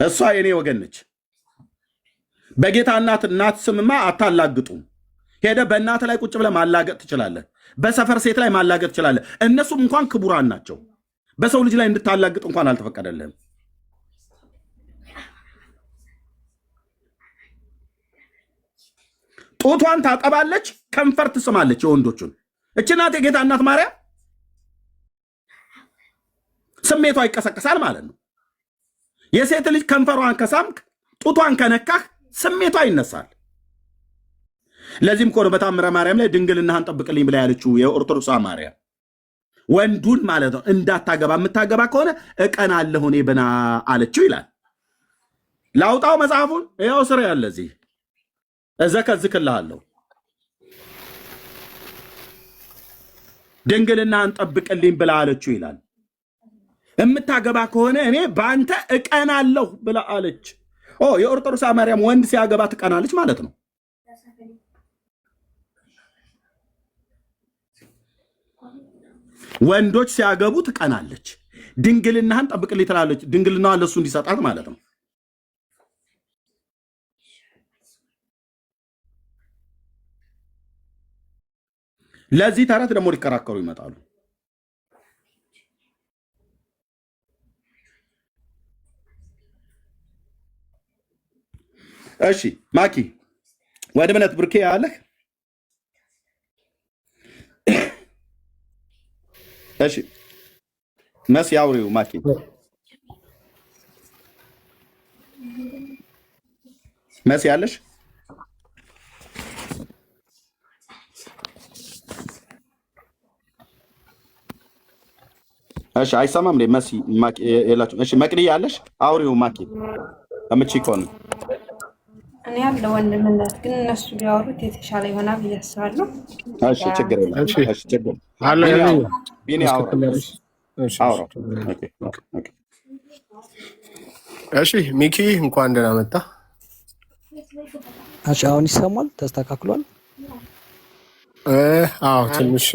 እሷ የኔ ወገን ነች። በጌታ እናት ስምማ አታላግጡም። ሄደ በእናት ላይ ቁጭ ብለህ ማላገጥ ትችላለህ። በሰፈር ሴት ላይ ማላገጥ ትችላለህ። እነሱም እንኳን ክቡራን ናቸው። በሰው ልጅ ላይ እንድታላግጥ እንኳን አልተፈቀደልህም። ጡቷን ታጠባለች፣ ከንፈር ትስማለች የወንዶቹን። እች ናት የጌታ እናት ማርያም። ስሜቷ ይቀሰቀሳል ማለት ነው። የሴት ልጅ ከንፈሯን ከሳምክ፣ ጡቷን ከነካህ ስሜቷ ይነሳል። ለዚህም እኮ ነው በታምረ ማርያም ላይ ድንግልናህን ጠብቅልኝ ብላ ያለችው የኦርቶዶክሷ ማርያም። ወንዱን ማለት ነው እንዳታገባ፣ የምታገባ ከሆነ እቀናለሁ እኔ ብና አለችው ይላል። ላውጣው መጽሐፉን ያው ስራ ያለ እዚህ እዘከዝክልሃለሁ። ድንግልናህን ጠብቅልኝ ብላ አለችው ይላል። የምታገባ ከሆነ እኔ በአንተ እቀናለሁ ብላ አለች። የኦርቶዶክስ ማርያም ወንድ ሲያገባ ትቀናለች ማለት ነው። ወንዶች ሲያገቡ ትቀናለች። ድንግልናህን ጠብቅልኝ ትላለች። ድንግልናዋን ለሱ እንዲሰጣት ማለት ነው። ለዚህ ተረት ደግሞ ሊከራከሩ ይመጣሉ። እሺ ማኪ ወደ እምነት ብርኬ አለህ? እሺ መሲ አውሪው ማኪ መሲ አለሽ? እሺ አይሰማም እንዴ መሲ ማኪ የላችሁ? እሺ መቅዲ አለሽ? አውሪው ማኪ አምጪ ኮን እኔ ያለ ወንድምነት ግን እነሱ ቢያወሩት የተሻለ ይሆናል ብዬ አስባለሁ። እሺ ችግር የለም። እሺ ችግር አለ ቢኒ አውራ። እሺ ሚኪ እንኳን ደህና መጣ። እሺ አሁን ይሰማል? ተስተካክሏል? አዎ ትንሽ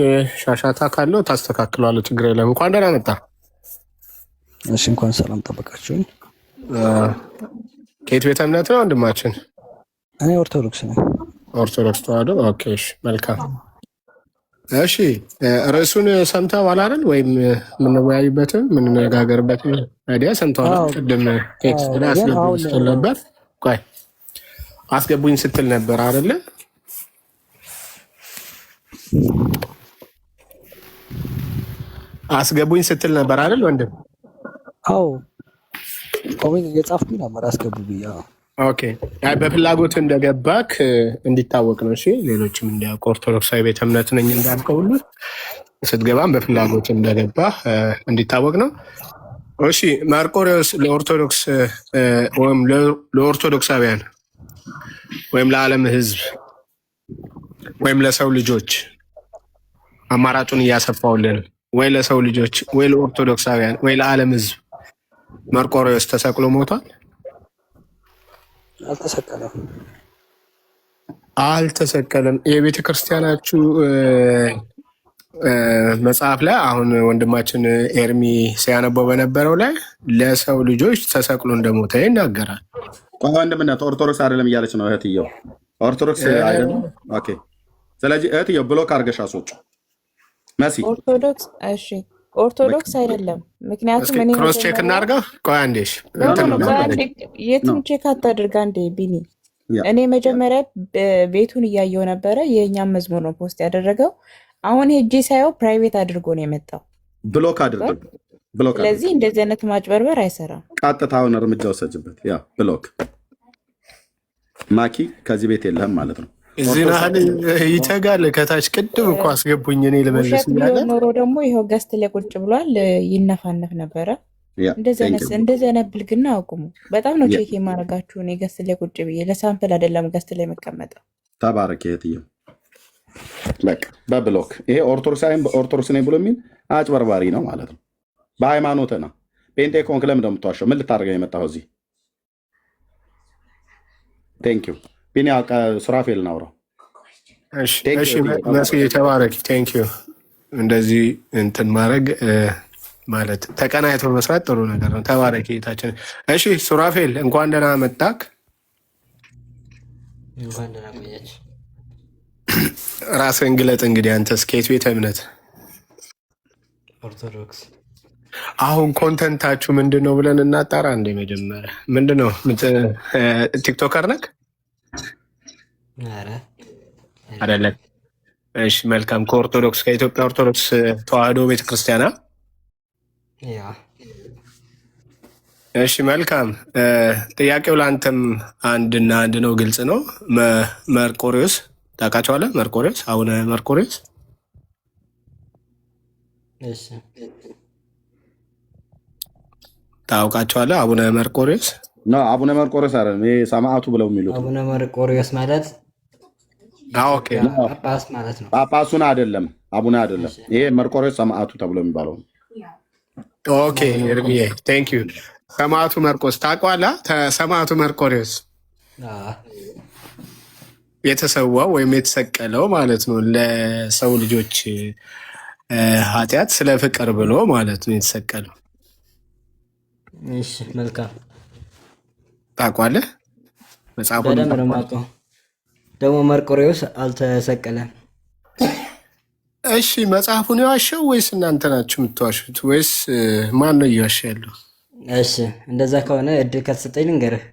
ሻሻታ ካለው ታስተካክሏል። ችግር የለም። እንኳን ደህና መጣ። እሺ እንኳን ሰላም ጠበቃችሁኝ። ከየት ቤተ እምነት ነው ወንድማችን? እኔ ኦርቶዶክስ ነኝ። ኦርቶዶክስ ተዋህዶ። ኦኬ እሺ መልካም። እሺ ርዕሱን ሰምተዋል አይደል? ወይም የምንወያይበትም የምንነጋገርበትም አይዲያ ሰምተዋል? ቅድም ቴክስት ላይ አስገቡኝ ስትል ነበር። ቆይ አስገቡኝ ስትል ነበር አይደለ? አስገቡኝ ስትል ነበር አይደል ወንድም? አዎ ኮሜንት እየጻፍኩኝ ነበር አስገቡ ብያ። ኦኬ በፍላጎት እንደገባክ እንዲታወቅ ነው። እሺ ሌሎችም እንዲያውቁ ኦርቶዶክሳዊ ቤተ እምነት ነኝ እንዳልከው ሁሉ ስትገባም በፍላጎት እንደገባ እንዲታወቅ ነው። እሺ መርቆሬዎስ ለኦርቶዶክስ ወይም ለኦርቶዶክሳውያን ወይም ለዓለም ሕዝብ ወይም ለሰው ልጆች አማራጩን እያሰፋውልን ወይ ለሰው ልጆች ወይ ለኦርቶዶክሳውያን ወይ ለዓለም ሕዝብ መርቆሬዎስ ተሰቅሎ ሞቷል? አልተሰቀለም። አልተሰቀለም። የቤተ ክርስቲያናችሁ መጽሐፍ ላይ አሁን ወንድማችን ኤርሚ ሲያነበው በነበረው ላይ ለሰው ልጆች ተሰቅሎ እንደሞተ ይናገራል። ወንድምነት ኦርቶዶክስ አይደለም እያለች ነው እህትየው። ኦርቶዶክስ አይደለም። ኦኬ ስለዚህ እህትየው ብሎክ አድርገሽ አስወጪ መሲ። ኦርቶዶክስ እሺ ኦርቶዶክስ አይደለም። ምክንያቱም እኔ ክሮስ ቼክ እናድርጋ። ቆይ አንዴሽ የትም ቼክ አታድርጋ እንዴ ቢኒ። እኔ መጀመሪያ ቤቱን እያየው ነበረ። የእኛም መዝሙር ነው ፖስት ያደረገው። አሁን ሄጄ ሳየው ፕራይቬት አድርጎ ነው የመጣው። ብሎክ አድርጎ ብሎክ። ስለዚህ እንደዚህ አይነት ማጭበርበር አይሰራም። ቀጥታውን እርምጃ ወሰጅበት። ያ ብሎክ ማኪ ከዚህ ቤት የለህም ማለት ነው። እዚህ ናህል ይተጋል። ከታች ቅድም እኮ አስገቡኝ እኔ ልመልስ ኖሮ ደግሞ ይኸው ገስት ላይ ቁጭ ብሏል። ይነፋነፍ ነበረ። ያ ቴንክ ዩ እንደዚህ አይነት ብልግና አቁሙ። በጣም ነው ቼክ የማደርጋችሁ። እኔ ገስት ላይ ቁጭ ብዬ ለሳምፕል አይደለም ገስት ላይ መቀመጠው። ተባረክ እህትዬው። በቃ በብሎክ ይሄ ኦርቶዶክስ ነኝ ብሎ የሚል አጭበርባሪ ነው ማለት ነው። በሃይማኖት ነው። ጴንጤ ኮንክ ለምን እንደምትዋሸው? ምን ልታደርገኝ የመጣኸው እዚህ? ቴንክ ዩ ቢኒ። ሱራፌል ናውራው። እሺ መስዬ ተባረክ። ቴንክ ዩ። እንደዚህ እንትን ማድረግ ማለት ተቀናይቶ መስራት ጥሩ ነገር ነው። ተባረክ ጌታችን። እሺ ሱራፌል እንኳን ደህና መጣክ። እንኳን ደህና ቆያች። ራስህን ግለጥ እንግዲህ። አንተስ ከየት ቤተ እምነት? ኦርቶዶክስ። አሁን ኮንተንታችሁ ምንድን ነው ብለን እናጣራ። እንደ መጀመሪያ ምንድን ነው? ቲክቶከር ነክ? ኧረ አይደለም። እሺ መልካም። ከኦርቶዶክስ ከኢትዮጵያ ኦርቶዶክስ ተዋህዶ ቤተክርስቲያና? ያ። እሺ መልካም። ጥያቄው ለአንተም አንድና አንድ ነው፣ ግልጽ ነው። መርቆሪዎስ ታውቃቸዋለህ? መርቆሪዎስ፣ አቡነ መርቆሪዎስ። እሺ ታውቃቸዋለህ? አቡነ መርቆሪዎስ ነው። አቡነ መርቆሪዎስ አይደለም፣ ይሄ ሰማዕቱ ብለው የሚሉት አቡነ መርቆሪዎስ ማለት ኦኬ፣ ጳጳስ ማለት ነው። ጳጳሱን አይደለም፣ አቡነ አይደለም። ይሄ መርቆሪዎስ ሰማዕቱ ተብሎ የሚባለው ነው። ኦኬ እርምዬ ቴንክ ዩ። ሰማዕቱ መርቆስ ታውቀዋለህ? ሰማዕቱ መርቆሪዎስ የተሰዋው ወይም የተሰቀለው ማለት ነው ለሰው ልጆች ኃጢአት ስለ ፍቅር ብሎ ማለት ነው የተሰቀለው። እሺ መልካም። ታውቀዋለህ? መጽሐፉን በደንብ ነው የማውቀው። ደግሞ መርቆሪዎስ አልተሰቀለም። እሺ መጽሐፉን የዋሸው ወይስ እናንተ ናችሁ የምትዋሹት? ወይስ ማን ነው እየዋሸ ያለው? እሺ እንደዛ ከሆነ እድል ከተሰጠኝ ልንገርህ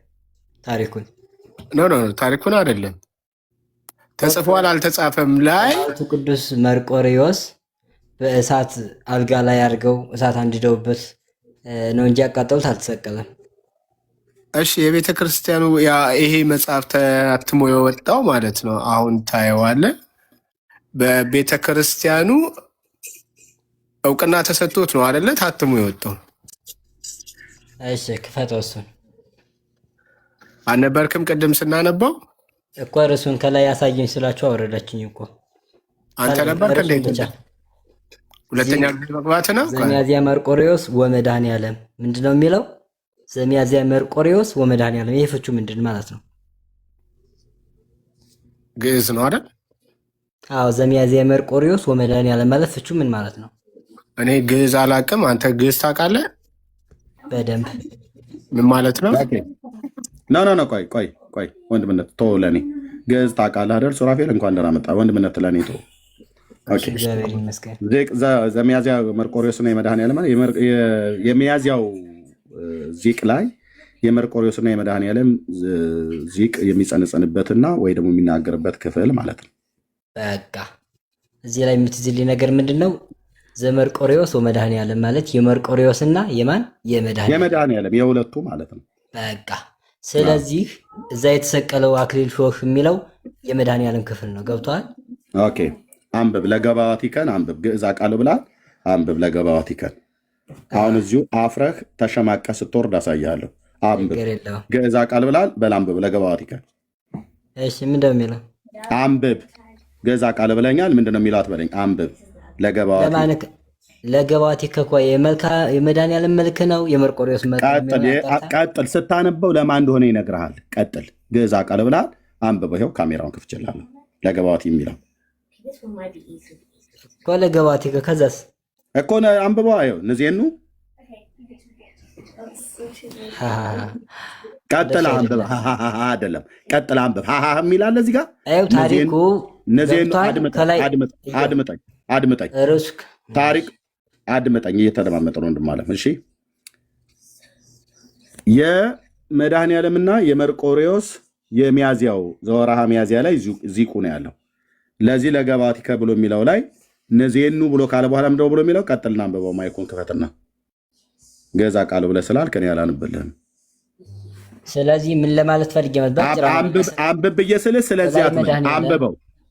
ታሪኩን። ኖ ታሪኩን አይደለም፣ ተጽፏል አልተጻፈም ላይ ቅዱስ መርቆሪዎስ በእሳት አልጋ ላይ አድርገው እሳት አንድደውበት ነው እንጂ ያቃጠሉት አልተሰቀለም። እሺ የቤተ ክርስቲያኑ ይሄ መጽሐፍ ተአትሞ የወጣው ማለት ነው አሁን ታየዋለህ። በቤተ ክርስቲያኑ እውቅና ተሰጥቶት ነው አይደለ ታትሞ የወጣው። እሺ ክፈተው። እሱን አልነበርክም ቅድም ስናነበው እኮ እርሱን ከላይ ያሳየኝ ስላችሁ አወረዳችኝ እኮ። አንተ ነበርክ እንዴ? ሁለተኛ መግባት ነው። ዘሚያዝያ መርቆሪዎስ ወመድኃኔዓለም ምንድነው የሚለው? ዘሚያዝያ መርቆሪዎስ ወመድኃኔዓለም። ይሄ ፍቹ ምንድን ማለት ነው? ግዕዝ ነው አይደል? አዎ ዘሚያዝያ መርቆሪዎስ ወመድኃኔዓለም ማለት ፍቹ ምን ማለት ነው? እኔ ግዕዝ አላውቅም። አንተ ግዕዝ ታውቃለህ? በደንብ። ምን ማለት ነው? ኖ ቆይ ወንድምነት ቶ ለኔ ግዕዝ ታውቃለህ አይደል? ሱራፌል እንኳን ደህና መጣ። ወንድምነት ለኔ ቶ እግዚአብሔር ይመስገን። ዘሚያዝያ መርቆሪዎስና የመድኃኔዓለም የሚያዝያው ዚቅ ላይ የመርቆሪዎስና የመድኃኔዓለም ዚቅ የሚጸነጸንበትና ወይ ደግሞ የሚናገርበት ክፍል ማለት ነው። በቃ እዚህ ላይ የምትዝልኝ ነገር ምንድን ነው? ዘመርቆሪዎስ ወመድኃኔዓለም ማለት የመርቆሪዎስና የማን የመድኃኔዓለም የሁለቱ ማለት ነው። በቃ ስለዚህ እዛ የተሰቀለው አክሊል ሾህ የሚለው የመድኃኔዓለም ክፍል ነው። ገብቶሃል? ኦኬ አንብብ ለገባዋቲከን አንብብ። ግዕዝ አውቃለሁ ብለሃል። አንብብ ለገባዋቲከን። አሁን እዚሁ አፍረህ ተሸማቀህ ስትወርድ አሳያለሁ። አንብብ። ግዕዝ አውቃለሁ ብለሃል። በል አንብብ ለገባዋቲከን። እሺ ምንድን ነው የሚለው? አንብብ። ግዕዝ አውቃለሁ ብለኛል። ምንድን ነው የሚለው አትበለኝ። አንብብ ለገባዋቲከ እኮ የመድኃኔዓለም መልክ ነው። የመርቆሪዎስ መልክ ቀጥል። ስታነበው ለማን እንደሆነ ይነግርሃል። ቀጥል። ግዕዝ አውቃለሁ ብለሃል። አንብበው። ይኸው ካሜራውን ከፍቼልሃለሁ። ለገባዋቲ የሚለው እኮ ለገባዋቲከ። ከዛስ እኮ አንብበው። ይኸው እነዚህኑ ቀጥል አንብብ። አይደለም ቀጥል አንብብ። የሚላለ እዚህ ጋር ታሪኩ እነዚህኑ አድምጠኝ። ታሪክ አድምጠኝ። እየተደማመጠ ነው ወንድም አለም። እሺ የመድኃኔዓለምና የመርቆሪዎስ የሚያዝያው ዘወርሃ ሚያዝያ ላይ ዚቁ ነው ያለው። ለዚህ ለገባዋቲከ ብሎ የሚለው ላይ እነዚህኑ ብሎ ካለ በኋላ ምንድነው ብሎ የሚለው? ቀጥልና አንብበው። ማይኩን ክፈትና ገዛ ቃሉ ብለህ ስላልክ እኔ አላነብልህም። ስለዚህ ምን ለማለት ፈልጌ አንብብ ብዬ ስልህ ስለዚህ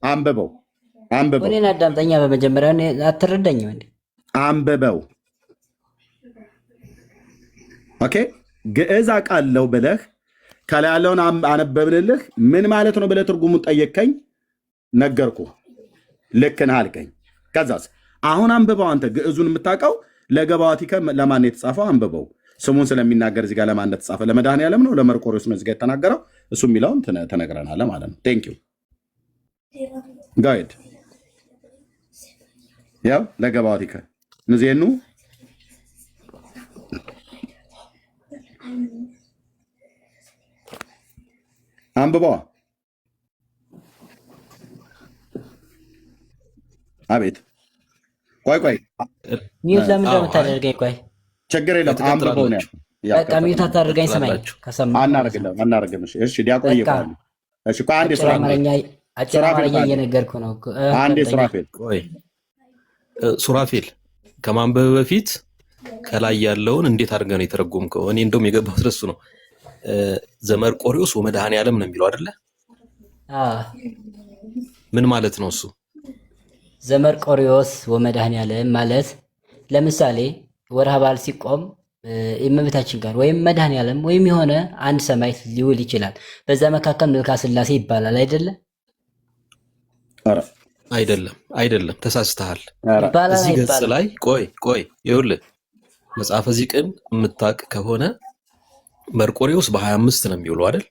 አንብበው። እኔን አዳምጠኛ። በመጀመሪያ አትረዳኝም እንዴ? አንብበው። ኦኬ ግዕዝ አውቃለሁ ብለህ ከላይ ያለውን አነበብንልህ ምን ማለት ነው ብለህ ትርጉሙን ጠየቅከኝ፣ ነገርኩ። ልክ ነህ አልከኝ። ከዛስ አሁን አንብበው አንተ ግዕዙን የምታውቀው ለገባዋቲከ ለማን የተጻፈው አንብበው። ስሙን ስለሚናገር እዚህ ጋር ለማን እንደተጻፈ ለመድኃኔዓለም ነው ለመርቆሬዎስ ነው እዚህ ጋር የተናገረው። እሱ የሚለውን ተነግረናል ማለት ነው። ቴንክ ዩ ጋይድ ያው ለገባዋቲከ ንዜኑ አንብበዋ። አቤት ቆይ ሚዩት ለምን እንደምታደርገኝ ቆይ ችግር የለም አንብበው ነው በቃ ሚዩት አታደርገኝ ስማኝ ከሰማ አናረግም እሺ ዲያቆን ይባላል እሺ ቆይ አንዴ አጭር አማርኛ እየነገርኩ ነው አንዴ ሱራፌል ቆይ ሱራፌል ከማንበብ በፊት ከላይ ያለውን እንዴት አድርገህ ነው የተረጎምከው? እኔ እንደውም የገባው ስለሱ ነው። ዘመርቆሬዎስ ወመድኃኔዓለም ነው የሚለው አይደለ? ምን ማለት ነው እሱ? ዘመርቆሬዎስ ወመድኃኔዓለም ማለት ለምሳሌ ወርሃ በዓል ሲቆም እመቤታችን ጋር ወይም መድኃኔዓለም ወይም የሆነ አንድ ሰማዕት ሊውል ይችላል። በዛ መካከል መልክአ ሥላሴ ይባላል አይደለ? አይደለም ተሳስተሃል። እዚህ ገጽ ላይ ቆይ ይኸውልህ መጽሐፈ ዚቅን የምታውቅ ከሆነ መርቆሬዎስ በ25 ነው የሚውለው አይደል?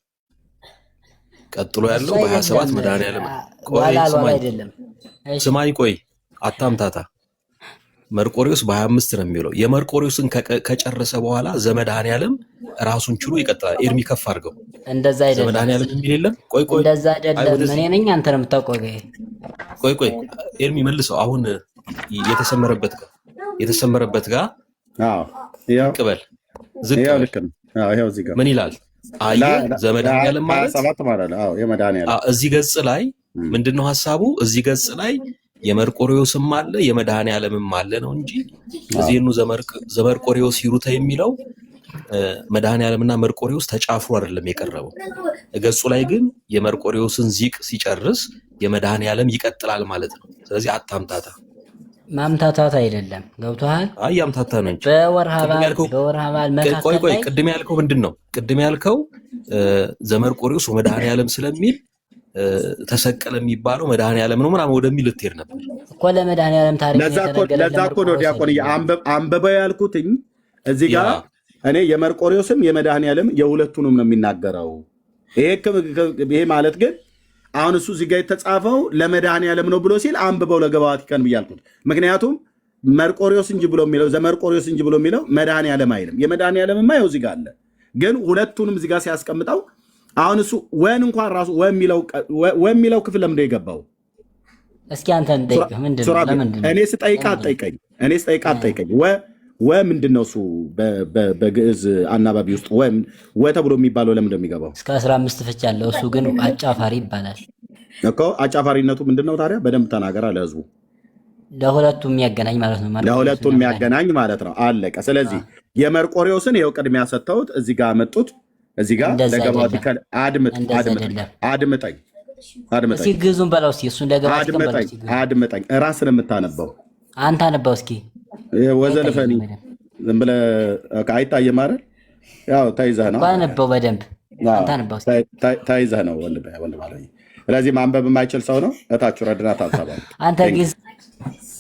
ቀጥሎ ያለው በ27 መድኃኔዓለም ስማኝ ቆይ አታምታታ። መርቆሬዎስ በ25 ነው የሚውለው። የመርቆሬዎስን ከጨረሰ በኋላ ዘመድኃኔዓለም ራሱን ችሎ ይቀጥላል። ኤርሚ ከፍ አድርገው። እንደዛ አይደለም ዘመድኃኔዓለም የሚል የለም። ቆይ እንደዛ አይደለም። እኔ ነኝ አንተ ነው የምታውቀው። ቆይ ኤርሚ መልሰው። አሁን የተሰመረበት ጋር ቅበል ዝቅ ምን ይላል? ዘመድኃኔዓለም ማለት እዚህ ገጽ ላይ ምንድነው ሐሳቡ? እዚህ ገጽ ላይ የመርቆሬዎስም አለ የመድኃኔዓለምም አለ ነው እንጂ እዚህኑ ዘመርቆሬዎስ ሂሩተ የሚለው መድኃኔዓለምና መርቆሬዎስ ተጫፍሮ አይደለም የቀረበው። ገጹ ላይ ግን የመርቆሬዎስን ዚቅ ሲጨርስ የመድኃኔዓለም ይቀጥላል ማለት ነው። ስለዚህ አታምታታ። ማምታታት አይደለም ገብቶሃል? አይ ያምታታ ነው እንጂ በወርሃ በዓል መካከል ቆይ ቅድም ያልከው ምንድነው? ቅድም ያልከው ዘመርቆሬዎስ ወመድኃኔዓለም ስለሚል ተሰቀለ የሚባለው መድኃኔዓለም ነው ምናምን ወደሚል ልትሄድ ነበር እኮ። ለመድኃኔዓለም ታሪክ ለዛ እኮ ነው ዲያቆን አንበበው ያልኩትኝ። እዚህ ጋር እኔ የመርቆሬዎስም የመድኃኔዓለም የሁለቱንም ነው የሚናገረው። ይሄ ማለት ግን አሁን እሱ እዚህ ጋር የተጻፈው ለመድኃኔዓለም ነው ብሎ ሲል አንብበው ለገባዋቲከን ብያልኩት። ምክንያቱም መርቆሬዎስ እንጂ ብሎ የሚለው ዘመርቆሬዎስ እንጂ ብሎ የሚለው መድኃኔዓለም አይልም። የመድኃኔዓለምማ ይኸው እዚህ ጋር አለ። ግን ሁለቱንም እዚህ ጋር ሲያስቀምጠው አሁን እሱ ወን እንኳን ራሱ ወሚለው ክፍል ለምንድነው የገባው? እስኪ አንተ እንጠይቅህ ምንድነው? ለምንድነው እኔ ስጠይቅ አትጠይቀኝ። ወ ምንድነው እሱ በግዕዝ አናባቢ ውስጥ ወ ተብሎ የሚባለው ለምንድነው የሚገባው? እስከ 15 ፍች ያለው እሱ ግን አጫፋሪ ይባላል እኮ። አጫፋሪነቱ ምንድነው ታዲያ? በደንብ ተናገራ ለህዝቡ። ለሁለቱም የሚያገናኝ ማለት ነው። ለሁለቱም የሚያገናኝ ማለት ነው። አለቀ። ስለዚህ የመርቆሬዎስን ይኸው ቅድሚያ ሰጥተውት እዚህ ጋር መጡት። እዚህ ጋር ለገባዋቲከን አድምጠኝ እስኪ ግዙን በለው እስኪ እሱን አድምጠኝ። ራስን የምታነበው አንተ አነባው እስኪ። ወዘልፈኒ ዝም ብለህ አይታየም አይደል? ያው ተይዘህ ነው አነበው በደንብ አንተ አነባው ተይዘህ ነው ወንድም አለኝ። ስለዚህ ማንበብ የማይችል ሰው ነው እታች ረድና ታብታባል። አንተ ግዝ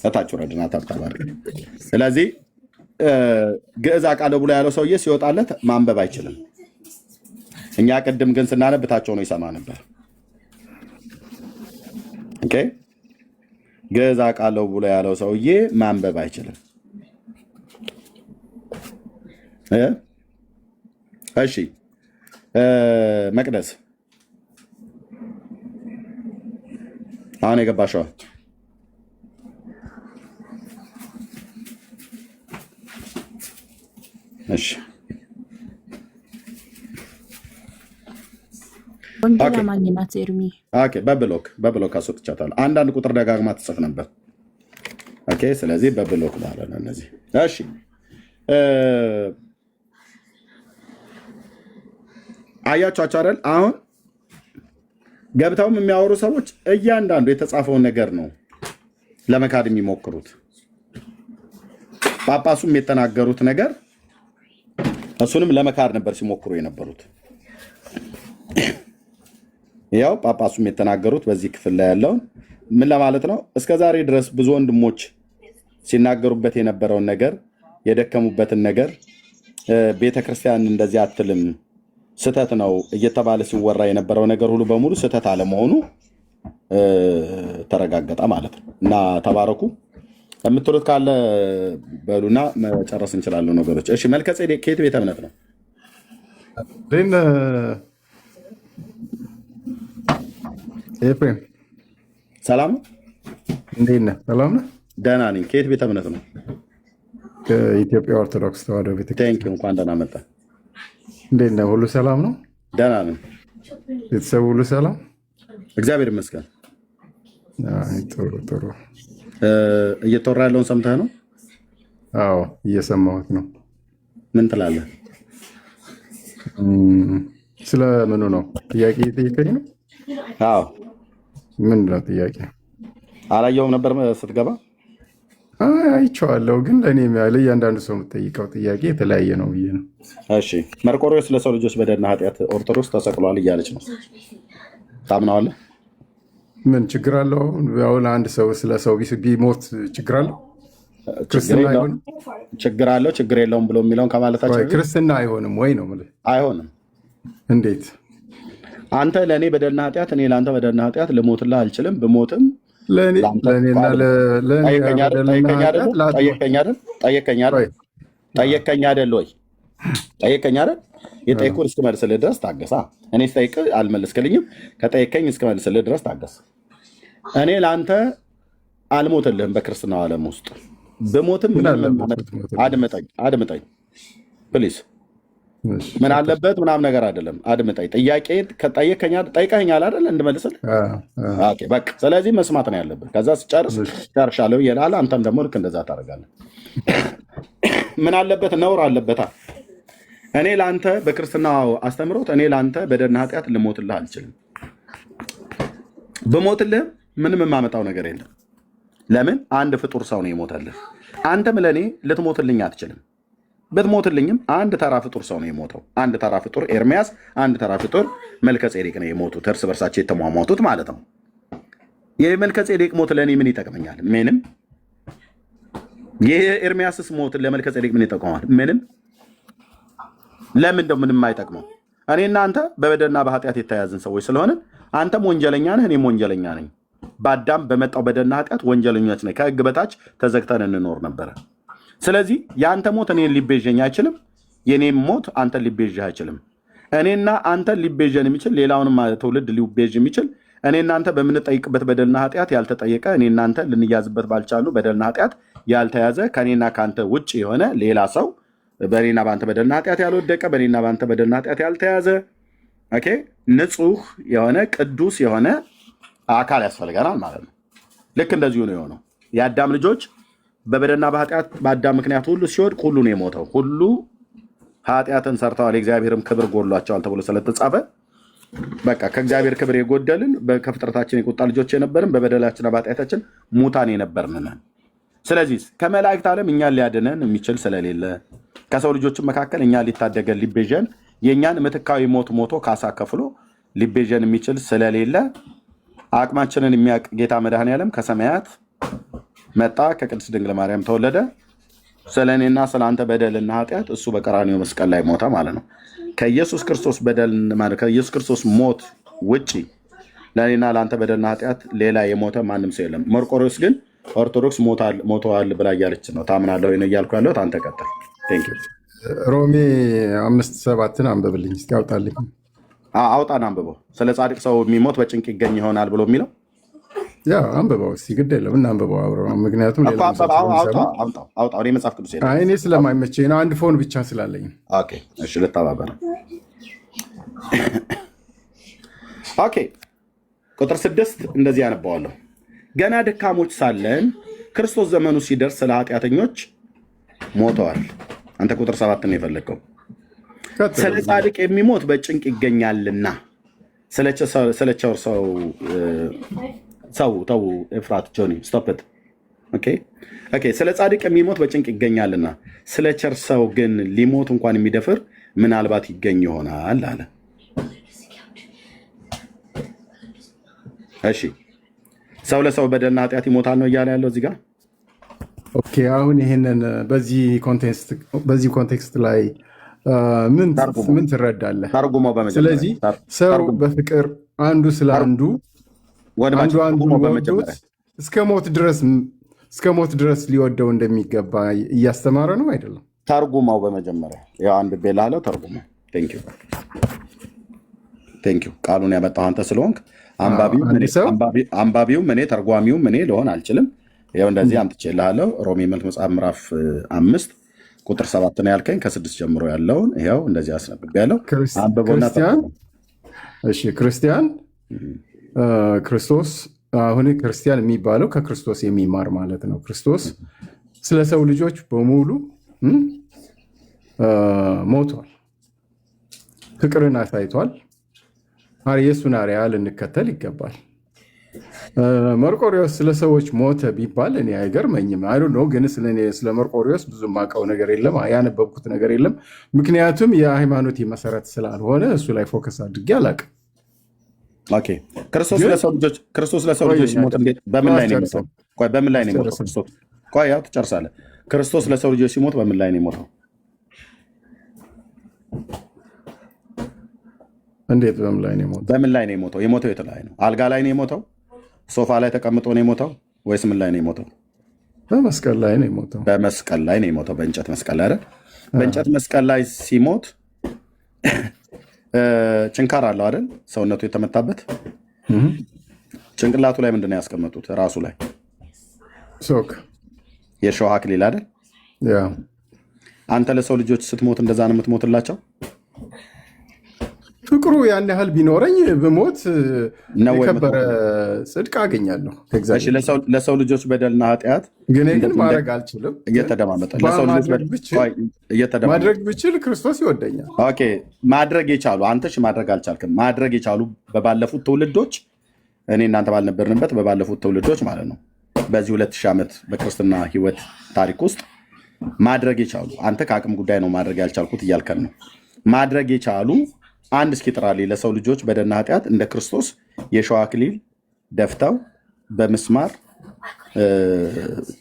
እታች ረድና ታብታባል። ስለዚህ ግዕዝ አውቃለሁ ብሎ ያለው ሰውዬ ሲወጣለት ማንበብ አይችልም። እኛ ቅድም ግን ስናነብታቸው ነው ይሰማ ነበር። ኦኬ ግዕዝ አውቃለሁ ብሎ ያለው ሰውዬ ማንበብ አይችልም። እሺ መቅደስ አሁን የገባሽው እሺ ወንጌል አማኝ ናት ኤርሚ። ኦኬ በብሎክ አስወጥቻታለሁ። አንዳንድ ቁጥር ደጋግማ ትጽፍ ነበር። ኦኬ ስለዚህ በብሎክ ማለት ነው እነዚህ። እሺ አያችሁ አይደል? አሁን ገብተውም የሚያወሩ ሰዎች እያንዳንዱ የተጻፈውን ነገር ነው ለመካድ የሚሞክሩት። ጳጳሱም የተናገሩት ነገር እሱንም ለመካድ ነበር ሲሞክሩ የነበሩት። ያው ጳጳሱም የተናገሩት በዚህ ክፍል ላይ ያለውን ምን ለማለት ነው? እስከ ዛሬ ድረስ ብዙ ወንድሞች ሲናገሩበት የነበረውን ነገር፣ የደከሙበትን ነገር ቤተክርስቲያን እንደዚህ አትልም ስተት ነው እየተባለ ሲወራ የነበረው ነገር ሁሉ በሙሉ ስተት አለመሆኑ ተረጋገጠ ማለት ነው። እና ተባረኩ። የምትሉት ካለ በሉና መጨረስ እንችላለን ነገሮች። እሺ መልከጼዴቅ ከየት ቤተ እምነት ነው? ኤፍሬም ሰላም ነው? እንዴት ነህ? ሰላም ነህ? ደህና ነኝ። ከየት ቤተ እምነት ነው? ከኢትዮጵያ ኦርቶዶክስ ተዋሕዶ ቤተክርስቲያን። እንኳን ደህና መጣ። እንዴት ነህ? ሁሉ ሰላም ነው? ደህና ነን። ቤተሰብ ሁሉ ሰላም? እግዚአብሔር ይመስገን። ጥሩ ጥሩ። እየተወራ ያለውን ሰምተህ ነው? አዎ እየሰማሁት ነው። ምን ትላለህ? ስለ ምኑ ነው ጥያቄ እየጠየቀኝ ነው? አዎ። ምንድን ነው ጥያቄ? አላየሁም ነበር ስትገባ። አይቼዋለሁ፣ ግን ለእኔ ለእያንዳንዱ ሰው የምጠይቀው ጥያቄ የተለያየ ነው ብዬ ነው። እሺ መርቆሬዎስ ለሰው ልጆች በደልና ኃጢአት ኦርቶዶክስ ተሰቅሏል እያለች ነው። ታምናዋለህ? ምን ችግር አለው? አሁን አንድ ሰው ስለ ሰው ቢሞት ችግር አለው? ክርስትና አይሆንም? ችግር አለው ችግር የለውም ብሎ የሚለውን ከማለታቸው ክርስትና አይሆንም ወይ ነው የምልህ። አይሆንም። እንዴት? አንተ ለእኔ በደልና ኃጢአት እኔ ለአንተ በደልና ኃጢአት ልሞትልህ አልችልም። ብሞትም ጠየቀኝ አይደል ወይ? ጠየቀኝ አይደል? የጠየኩህን እስክመልስልህ ድረስ ታገሳ። እኔ ስጠይቅህ አልመለስክልኝም። ከጠየቀኝ እስክመልስልህ ድረስ ታገስ። እኔ ለአንተ አልሞትልህም። በክርስትናው ዓለም ውስጥ ብሞትም አድምጠኝ ፕሊዝ። ምን አለበት ምናምን ነገር አይደለም። አድምጠኝ። ጥያቄ ጠይቀኸኛል አይደል? እንድመልስልህ በቃ። ስለዚህ መስማት ነው ያለብህ። ከዛ ስጨርስ ጨርሻለሁ ይላል። አንተም ደግሞ ልክ እንደዛ ታደርጋለህ። ምን አለበት? ነውር አለበታ። እኔ ለአንተ በክርስትናው አስተምሮት እኔ ለአንተ በደልና ኃጢአት ልሞትልህ አልችልም። ብሞትልህም ምንም የማመጣው ነገር የለም። ለምን? አንድ ፍጡር ሰው ነው የሞተልህ። አንተም ለእኔ ልትሞትልኝ አትችልም። ብትሞትልኝም አንድ ተራ ፍጡር ሰው ነው የሞተው። አንድ ተራ ፍጡር ኤርሚያስ፣ አንድ ተራ ፍጡር መልከጼዴቅ ነው የሞቱት። እርስ በርሳቸው የተሟሟቱት ማለት ነው። የመልከጼዴቅ ሞት ለእኔ ምን ይጠቅመኛል? ምንም። ይህ ኤርሚያስስ ሞት ለመልከጼዴቅ ምን ይጠቅመዋል? ምንም። ለምን እንደው ምንም አይጠቅመው? እኔና አንተ በበደልና በኃጢአት የተያያዝን ሰዎች ስለሆነ አንተም ወንጀለኛ ነህ፣ እኔም ወንጀለኛ ነኝ። በአዳም በመጣው በደልና ኃጢአት ወንጀለኞች ነን። ከሕግ በታች ተዘግተን እንኖር ነበረ። ስለዚህ የአንተ ሞት እኔን ሊቤዠኝ አይችልም። የኔም ሞት አንተን ሊቤዥህ አይችልም። እኔና አንተን ሊቤዠን የሚችል ሌላውንም ትውልድ ሊቤዥ የሚችል እኔና አንተ በምንጠይቅበት በደልና ኃጢአት ያልተጠየቀ እኔና አንተ ልንያዝበት ባልቻሉ በደልና ኃጢአት ያልተያዘ ከእኔና ከአንተ ውጭ የሆነ ሌላ ሰው በእኔና በአንተ በደልና ኃጢአት ያልወደቀ በእኔና በአንተ በደልና ኃጢአት ያልተያዘ ንጹህ የሆነ ቅዱስ የሆነ አካል ያስፈልገናል ማለት ነው። ልክ እንደዚሁ ነው የሆነው። የአዳም ልጆች በበደልና በኃጢአት በአዳም ምክንያት ሁሉ ሲወድቅ ሁሉ ነው የሞተው። ሁሉ ኃጢአትን ሰርተዋል የእግዚአብሔርም ክብር ጎድሏቸዋል ተብሎ ስለተጻፈ በቃ ከእግዚአብሔር ክብር የጎደልን ከፍጥረታችን የቁጣ ልጆች የነበርን በበደላችንና በኃጢአታችን ሙታን የነበርን። ስለዚህ ከመላእክት ዓለም እኛን ሊያድነን የሚችል ስለሌለ ከሰው ልጆችን መካከል እኛን ሊታደገን ሊቤዠን የእኛን ምትካዊ ሞት ሞቶ ካሳ ከፍሎ ሊቤዠን የሚችል ስለሌለ አቅማችንን የሚያውቅ ጌታ መድኃኔዓለም ከሰማያት መጣ፣ ከቅድስት ድንግል ማርያም ተወለደ። ስለ እኔና ስለ አንተ በደልና ኃጢአት እሱ በቀራንዮ መስቀል ላይ ሞተ ማለት ነው። ከኢየሱስ ክርስቶስ በደል ማለት ከኢየሱስ ክርስቶስ ሞት ውጪ ለእኔና ለአንተ በደልና ኃጢአት ሌላ የሞተ ማንም ሰው የለም። መርቆሬዎስ ግን ኦርቶዶክስ ሞተዋል ብላ እያለች ነው። ታምናለህ ወይ ነው እያልኩ ያለሁት። አንተ ቀጥል። ሮሜ 5:7 አንብብልኝ እስኪ አውጣልኝ። አውጣን አንብበው። ስለ ጻድቅ ሰው የሚሞት በጭንቅ ይገኝ ይሆናል ብሎ የሚለው ያ አንብበው እስኪ። ግድ የለም እናንብበው አብረን። ምክንያቱም አውጣው። እኔ መጽሐፍ ቅዱስ እኔ ስለማይመቸኝ ነው፣ አንድ ፎን ብቻ ስላለኝ። እሺ ልተባበረ። ኦኬ ቁጥር 6 እንደዚህ ያነባዋለሁ። ገና ደካሞች ሳለን ክርስቶስ ዘመኑ ሲደርስ ስለ ኃጢአተኞች ሞተዋል። አንተ ቁጥር 7 ነው የፈለግከው። ስለ ጻድቅ የሚሞት በጭንቅ ይገኛልና ስለቸር ሰው ተው ኤፍራት ጆኒ ስቶፕት ኦኬ። ስለ ጻድቅ የሚሞት በጭንቅ ይገኛልና ስለ ቸር ሰው ግን ሊሞት እንኳን የሚደፍር ምናልባት ይገኝ ይሆናል አለ። እሺ ሰው ለሰው በደልና ኃጢአት ይሞታል ነው እያለ ያለው እዚህ ጋር። ኦኬ አሁን ይህንን በዚህ ኮንቴክስት ላይ ምን ትረዳለህ? ተርጉመው ስለዚህ ሰው በፍቅር አንዱ ስለ አንዱ ወዶት እስከ ሞት ድረስ ሊወደው እንደሚገባ እያስተማረ ነው አይደለም? ተርጉመው በመጀመሪያ ያው አንድ ቤላለው ተርጉመው። ቴንክ ዩ ቃሉን ያመጣው አንተ ስለሆንክ አንባቢውም እኔ ተርጓሚውም እኔ ልሆን አልችልም። ይኸው እንደዚህ አምጥቼልሃለሁ። ሮሜ መልክ መጽሐፍ ምዕራፍ 5 ቁጥር 7 ነው ያልከኝ። ከ6 ጀምሮ ያለውን ይኸው እንደዚህ አስነብቤያለሁ። ክርስቲያን ክርስቶስ አሁን ክርስቲያን የሚባለው ከክርስቶስ የሚማር ማለት ነው። ክርስቶስ ስለ ሰው ልጆች በሙሉ ሞቷል፣ ፍቅርን አሳይቷል። የእሱን አርአያ ልንከተል ይገባል። መርቆሪዎስ ስለ ሰዎች ሞተ ቢባል እኔ አይገርመኝም። አይ ዶንት ኖ ግን ስለ መርቆሪዎስ ብዙ የማውቀው ነገር የለም፣ ያነበብኩት ነገር የለም። ምክንያቱም የሃይማኖት መሰረት ስላልሆነ እሱ ላይ ፎከስ አድርጌ አላውቅም። ክርስቶስ ለሰው ልጆች ሲሞት በምን ላይ ነው የሞተው? በምን ላይ ነው የሞተው? ያው ትጨርሳለህ። ክርስቶስ ለሰው ልጆች ሲሞት በምን ላይ ነው የሞተው? እንዴት በምን ላይ ነው የሞተው? በምን ላይ ነው የሞተው? የሞተው የት ላይ ነው? አልጋ ላይ ነው የሞተው? ሶፋ ላይ ተቀምጦ ነው የሞተው? ወይስ ምን ላይ ነው የሞተው? በመስቀል ላይ ነው የሞተው። በመስቀል ላይ ነው የሞተው። በእንጨት መስቀል ላይ አይደል? በእንጨት መስቀል ላይ ሲሞት ጭንካር አለው አይደል? ሰውነቱ የተመታበት ጭንቅላቱ ላይ ምንድን ነው ያስቀመጡት? ራሱ ላይ ሶክ የሾህ አክሊል አይደል? አንተ ለሰው ልጆች ስትሞት እንደዛ ነው የምትሞትላቸው? ፍቅሩ ያን ያህል ቢኖረኝ ብሞት የከበረ ጽድቅ አገኛለሁ። ለሰው ልጆች በደልና ኃጢአት ግን ማድረግ አልችልም። እየተደማመጠ ማድረግ ብችል ክርስቶስ ይወደኛል። ማድረግ የቻሉ አንተ ማድረግ አልቻልክም። ማድረግ የቻሉ በባለፉት ትውልዶች እኔ እናንተ ባልነበርንበት በባለፉት ትውልዶች ማለት ነው በዚህ 2000 ዓመት በክርስትና ሕይወት ታሪክ ውስጥ ማድረግ የቻሉ አንተ ከአቅም ጉዳይ ነው ማድረግ ያልቻልኩት እያልከን ነው። ማድረግ የቻሉ አንድ እስኪ ጥራልኝ። ለሰው ልጆች በደልና ኃጢአት እንደ ክርስቶስ የሾህ አክሊል ደፍተው በምስማር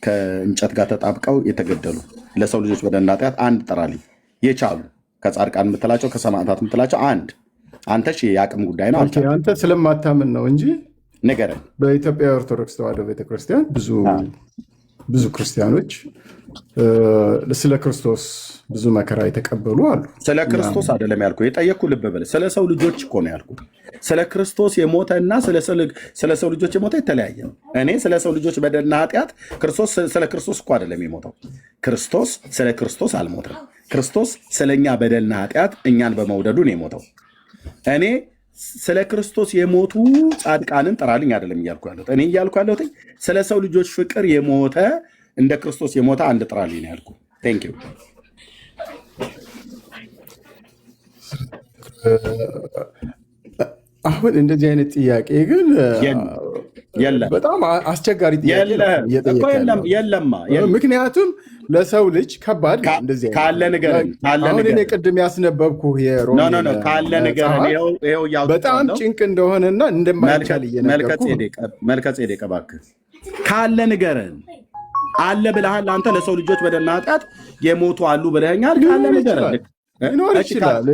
ከእንጨት ጋር ተጣብቀው የተገደሉ ለሰው ልጆች በደልና ኃጢአት አንድ ጥራልኝ። የቻሉ ከጻድቃን የምትላቸው ከሰማዕታት የምትላቸው አንድ። አንተ የአቅም ጉዳይ ነው አልቻልክም። አንተ ስለማታምን ነው እንጂ ንገረን። በኢትዮጵያ ኦርቶዶክስ ተዋሕዶ ቤተክርስቲያን ብዙ ክርስቲያኖች ስለ ክርስቶስ ብዙ መከራ የተቀበሉ አሉ። ስለ ክርስቶስ አይደለም ያልኩህ፣ የጠየቅኩህ ልብ በል። ስለ ሰው ልጆች እኮ ነው ያልኩህ። ስለ ክርስቶስ የሞተ እና ስለ ሰው ልጆች የሞተ የተለያየ ነው። እኔ ስለ ሰው ልጆች በደልና ኃጢአት ስለ ክርስቶስ እኮ አይደለም የሞተው። ክርስቶስ ስለ ክርስቶስ አልሞተም። ክርስቶስ ስለኛ በደልና ኃጢአት እኛን በመውደዱ ነው የሞተው። እኔ ስለ ክርስቶስ የሞቱ ጻድቃንን ጥራልኝ አይደለም እያልኩ ያለሁት። እኔ እያልኩ ያለሁት ስለ ሰው ልጆች ፍቅር የሞተ እንደ ክርስቶስ የሞተ አንድ ጥራልኝ ነው ያልኩህ። ቴንክ ዩ። አሁን እንደዚህ አይነት ጥያቄ ግን በጣም አስቸጋሪ ጥያቄ የለማ። ምክንያቱም ለሰው ልጅ ከባድ ካለ ንገረን። አሁን እኔ ቅድም ያስነበብኩህ የሮሜ ካለ ንገረን። በጣም ጭንቅ እንደሆነና እንደማይቻል እየነገርኩህ መልከጼዴቅ እባክህ ካለ ንገረን። አለ ብለሃል አንተ። ለሰው ልጆች በደልና ኃጢአት የሞቱ አሉ ብለኸኛል። ካለ ንገረን። ሊኖር ይችላል።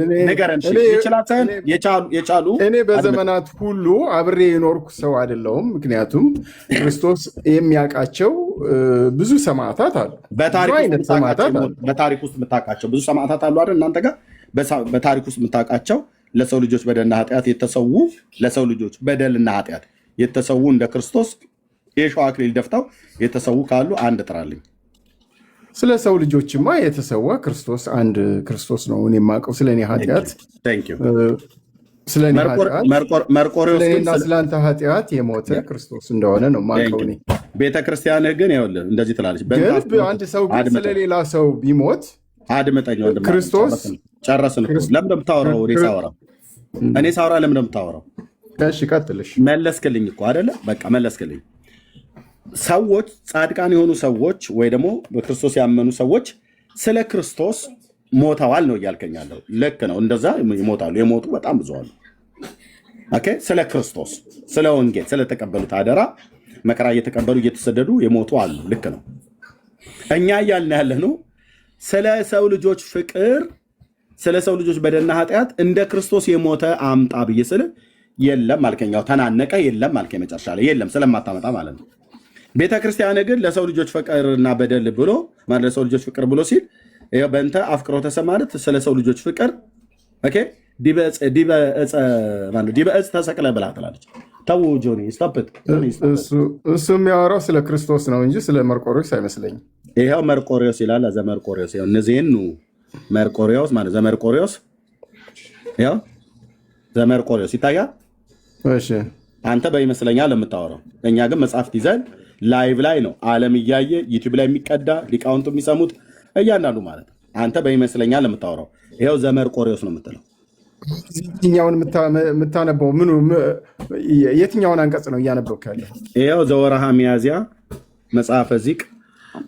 እኔ በዘመናት ሁሉ አብሬ የኖርኩ ሰው አይደለሁም። ምክንያቱም ክርስቶስ የሚያውቃቸው ብዙ ሰማዕታት አሉ። በታሪክ ውስጥ የምታውቃቸው ብዙ ሰማዕታት አሉ አይደል? እናንተ ጋር በታሪክ ውስጥ የምታውቃቸው ለሰው ልጆች በደልና ኃጢአት የተሰዉ ለሰው ልጆች በደልና ኃጢአት የተሰዉ እንደ ክርስቶስ የሾህ አክሊል ደፍተው የተሰዉ ካሉ አንድ ጥራልኝ። ስለ ሰው ልጆችማ የተሰዋ ክርስቶስ አንድ ክርስቶስ ነው እኔ የማውቀው። ስለ እኔ ኃጢአት ስለእኔና ስለአንተ ኃጢአት የሞተ ክርስቶስ እንደሆነ ነው የማውቀው እኔ። ቤተክርስቲያንህ ግን ይኸውልህ እንደዚህ ትላለች። ግን አንድ ሰው ግን ስለሌላ ሰው ቢሞት አድምጠኝ ወንድም፣ ክርስቶስ ጨረስን እኮ። ለምን እንደምታወራው እኔ ሳወራ ለምን እንደምታወራው? እሺ ቀጥልሽ። መለስክልኝ እኮ አይደለ? በቃ መለስክልኝ። ሰዎች ጻድቃን የሆኑ ሰዎች ወይ ደግሞ በክርስቶስ ያመኑ ሰዎች ስለ ክርስቶስ ሞተዋል ነው እያልከኛለሁ። ልክ ነው፣ እንደዛ ይሞታሉ። የሞቱ በጣም ብዙ አሉ። ኦኬ፣ ስለ ክርስቶስ ስለ ወንጌል ስለተቀበሉት አደራ መከራ እየተቀበሉ እየተሰደዱ የሞቱ አሉ። ልክ ነው። እኛ እያልን ያለ ነው ስለ ሰው ልጆች ፍቅር፣ ስለ ሰው ልጆች በደልና ኃጢአት እንደ ክርስቶስ የሞተ አምጣ ብዬ ስል የለም አልከኛው። ተናነቀ የለም አልከኝ። መጨረሻ ላይ የለም ስለማታመጣ ማለት ነው። ቤተ ክርስቲያን ግን ለሰው ልጆች ፍቅርና በደል ብሎ ማለት ለሰው ልጆች ፍቅር ብሎ ሲል በእንተ አፍቅሮተ ሰብእ ማለት ስለ ሰው ልጆች ፍቅር ኦኬ ዲበ ዕፅ ተሰቅለ ብላ ትላለች። ተው ጆኒ ስቶፕት። እሱ የሚያወራው ስለ ክርስቶስ ነው እንጂ ስለ መርቆሪዎስ አይመስለኝም። ይኸው መርቆሪዎስ ይላል። ዘመርቆሪዎስ እነዚህን መርቆሪዎስ ማለት ዘመርቆሪዎስ ያው ዘመርቆሪዎስ ይታያል። እሺ አንተ በይመስለኛል የምታወራው። እኛ ግን መጽሐፍት ይዘን ላይቭ ላይ ነው ዓለም እያየ ዩቲዩብ ላይ የሚቀዳ ሊቃውንቱ የሚሰሙት እያንዳንዱ ማለት ነው። አንተ በይመስለኛል የምታወራው ይኸው ዘመርቆሪዎስ ነው የምትለው። የትኛውን የምታነበው ምኑ የትኛውን አንቀጽ ነው እያነበብክ ያለው? ይኸው ዘወርሃ ሚያዝያ መጽሐፈ ዚቅ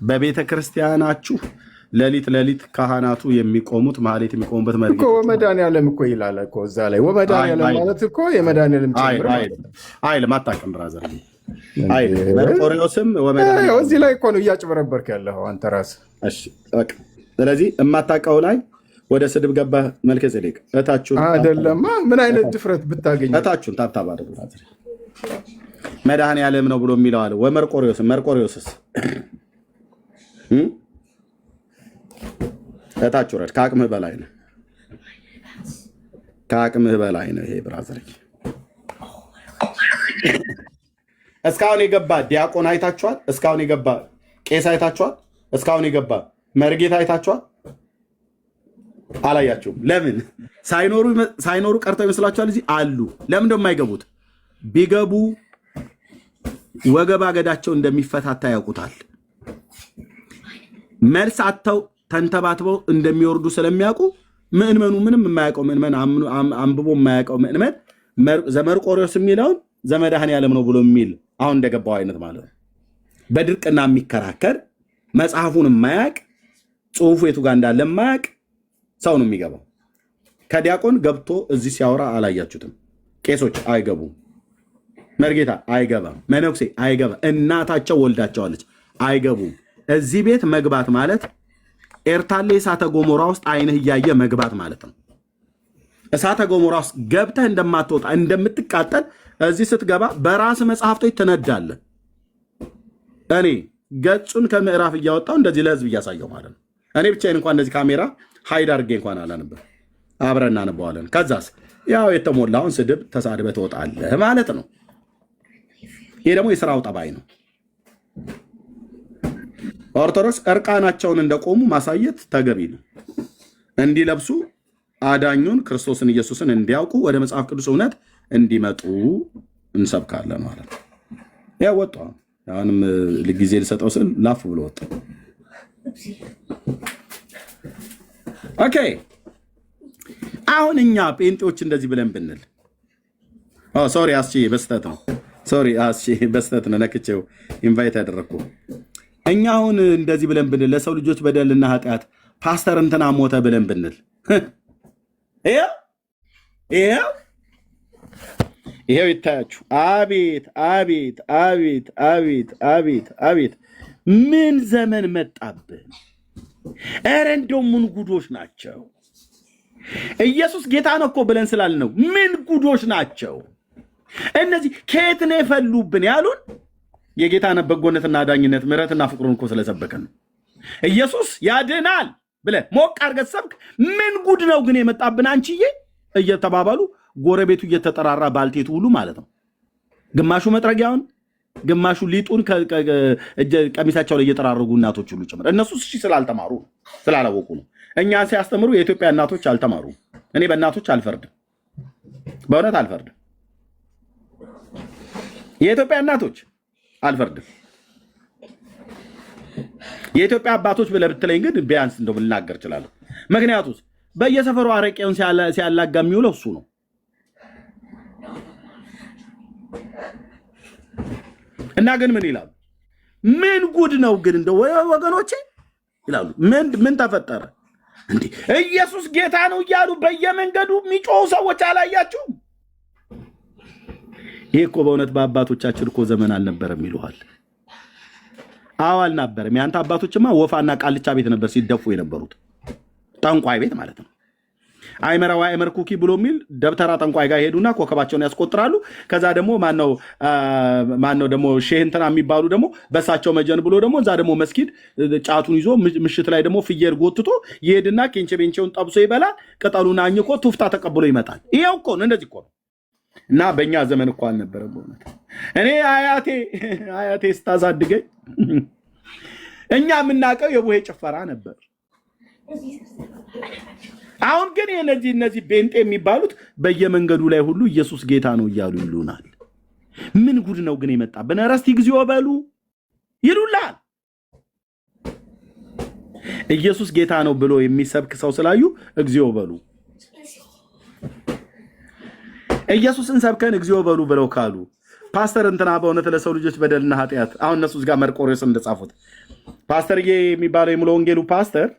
በቤተ ክርስቲያናችሁ ሌሊት ሌሊት ካህናቱ የሚቆሙት ማህሌት የሚቆሙበት እኮ ወመድኃኒዓለም እኮ ይላል እኮ እዛ ላይ ወመድኃኒዓለም ማለት እኮ የመድኃኒዓለም ጭምር አይልም። አታውቅም ብራዘር አይልም። መርቆሪዎስም እዚህ ላይ እኮ ነው እያጭበረበርክ ያለው አንተ ራስህ። ስለዚህ የማታውቀው ላይ ወደ ስድብ ገባ። መልከ ጼዴቅ እታችሁን አይደለማ። ምን አይነት ድፍረት ብታገኝ እታችሁን ታብታባረ መድኃኒዓለም ነው ብሎ የሚለው አለ። መርቆሪዎስስ እታች ውረድ። ከአቅምህ በላይ ነው፣ ከአቅምህ በላይ ነው። ይሄ ብራዘር እስካሁን የገባ ዲያቆን አይታችኋል? እስካሁን የገባ ቄስ አይታችኋል? እስካሁን የገባ መርጌታ አይታችኋል? አላያችሁም። ለምን ሳይኖሩ ቀርተው ይመስላችኋል? እዚህ አሉ። ለምን እንደማይገቡት ቢገቡ ወገብ አገዳቸው እንደሚፈታታ ያውቁታል። መልስ አጥተው ተንተባትበው እንደሚወርዱ ስለሚያውቁ ምእመኑ ምንም የማያውቀው ምእመን አንብቦ የማያውቀው ምእመን ዘመርቆሪዎስ የሚለውን ዘመድኃኒዓለም ነው ብሎ የሚል አሁን እንደገባው አይነት ማለት ነው። በድርቅና የሚከራከር መጽሐፉን የማያውቅ ጽሁፉ የቱ ጋር እንዳለ የማያውቅ ሰው ነው የሚገባው። ከዲያቆን ገብቶ እዚህ ሲያወራ አላያችሁትም? ቄሶች አይገቡም። መርጌታ አይገባም። መነኩሴ አይገባም። እናታቸው ወልዳቸዋለች፣ አይገቡም። እዚህ ቤት መግባት ማለት ኤርታሌ እሳተ ገሞራ ውስጥ አይንህ እያየ መግባት ማለት ነው። እሳተ ገሞራ ውስጥ ገብተህ እንደማትወጣ እንደምትቃጠል እዚህ ስትገባ በራስ መጽሐፍቶች ትነዳለህ። እኔ ገጹን ከምዕራፍ እያወጣው እንደዚህ ለህዝብ እያሳየው ማለት ነው። እኔ ብቻዬን እንኳን እንደዚህ ካሜራ ሀይድ አድርጌ እንኳን አላነብም። አብረን እናነበዋለን። ከዛስ ያው የተሞላውን ስድብ ተሳድበህ ትወጣለህ ማለት ነው። ይህ ደግሞ የስራው ጠባይ ነው። ኦርቶዶክስ እርቃናቸውን እንደቆሙ ማሳየት ተገቢ ነው። እንዲለብሱ አዳኙን ክርስቶስን ኢየሱስን እንዲያውቁ ወደ መጽሐፍ ቅዱስ እውነት እንዲመጡ እንሰብካለን ማለት ነው። ያ ወጣ። አሁንም ጊዜ ልሰጠው ስል ላፍ ብሎ ወጣ። ኦኬ አሁን እኛ ጴንጤዎች እንደዚህ ብለን ብንል ሶሪ አስቺ በስተት ነው። ሶሪ አስቺ በስተት ነው። ነክቼው ኢንቫይት ያደረግኩ እኛ አሁን እንደዚህ ብለን ብንል ለሰው ልጆች በደልና ኃጢአት ፓስተር እንትና ሞተ ብለን ብንል ይሄው ይታያችሁ። አቤት አቤት አቤት አቤት አቤት አቤት ምን ዘመን መጣብን! ኧረ እንደው ምን ጉዶች ናቸው! ኢየሱስ ጌታ ነው እኮ ብለን ስላልነው ምን ጉዶች ናቸው እነዚህ! ከየት ነው የፈሉብን ያሉን? የጌታን በጎነትና ዳኝነት ምሕረትና ፍቅሩን እኮ ስለሰበከን ነው። ኢየሱስ ያድናል ብለህ ሞቅ አድርገህ ሰብክ። ምን ጉድ ነው ግን የመጣብን አንቺዬ እየተባባሉ ጎረቤቱ እየተጠራራ ባልቴቱ ሁሉ ማለት ነው። ግማሹ መጥረጊያውን ግማሹ ሊጡን ቀሚሳቸው ላይ እየጠራረጉ እናቶች ሁሉ ጭምር። እነሱ እሺ ስላልተማሩ ስላላወቁ ነው። እኛ ሲያስተምሩ የኢትዮጵያ እናቶች አልተማሩ። እኔ በእናቶች አልፈርድም፣ በእውነት አልፈርድም። የኢትዮጵያ እናቶች አልፈርድም። የኢትዮጵያ አባቶች ብለህ ብትለኝ ግን ቢያንስ እንደው ልናገር እችላለሁ። ምክንያቱም በየሰፈሩ አረቄውን ሲያላጋ የሚውለው እሱ ነው። እና ግን ምን ይላሉ? ምን ጉድ ነው ግን እንደ ወገኖቼ ይላሉ። ምን ተፈጠረ እንዴ? ኢየሱስ ጌታ ነው እያሉ በየመንገዱ የሚጮሁ ሰዎች አላያችሁም? ይሄ እኮ በእውነት በአባቶቻችን እኮ ዘመን አልነበረም ይሉሃል። አዎ አልነበረም። ያንተ አባቶችማ ወፋና ቃልቻ ቤት ነበር ሲደፉ የነበሩት፣ ጠንቋይ ቤት ማለት ነው። አይመራው አይመር ኩኪ ብሎ የሚል ደብተራ ጠንቋይ ጋር ሄዱና ኮከባቸውን ያስቆጥራሉ። ከዛ ደግሞ ማነው ደግሞ ሼህ እንትና የሚባሉ ደግሞ በሳቸው መጀን ብሎ ደግሞ እዛ ደግሞ መስጊድ ጫቱን ይዞ ምሽት ላይ ደግሞ ፍየል ጎትቶ ይሄድና ኬንቸ ቤንቸውን ጠብሶ ይበላል። ቅጠሉን አኝኮ ቱፍታ ተቀብሎ ይመጣል። ይሄው እኮ ነው፣ እንደዚህ እኮ ነው። እና በእኛ ዘመን እኮ አልነበረም በእውነት። እኔ አያቴ ስታሳድገኝ እኛ የምናውቀው የቡሄ ጭፈራ ነበር። አሁን ግን እነዚህ ቤንጤ የሚባሉት በየመንገዱ ላይ ሁሉ ኢየሱስ ጌታ ነው እያሉ ይሉናል። ምን ጉድ ነው ግን የመጣብን? ኧረ እስቲ እግዚኦ በሉ ይሉላል። ኢየሱስ ጌታ ነው ብሎ የሚሰብክ ሰው ስላዩ እግዚኦ በሉ። ኢየሱስን ሰብከን እግዚኦ በሉ ብለው ካሉ ፓስተር እንትና በእውነት ለሰው ልጆች በደልና ኃጢአት አሁን እነሱ ጋር መርቆሬዎስ እንደጻፉት ፓስተርዬ የሚባለው የሙሉ ወንጌሉ ፓስተር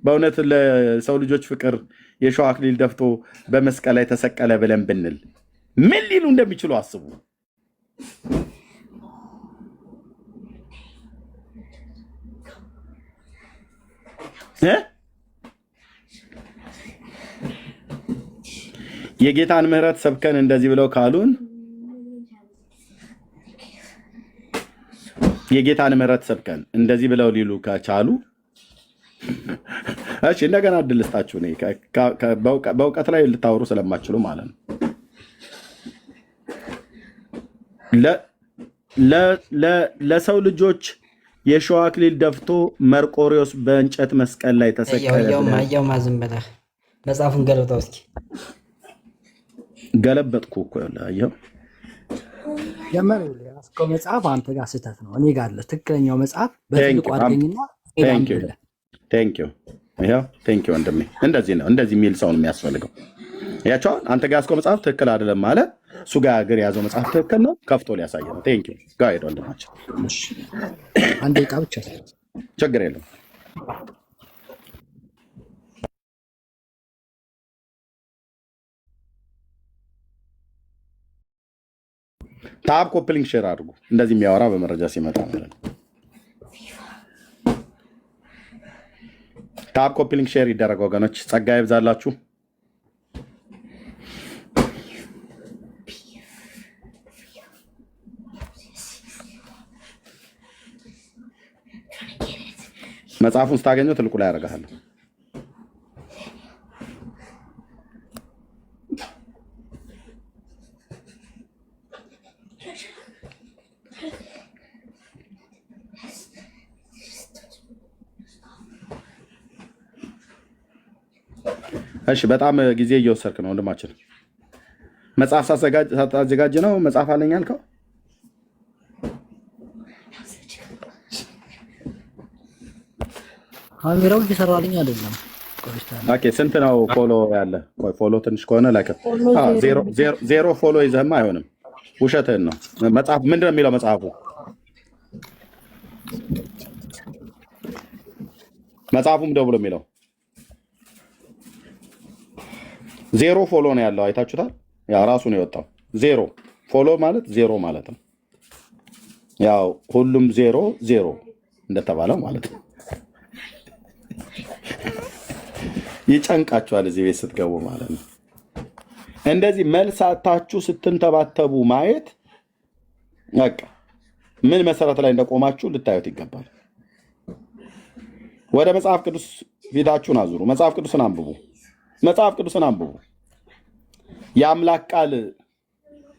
በእውነት ለሰው ልጆች ፍቅር የሸዋ አክሊል ደፍቶ በመስቀል ላይ ተሰቀለ ብለን ብንል ምን ሊሉ እንደሚችሉ አስቡ። የጌታን ምሕረት ሰብከን እንደዚህ ብለው ካሉን የጌታን ምሕረት ሰብከን እንደዚህ ብለው ሊሉ ከቻሉ እሺ እንደገና እድል ልስጣችሁ። በእውቀት ላይ ልታወሩ ስለማችሉ ማለት ነው። ለሰው ልጆች የሸዋ አክሊል ደፍቶ መርቆሬዎስ በእንጨት መስቀል ላይ ተሰቀለ። ያው ማዝም በላህ መጽሐፉን ገለብጠው እስኪ። ገለበጥኩ እኮ ያለው ጀመር ያስከው መጽሐፍ አንተ ጋር ስህተት ነው። እኔ ጋር አለ ትክክለኛው መጽሐፍ በትልቁ አድርገኝና ቴንክ ዩ ወንድሜ። እንደዚህ ነው፣ እንደዚህ የሚል ሰው ነው የሚያስፈልገው። ያቻው አንተ ጋር ያስከው መጽሐፍ ትክክል አይደለም ማለት እሱ ጋር ግን የያዘው መጽሐፍ ትክክል ነው፣ ከፍቶ ሊያሳይ ነው። ቴንክ ዩ ጋር ሄዶ ወንድማችን አንድ ደቂቃ ብቻ ችግር የለም። ታብ ኮፕሊንግ ሼር አድርጉ። እንደዚህ የሚያወራ በመረጃ ሲመጣ ማለት ነው። ታብ ኮፕሊንግ ሼር ይደረግ ወገኖች። ጸጋ ይብዛላችሁ። መጽሐፉን ስታገኘው ትልቁ ላይ ያደርጋለሁ። እሺ በጣም ጊዜ እየወሰድክ ነው ወንድማችን። መጽሐፍ ሳታዘጋጅ ነው መጽሐፍ አለኝ ያልከው? ካሜራው እየሰራልኝ አይደለም። ኦኬ ስንት ነው ፎሎ ያለ? ቆይ ፎሎ ትንሽ ከሆነ ላይክ ዜሮ ፎሎ ይዘህማ አይሆንም። ውሸትህን ነው። መጽሐፍ ምንድን ነው የሚለው መጽሐፉ? መጽሐፉም ደውሎ የሚለው ዜሮ ፎሎ ነው ያለው። አይታችሁታል? ያው ራሱ ነው የወጣው። ዜሮ ፎሎ ማለት ዜሮ ማለት ነው። ያው ሁሉም ዜሮ ዜሮ እንደተባለው ማለት ነው። ይጨንቃችኋል እዚህ ቤት ስትገቡ ማለት ነው። እንደዚህ መልሳታችሁ ስትንተባተቡ ማየት በቃ ምን መሰረት ላይ እንደቆማችሁ ልታዩት ይገባል። ወደ መጽሐፍ ቅዱስ ፊታችሁን አዙሩ። መጽሐፍ ቅዱስን አንብቡ። መጽሐፍ ቅዱስን አንብቡ። የአምላክ ቃል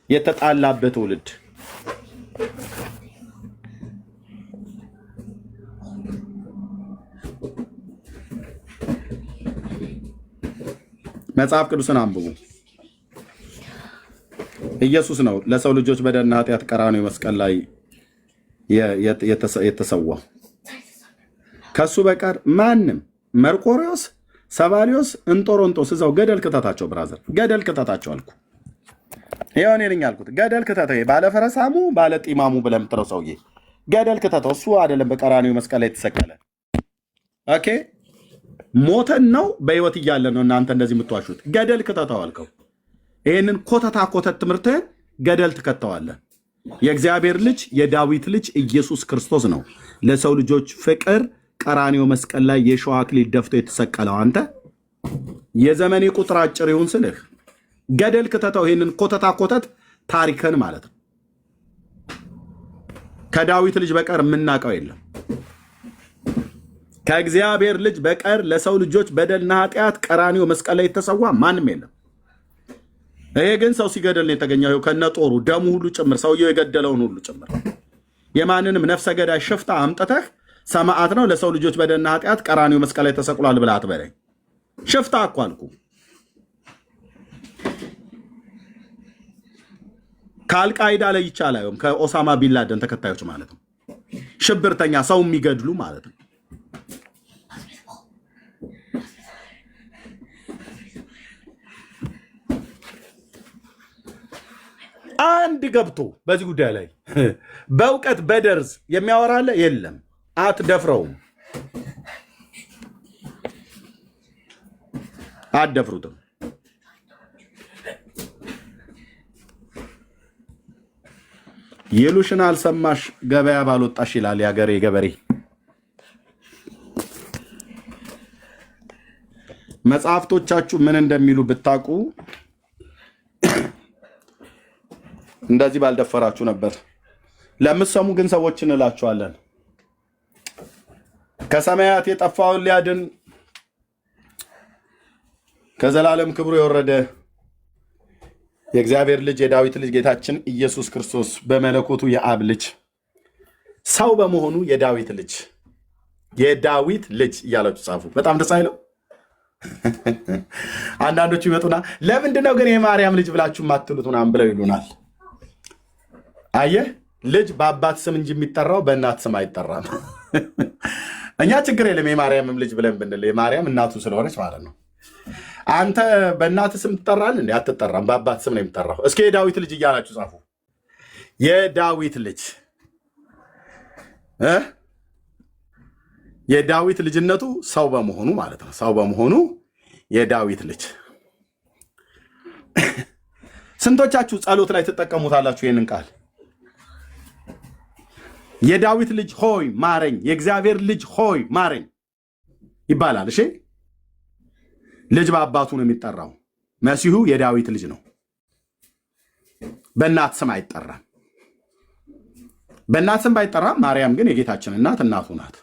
የተጣላበት ትውልድ መጽሐፍ ቅዱስን አንብቡ። ኢየሱስ ነው ለሰው ልጆች በደልና ኃጢአት ቀራንዮ መስቀል ላይ የተሰዋው። ከሱ በቀር ማንም መርቆሬዎስ፣ ሰባሊዮስ፣ እንጦሮንጦስ እዛው ገደል ክተታቸው። ብራዘር ገደል ክተታቸው አልኩ። ይኸው እኔ ነኝ አልኩት። ገደል ክተተው። ባለ ፈረሳሙ ባለ ጢማሙ ብለህ የምትለው ሰውዬ ገደል ክተተው። እሱ አይደለም በቀራኒው መስቀል ላይ የተሰቀለ። ኦኬ ሞተን ነው በህይወት እያለ ነው እናንተ እንደዚህ የምትዋሹት። ገደል ክተተው አልከው። ይህንን ኮተታ ኮተት ትምህርትህን ገደል ትከተዋለህ። የእግዚአብሔር ልጅ የዳዊት ልጅ ኢየሱስ ክርስቶስ ነው ለሰው ልጆች ፍቅር ቀራኒዮ መስቀል ላይ የሸዋ አክሊል ደፍቶ የተሰቀለው። አንተ የዘመኔ ቁጥር አጭር ይሁን ስልህ ገደል ክተተው። ይህንን ኮተታ ኮተት ታሪክን ማለት ነው። ከዳዊት ልጅ በቀር የምናውቀው የለም። ከእግዚአብሔር ልጅ በቀር ለሰው ልጆች በደልና ኃጢአት ቀራኒዮ መስቀል ላይ የተሰዋ ማንም የለም። ይሄ ግን ሰው ሲገደል ነው የተገኘው፣ ከነጦሩ ደሙ ሁሉ ጭምር፣ ሰውየው የገደለውን ሁሉ ጭምር። የማንንም ነፍሰ ገዳይ ሽፍታ አምጥተህ ሰማዕት ነው ለሰው ልጆች በደልና ኃጢአት ቀራኒዮ መስቀል ላይ ተሰቅሏል ብለህ አትበለኝ። ሽፍታ እኮ አልኩ። ከአልቃይዳ ላይ ይቻላል፣ ከኦሳማ ቢንላደን ተከታዮች ማለት ነው። ሽብርተኛ ሰው የሚገድሉ ማለት ነው። አንድ ገብቶ በዚህ ጉዳይ ላይ በእውቀት በደርዝ የሚያወራለ የለም። አትደፍረውም፣ አትደፍሩትም። ይሉሽን አልሰማሽ ገበያ ባልወጣሽ ይላል የአገሬ ገበሬ። መጽሐፍቶቻችሁ ምን እንደሚሉ ብታውቁ እንደዚህ ባልደፈራችሁ ነበር። ለምትሰሙ ግን ሰዎች እንላችኋለን፣ ከሰማያት የጠፋውን ሊያድን ከዘላለም ክብሩ የወረደ የእግዚአብሔር ልጅ የዳዊት ልጅ ጌታችን ኢየሱስ ክርስቶስ በመለኮቱ የአብ ልጅ ሰው በመሆኑ የዳዊት ልጅ እያላችሁ ጻፉ። በጣም ደስ አይለው? አንዳንዶቹ ይመጡና ለምንድነው ግን የማርያም ልጅ ብላችሁ ማትሉት ምናምን ብለው ይሉናል። አየህ፣ ልጅ በአባት ስም እንጂ የሚጠራው በእናት ስም አይጠራም። እኛ ችግር የለም የማርያምም ልጅ ብለን ብንል የማርያም እናቱ ስለሆነች ማለት ነው። አንተ በእናት ስም ትጠራለህ እንዴ? አትጠራም፣ በአባት ስም ነው የምጠራው። እስኪ የዳዊት ልጅ እያላችሁ ጻፉ። የዳዊት ልጅ የዳዊት ልጅነቱ ሰው በመሆኑ ማለት ነው። ሰው በመሆኑ የዳዊት ልጅ። ስንቶቻችሁ ጸሎት ላይ ትጠቀሙታላችሁ ይህንን ቃል? የዳዊት ልጅ ሆይ ማረኝ፣ የእግዚአብሔር ልጅ ሆይ ማረኝ ይባላል። እሺ፣ ልጅ በአባቱ ነው የሚጠራው። መሲሁ የዳዊት ልጅ ነው። በእናት ስም አይጠራም። በእናት ስም ባይጠራም ማርያም ግን የጌታችን እናቱ ናት።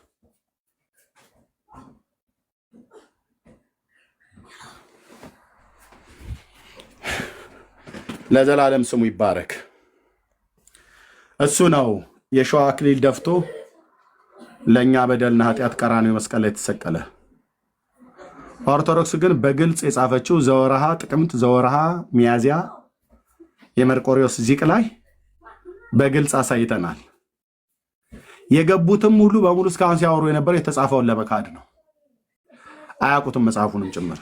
ለዘላለም ስሙ ይባረክ። እሱ ነው የሸዋ አክሊል ደፍቶ ለእኛ በደልና ኃጢአት ቀራንዮ መስቀል ላይ የተሰቀለ። ኦርቶዶክስ ግን በግልጽ የጻፈችው ዘወርሃ ጥቅምት፣ ዘወርሃ ሚያዝያ የመርቆሪዎስ ዚቅ ላይ በግልጽ አሳይተናል። የገቡትም ሁሉ በሙሉ እስካሁን ሲያወሩ የነበረው የተጻፈውን ለመካድ ነው። አያውቁትም መጽሐፉንም ጭምር።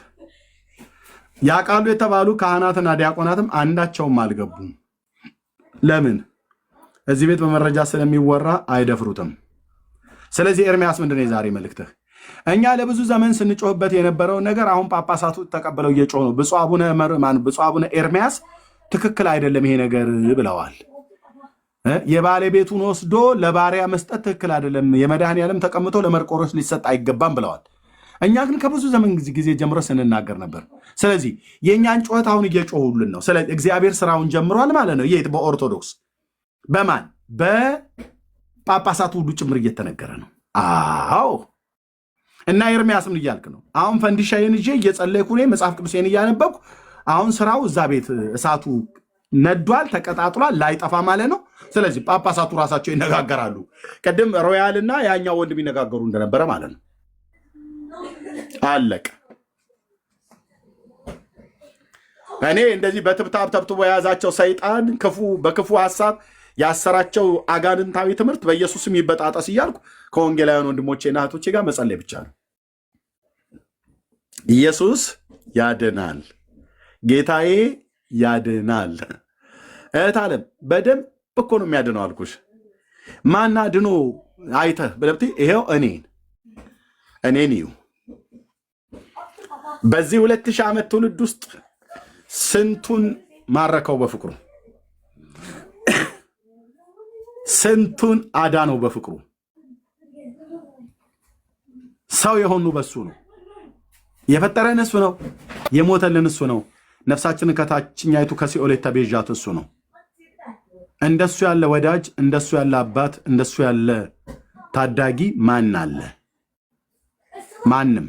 ያውቃሉ የተባሉ ካህናትና ዲያቆናትም አንዳቸውም አልገቡም። ለምን? እዚህ ቤት በመረጃ ስለሚወራ አይደፍሩትም። ስለዚህ ኤርሚያስ ምንድነው የዛሬ መልእክትህ? እኛ ለብዙ ዘመን ስንጮህበት የነበረውን ነገር አሁን ጳጳሳቱ ተቀበለው እየጮህ ነው። ብፁዕ አቡነ ኤርሚያስ ትክክል አይደለም ይሄ ነገር ብለዋል። የባለቤቱን ወስዶ ለባሪያ መስጠት ትክክል አይደለም፣ የመድኃኔዓለም ተቀምጦ ለመርቆሬዎስ ሊሰጥ አይገባም ብለዋል። እኛ ግን ከብዙ ዘመን ጊዜ ጀምሮ ስንናገር ነበር። ስለዚህ የእኛን ጩኸት አሁን እየጮሁልን ነው። ስለዚህ እግዚአብሔር ስራውን ጀምሯል ማለት ነው። የት? በኦርቶዶክስ በማን? በጳጳሳቱ ሁሉ ጭምር እየተነገረ ነው። አዎ። እና ኤርሚያስ ምን እያልክ ነው? አሁን ፈንዲሻዬን ይዤ እየጸለይኩ እኔ መጽሐፍ ቅዱሴን እያነበብኩ አሁን ስራው እዛ ቤት እሳቱ ነዷል፣ ተቀጣጥሏል፣ ላይጠፋ ማለት ነው። ስለዚህ ጳጳሳቱ ራሳቸው ይነጋገራሉ። ቅድም ሮያል እና ያኛው ወንድም ይነጋገሩ እንደነበረ ማለት ነው። አለቅ። እኔ እንደዚህ በትብታብ ተብትቦ የያዛቸው ሰይጣን በክፉ ሀሳብ ያሰራቸው አጋንንታዊ ትምህርት በኢየሱስም ይበጣጠስ እያልኩ ከወንጌላውያን ወንድሞቼና እህቶቼ ጋር መጸለይ ብቻ ነው። ኢየሱስ ያድናል፣ ጌታዬ ያድናል። እህት ዓለም በደንብ እኮ ነው የሚያድነው አልኩሽ። ማን አድኖ አይተህ ብለህ ብትይ ይሄው እኔን እዩ። በዚህ 2000 ዓመት ትውልድ ውስጥ ስንቱን ማረከው በፍቅሩ፣ ስንቱን አዳነው በፍቅሩ። ሰው የሆኑ በሱ ነው። የፈጠረን እሱ ነው። የሞተልን እሱ ነው። ነፍሳችንን ከታችኛይቱ ከሲኦል የተቤዣት እሱ ነው። እንደሱ ያለ ወዳጅ፣ እንደሱ ያለ አባት፣ እንደሱ ያለ ታዳጊ ማን አለ? ማንም።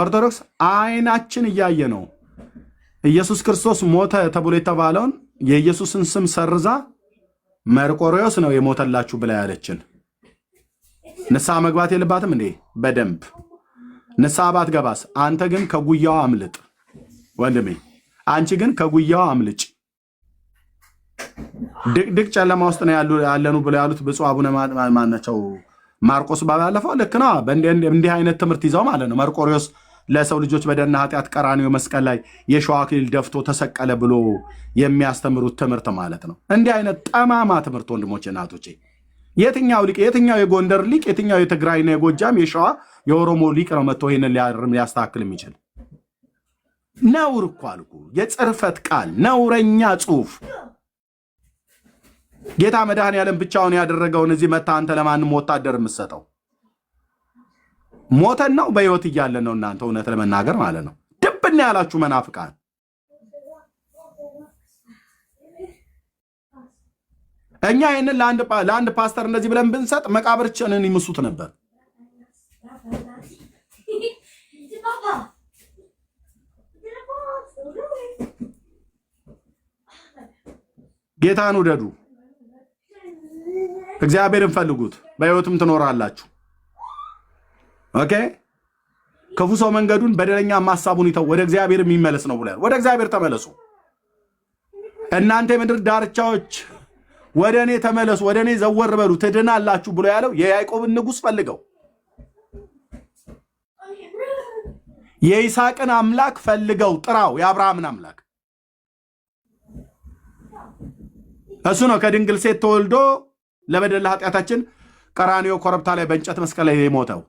ኦርቶዶክስ አይናችን እያየ ነው ኢየሱስ ክርስቶስ ሞተ ተብሎ የተባለውን የኢየሱስን ስም ሰርዛ መርቆሬዎስ ነው የሞተላችሁ ብላ ያለችን። ንስሐ መግባት የለባትም እንዴ? በደንብ ንስሐ ባትገባስ? አንተ ግን ከጉያው አምልጥ ወንድሜ፣ አንቺ ግን ከጉያው አምልጭ። ድቅድቅ ጨለማ ውስጥ ነው ያለኑ ብለው ያሉት ብፁዕ አቡነ ማናቸው ማርቆስ ባለፈው ልክ ነው። እንዲህ አይነት ትምህርት ይዘው ማለት ነው መርቆሬዎስ ለሰው ልጆች በደልና ኃጢአት ቀራንዮ መስቀል ላይ የሸዋ አክሊል ደፍቶ ተሰቀለ ብሎ የሚያስተምሩት ትምህርት ማለት ነው። እንዲህ አይነት ጠማማ ትምህርት ወንድሞቼ እናቶቼ፣ የትኛው ሊቅ፣ የትኛው የጎንደር ሊቅ፣ የትኛው የትግራይና የጎጃም የሸዋ የኦሮሞ ሊቅ ነው መጥቶ ይሄንን ሊያስተካክል የሚችል? ነውር እኮ አልኩ። የጽርፈት ቃል፣ ነውረኛ ጽሁፍ። ጌታ መድኃኔዓለም ብቻውን ያደረገውን እዚህ መታ አንተ ለማንም ወታደር የምትሰጠው? ሞተን ነው በህይወት እያለን ነው? እናንተ እውነት ለመናገር ማለት ነው ድብና ያላችሁ መናፍቃን። እኛ ይህንን ለአንድ ፓስተር እንደዚህ ብለን ብንሰጥ መቃብርችንን ይምሱት ነበር። ጌታን ውደዱ፣ እግዚአብሔርን ፈልጉት፣ በህይወትም ትኖራላችሁ። ኦኬ። ክፉ ሰው መንገዱን በደለኛ ሐሳቡን ይተው ወደ እግዚአብሔር የሚመለስ ነው ብሏል። ወደ እግዚአብሔር ተመለሱ እናንተ የምድር ዳርቻዎች፣ ወደ እኔ ተመለሱ፣ ወደ እኔ ዘወር በሉ ትድናላችሁ ብሎ ያለው የያዕቆብን ንጉሥ ፈልገው፣ የይስሐቅን አምላክ ፈልገው ጥራው፣ የአብርሃምን አምላክ እሱ ነው። ከድንግል ሴት ተወልዶ ለበደል ኃጢአታችን ቀራንዮ ኮረብታ ላይ በእንጨት መስቀል ላይ የሞተው